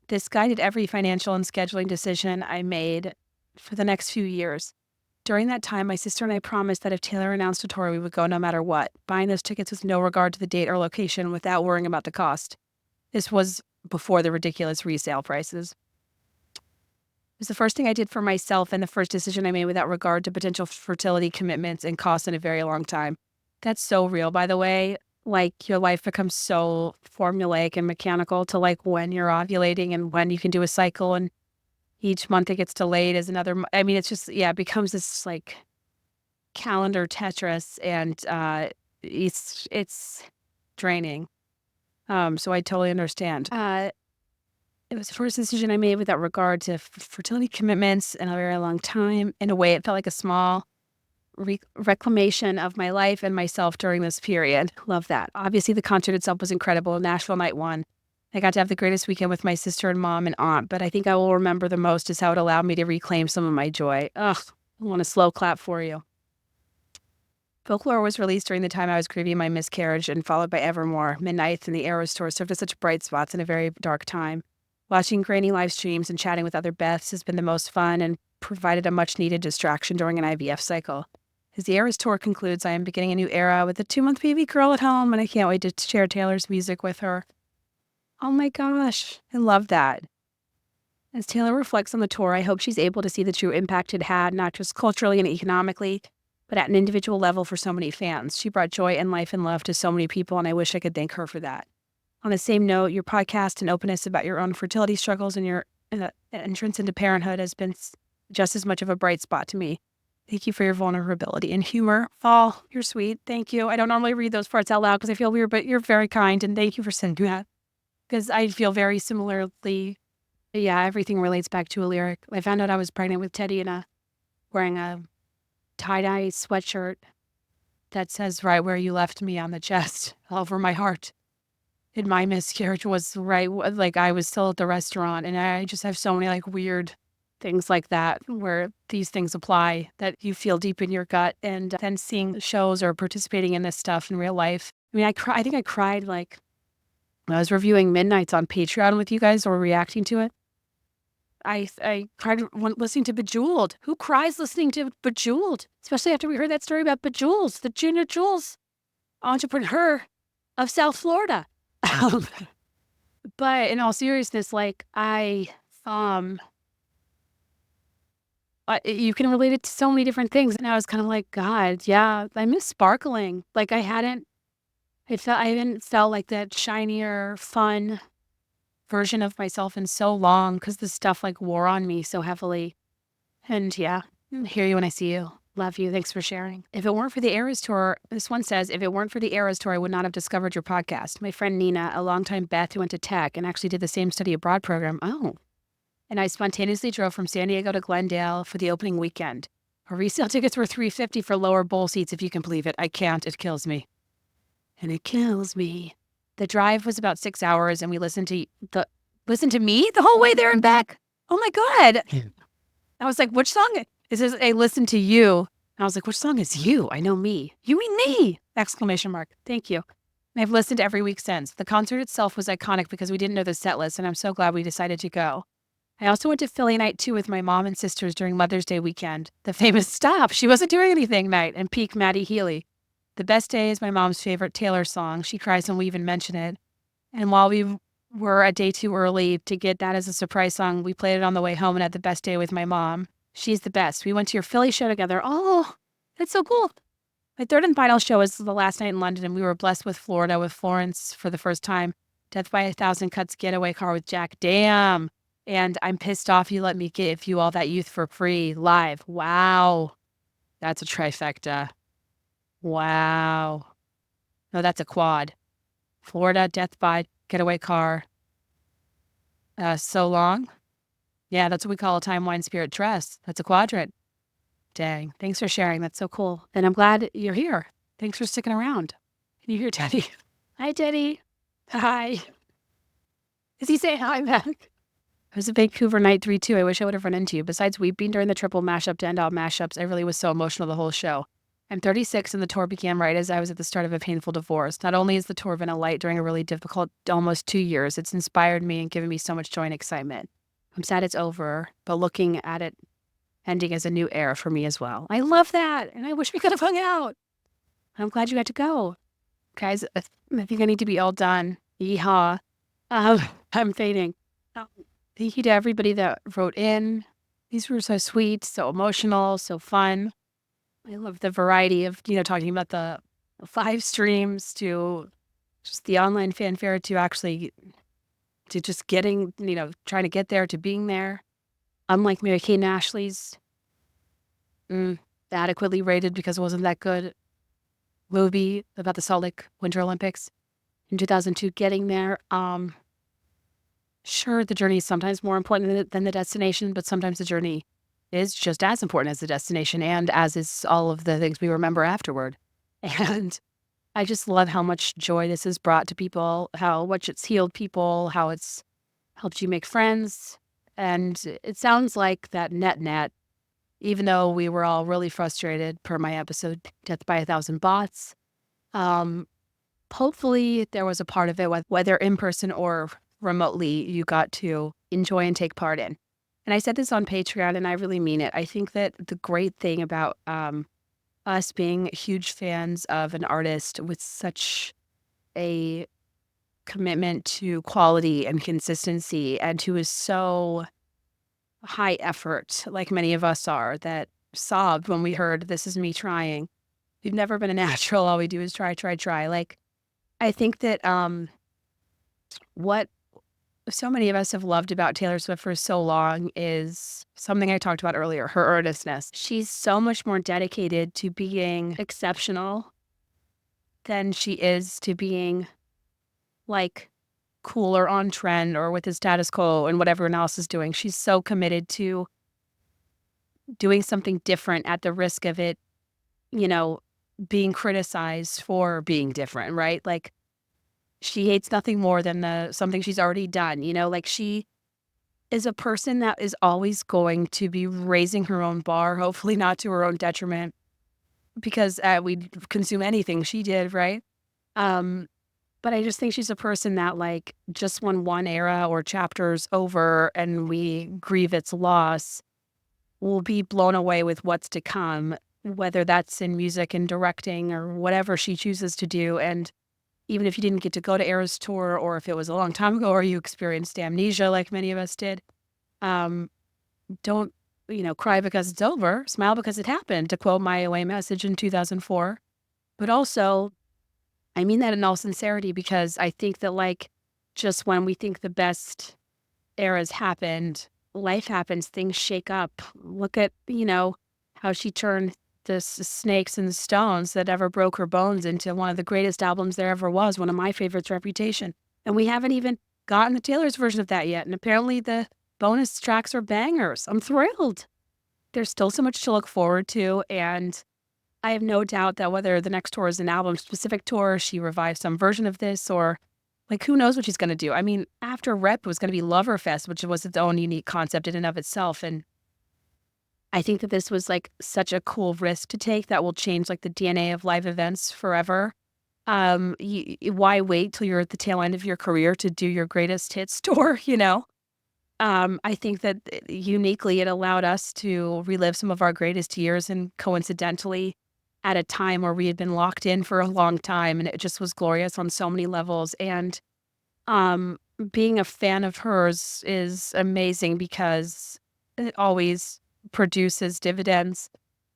This guided every financial and scheduling decision I made for the next few years. During that time, my sister and I promised that if Taylor announced a tour, we would go no matter what, buying those tickets with no regard to the date or location without worrying about the cost. This was before the ridiculous resale prices. It was the first thing I did for myself and the first decision I made without regard to potential fertility commitments and costs in a very long time. That's so real, by the way. Like, your life becomes so formulaic and mechanical to like when you're ovulating and when you can do a cycle, and each month it gets delayed as another. I mean, it's just, yeah, it becomes this like calendar Tetris, and it's draining. So I totally understand. It was the first decision I made without regard to fertility commitments in a very long time. In a way, it felt like a small reclamation of my life and myself during this period. Love that. Obviously, the concert itself was incredible. Nashville Night 1. I got to have the greatest weekend with my sister and mom and aunt, but I think I will remember the most is how it allowed me to reclaim some of my joy. Ugh, I want a slow clap for you. Folklore was released during the time I was grieving my miscarriage, and followed by Evermore, Midnights, and the Eras Tour served as such bright spots in a very dark time. Watching grainy live streams and chatting with other Beths has been the most fun and provided a much-needed distraction during an IVF cycle. As the Eras Tour concludes, I am beginning a new era with a 2-month baby girl at home, and I can't wait to share Taylor's music with her. Oh my gosh, I love that. As Taylor reflects on the tour, I hope she's able to see the true impact it had, not just culturally and economically, but at an individual level for so many fans. She brought joy and life and love to so many people, and I wish I could thank her for that. On the same note, your podcast and openness about your own fertility struggles and your entrance into parenthood has been just as much of a bright spot to me. Thank you for your vulnerability and humor. Oh, you're sweet. Thank you. I don't normally read those parts out loud because I feel weird, but you're very kind, and thank you for sending that. Because I feel very similarly. Yeah, everything relates back to a lyric. I found out I was pregnant with Teddy and wearing a tie-dye sweatshirt that says "right where you left me" on the chest, all over my heart. And my miscarriage was right, like I was still at the restaurant, and I just have so many like weird things like that where these things apply that you feel deep in your gut. And then seeing shows or participating in this stuff in real life. I mean, I think I cried like when I was reviewing Midnights on Patreon with you guys or reacting to it. I cried when listening to Bejeweled. Who cries listening to Bejeweled? Especially after we heard that story about Bejeweled, the Junior Jules entrepreneur of South Florida. But in all seriousness, like you can relate it to so many different things. And I was kind of like, God, yeah, I miss sparkling. Like I hadn't felt like that shinier, fun version of myself in so long because this stuff like wore on me so heavily. And yeah, hear you when I see you. Love you. Thanks for sharing. If it weren't for the Eras Tour, this one says, if it weren't for the Eras Tour, I would not have discovered your podcast. My friend Nina, a longtime Beth who went to tech and actually did the same study abroad program. Oh. And I spontaneously drove from San Diego to Glendale for the opening weekend. Our resale tickets were $350 for lower bowl seats, if you can believe it. I can't. It kills me. And it kills me. The drive was about 6 hours, and we listened to me the whole way there and back. Oh my God. I was like, which song? It says, I listened to you. And I was like, which song is you? I know me. You mean me? Exclamation mark. Thank you. And I've listened every week since. The concert itself was iconic because we didn't know the set list, and I'm so glad we decided to go. I also went to Philly night 2 with my mom and sisters during Mother's Day weekend. The famous Stop, She Wasn't Doing Anything night, and peak Maddie Healy. The Best Day is my mom's favorite Taylor song. She cries when we even mention it. And while we were a day too early to get that as a surprise song, we played it on the way home and had the best day with my mom. She's the best. We went to your Philly show together. Oh, that's so cool. My third and final show was the last night in London, and we were blessed with Florida with Florence for the first time. Death by a Thousand Cuts getaway car with Jack. Damn. And I'm pissed off you let me give you all that youth for free live. Wow. That's a trifecta. Wow. No, that's a quad. Florida, Death by Getaway Car, So long. Yeah, that's what we call a time, wine, spirit, dress. That's a quadrant. Dang. Thanks for sharing. That's so cool. And I'm glad you're here. Thanks for sticking around. Can you hear Teddy? Hi, Teddy. Hi. Is he saying hi back? It was a Vancouver night 3 too. I wish I would have run into you. Besides weeping during the triple mashup to end all mashups, I really was so emotional the whole show. I'm 36 and the tour began right as I was at the start of a painful divorce. Not only has the tour been a light during a really difficult almost 2 years, it's inspired me and given me so much joy and excitement. I'm sad it's over, but looking at it ending as a new era for me as well. I love that, and I wish we could have hung out. I'm glad you got to go. Guys, I think I need to be all done. Yeehaw. I'm fading. Thank you to everybody that wrote in. These were so sweet, so emotional, so fun. I love the variety of, talking about the 5 streams to just the online fanfare to actually, to just getting, trying to get there to being there. Unlike Mary Kate and Ashley's adequately rated because it wasn't that good movie about the Salt Lake Winter Olympics in 2002, getting there. Sure, the journey is sometimes more important than the destination, but sometimes the journey is just as important as the destination and as is all of the things we remember afterward. And I just love how much joy this has brought to people, how much it's healed people, how it's helped you make friends. And it sounds like that net, even though we were all really frustrated per my episode, Death by a Thousand Bots, hopefully there was a part of it, whether in person or remotely, you got to enjoy and take part in. And I said this on Patreon, and I really mean it. I think that the great thing about us being huge fans of an artist with such a commitment to quality and consistency and who is so high effort, like many of us are, that sobbed when we heard "This is me trying." We've never been a natural. All we do is try, try, try. Like, I think that what so many of us have loved about Taylor Swift for so long is something I talked about earlier, her earnestness. She's so much more dedicated to being exceptional than she is to being like cool or on trend or with the status quo and what everyone else is doing. She's so committed to doing something different at the risk of it, being criticized for being different, right? Like, she hates nothing more than something she's already done, like she is a person that is always going to be raising her own bar, hopefully not to her own detriment, because we'd consume anything she did, right? But I just think she's a person that, like, just when one era or chapter's over and we grieve its loss, will be blown away with what's to come, whether that's in music and directing or whatever she chooses to do. And even if you didn't get to go to Eras tour, or if it was a long time ago, or you experienced amnesia like many of us did, don't, cry because it's over. Smile because it happened, to quote my away message in 2004. But also, I mean that in all sincerity, because I think that, like, just when we think the best eras happened, life happens, things shake up. Look at, how she turned the Snakes and the Stones that ever broke her bones into one of the greatest albums there ever was, one of my favorites, Reputation. And we haven't even gotten the Taylor's version of that yet. And apparently the bonus tracks are bangers. I'm thrilled. There's still so much to look forward to. And I have no doubt that whether the next tour is an album-specific tour, she revives some version of this, or, like, who knows what she's going to do. I mean, after Rep, it was going to be Loverfest, which was its own unique concept in and of itself. And I think that this was, like, such a cool risk to take that will change, like, the DNA of live events forever. Why wait till you're at the tail end of your career to do your greatest hits tour, I think that uniquely it allowed us to relive some of our greatest years, and coincidentally at a time where we had been locked in for a long time, and it just was glorious on so many levels. And being a fan of hers is amazing because it always produces dividends.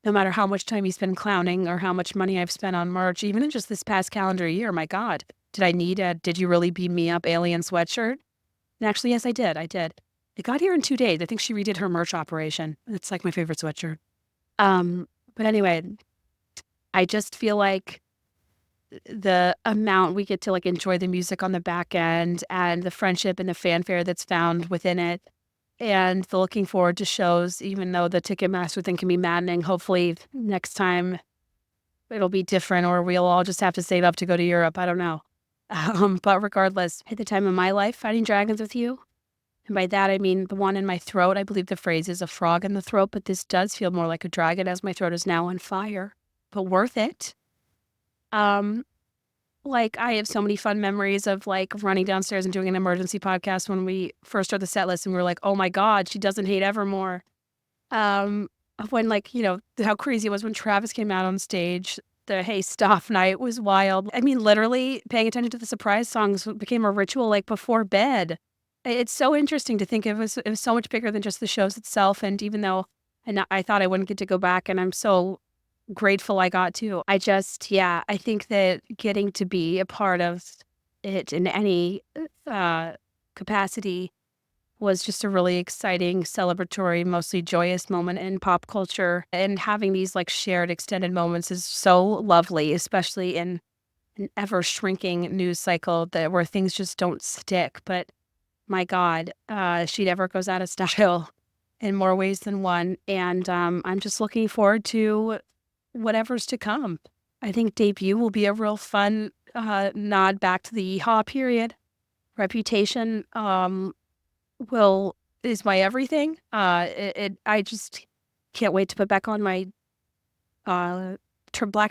No matter how much time you spend clowning or how much money I've spent on merch, even in just this past calendar year, my God, did I need a "Did You Really Beam Me Up" alien sweatshirt? And actually, yes, I did. It got here in 2 days. I think she redid her merch operation. It's like my favorite sweatshirt. But anyway, I just feel like the amount we get to like enjoy the music on the back end and the friendship and the fanfare that's found within it. And the looking forward to shows, even though the Ticketmaster thing can be maddening. Hopefully next time it'll be different, or we'll all just have to save up to go to Europe. I don't know. But regardless, at the time of my life, fighting dragons with you. And by that, I mean the one in my throat. I believe the phrase is a frog in the throat, but this does feel more like a dragon as my throat is now on fire. But worth it. Um, like I have so many fun memories of like running downstairs and doing an emergency podcast when we first started the set list and we were like, oh my God, she doesn't hate Evermore. Um, when like, how crazy it was when Travis came out on stage. The Hey Stop night was wild. I mean, literally paying attention to the surprise songs became a ritual like before bed. It's so interesting to think it was so much bigger than just the shows itself. And even though I thought I wouldn't get to go back, and I'm so grateful I got to. Yeah, I think that getting to be a part of it in any capacity was just a really exciting, celebratory, mostly joyous moment in pop culture. And having these like shared extended moments is so lovely, especially in an ever shrinking news cycle where things just don't stick. But my God, she never goes out of style in more ways than one. And I'm just looking forward to whatever's to come. I think debut will be a real fun nod back to the Yeehaw period. Reputation will is my everything. I just can't wait to put back on my black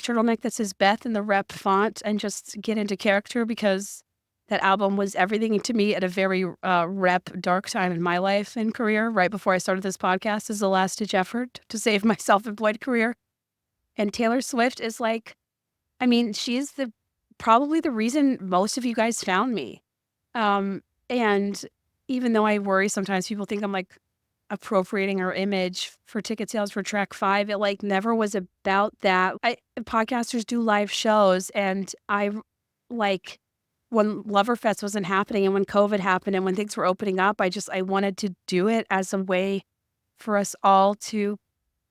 turtleneck that says Beth in the rep font and just get into character, because that album was everything to me at a very rep dark time in my life and career. Right before I started this podcast, as a last ditch effort to save my self-employed career. And Taylor Swift is like, I mean, she's probably the reason most of you guys found me. And even though I worry sometimes people think I'm like appropriating her image for ticket sales for track 5, it like never was about that. Podcasters do live shows, and I like when Loverfest wasn't happening and when COVID happened and when things were opening up, I wanted to do it as a way for us all to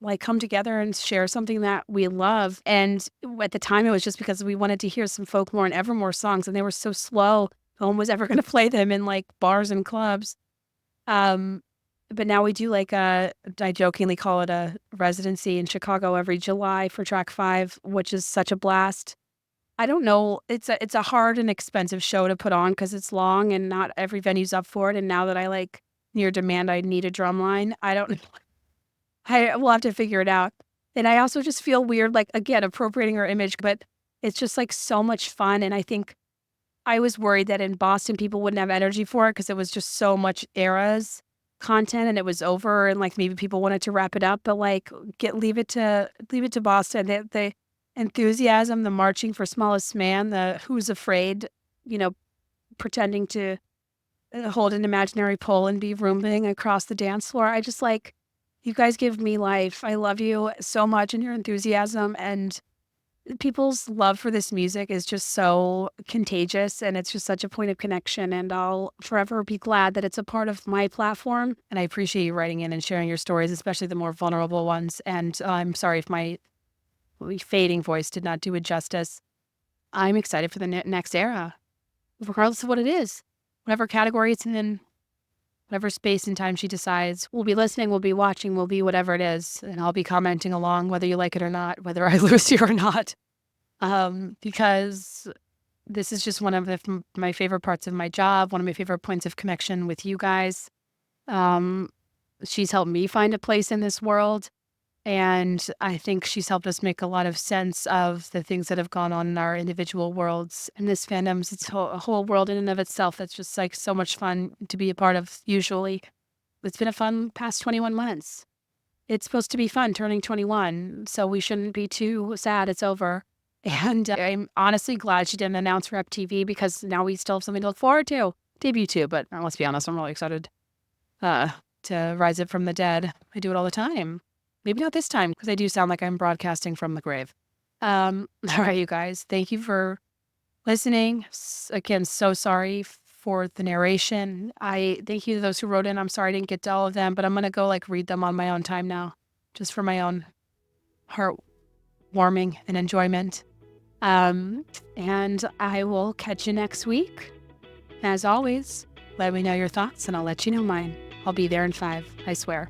like come together and share something that we love. And at the time, it was just because we wanted to hear some Folklore and Evermore songs, and they were so slow. No one was ever going to play them in like bars and clubs. But now we do like I jokingly call it a residency in Chicago every July for track 5, which is such a blast. I don't know. It's a hard and expensive show to put on because it's long and not every venue's up for it. And now that I like near demand, I need a drum line. I don't I will have to figure it out. And I also just feel weird, like, again, appropriating her image, but it's just like so much fun. And I think I was worried that in Boston, people wouldn't have energy for it because it was just so much eras content and it was over, and like maybe people wanted to wrap it up, but like leave it to Boston. The enthusiasm, the marching for smallest man, the who's afraid, pretending to hold an imaginary pole and be rooming across the dance floor. I just like, you guys give me life. I love you so much, and your enthusiasm and people's love for this music is just so contagious, and it's just such a point of connection, and I'll forever be glad that it's a part of my platform. And I appreciate you writing in and sharing your stories, especially the more vulnerable ones. And I'm sorry if my fading voice did not do it justice. I'm excited for the next era, regardless of what it is, whatever category it's in, whatever space and time she decides. We'll be listening, we'll be watching, we'll be whatever it is. And I'll be commenting along, whether you like it or not, whether I lose you or not. Because this is just one of my favorite parts of my job, one of my favorite points of connection with you guys. She's helped me find a place in this world. And I think she's helped us make a lot of sense of the things that have gone on in our individual worlds. And this fandom's a whole world in and of itself that's just like so much fun to be a part of. Usually, it's been a fun past 21 months. It's supposed to be fun turning 21, so we shouldn't be too sad it's over. And I'm honestly glad she didn't announce Rep TV, because now we still have something to look forward to. Debut too, but let's be honest, I'm really excited to rise up from the dead. I do it all the time. Maybe not this time, because I do sound like I'm broadcasting from the grave. All right, you guys. Thank you for listening. Again, so sorry for the narration. I thank you to those who wrote in. I'm sorry I didn't get to all of them, but I'm going to go like read them on my own time now, just for my own heart warming and enjoyment. And I will catch you next week. As always, let me know your thoughts and I'll let you know mine. I'll be there in 5, I swear.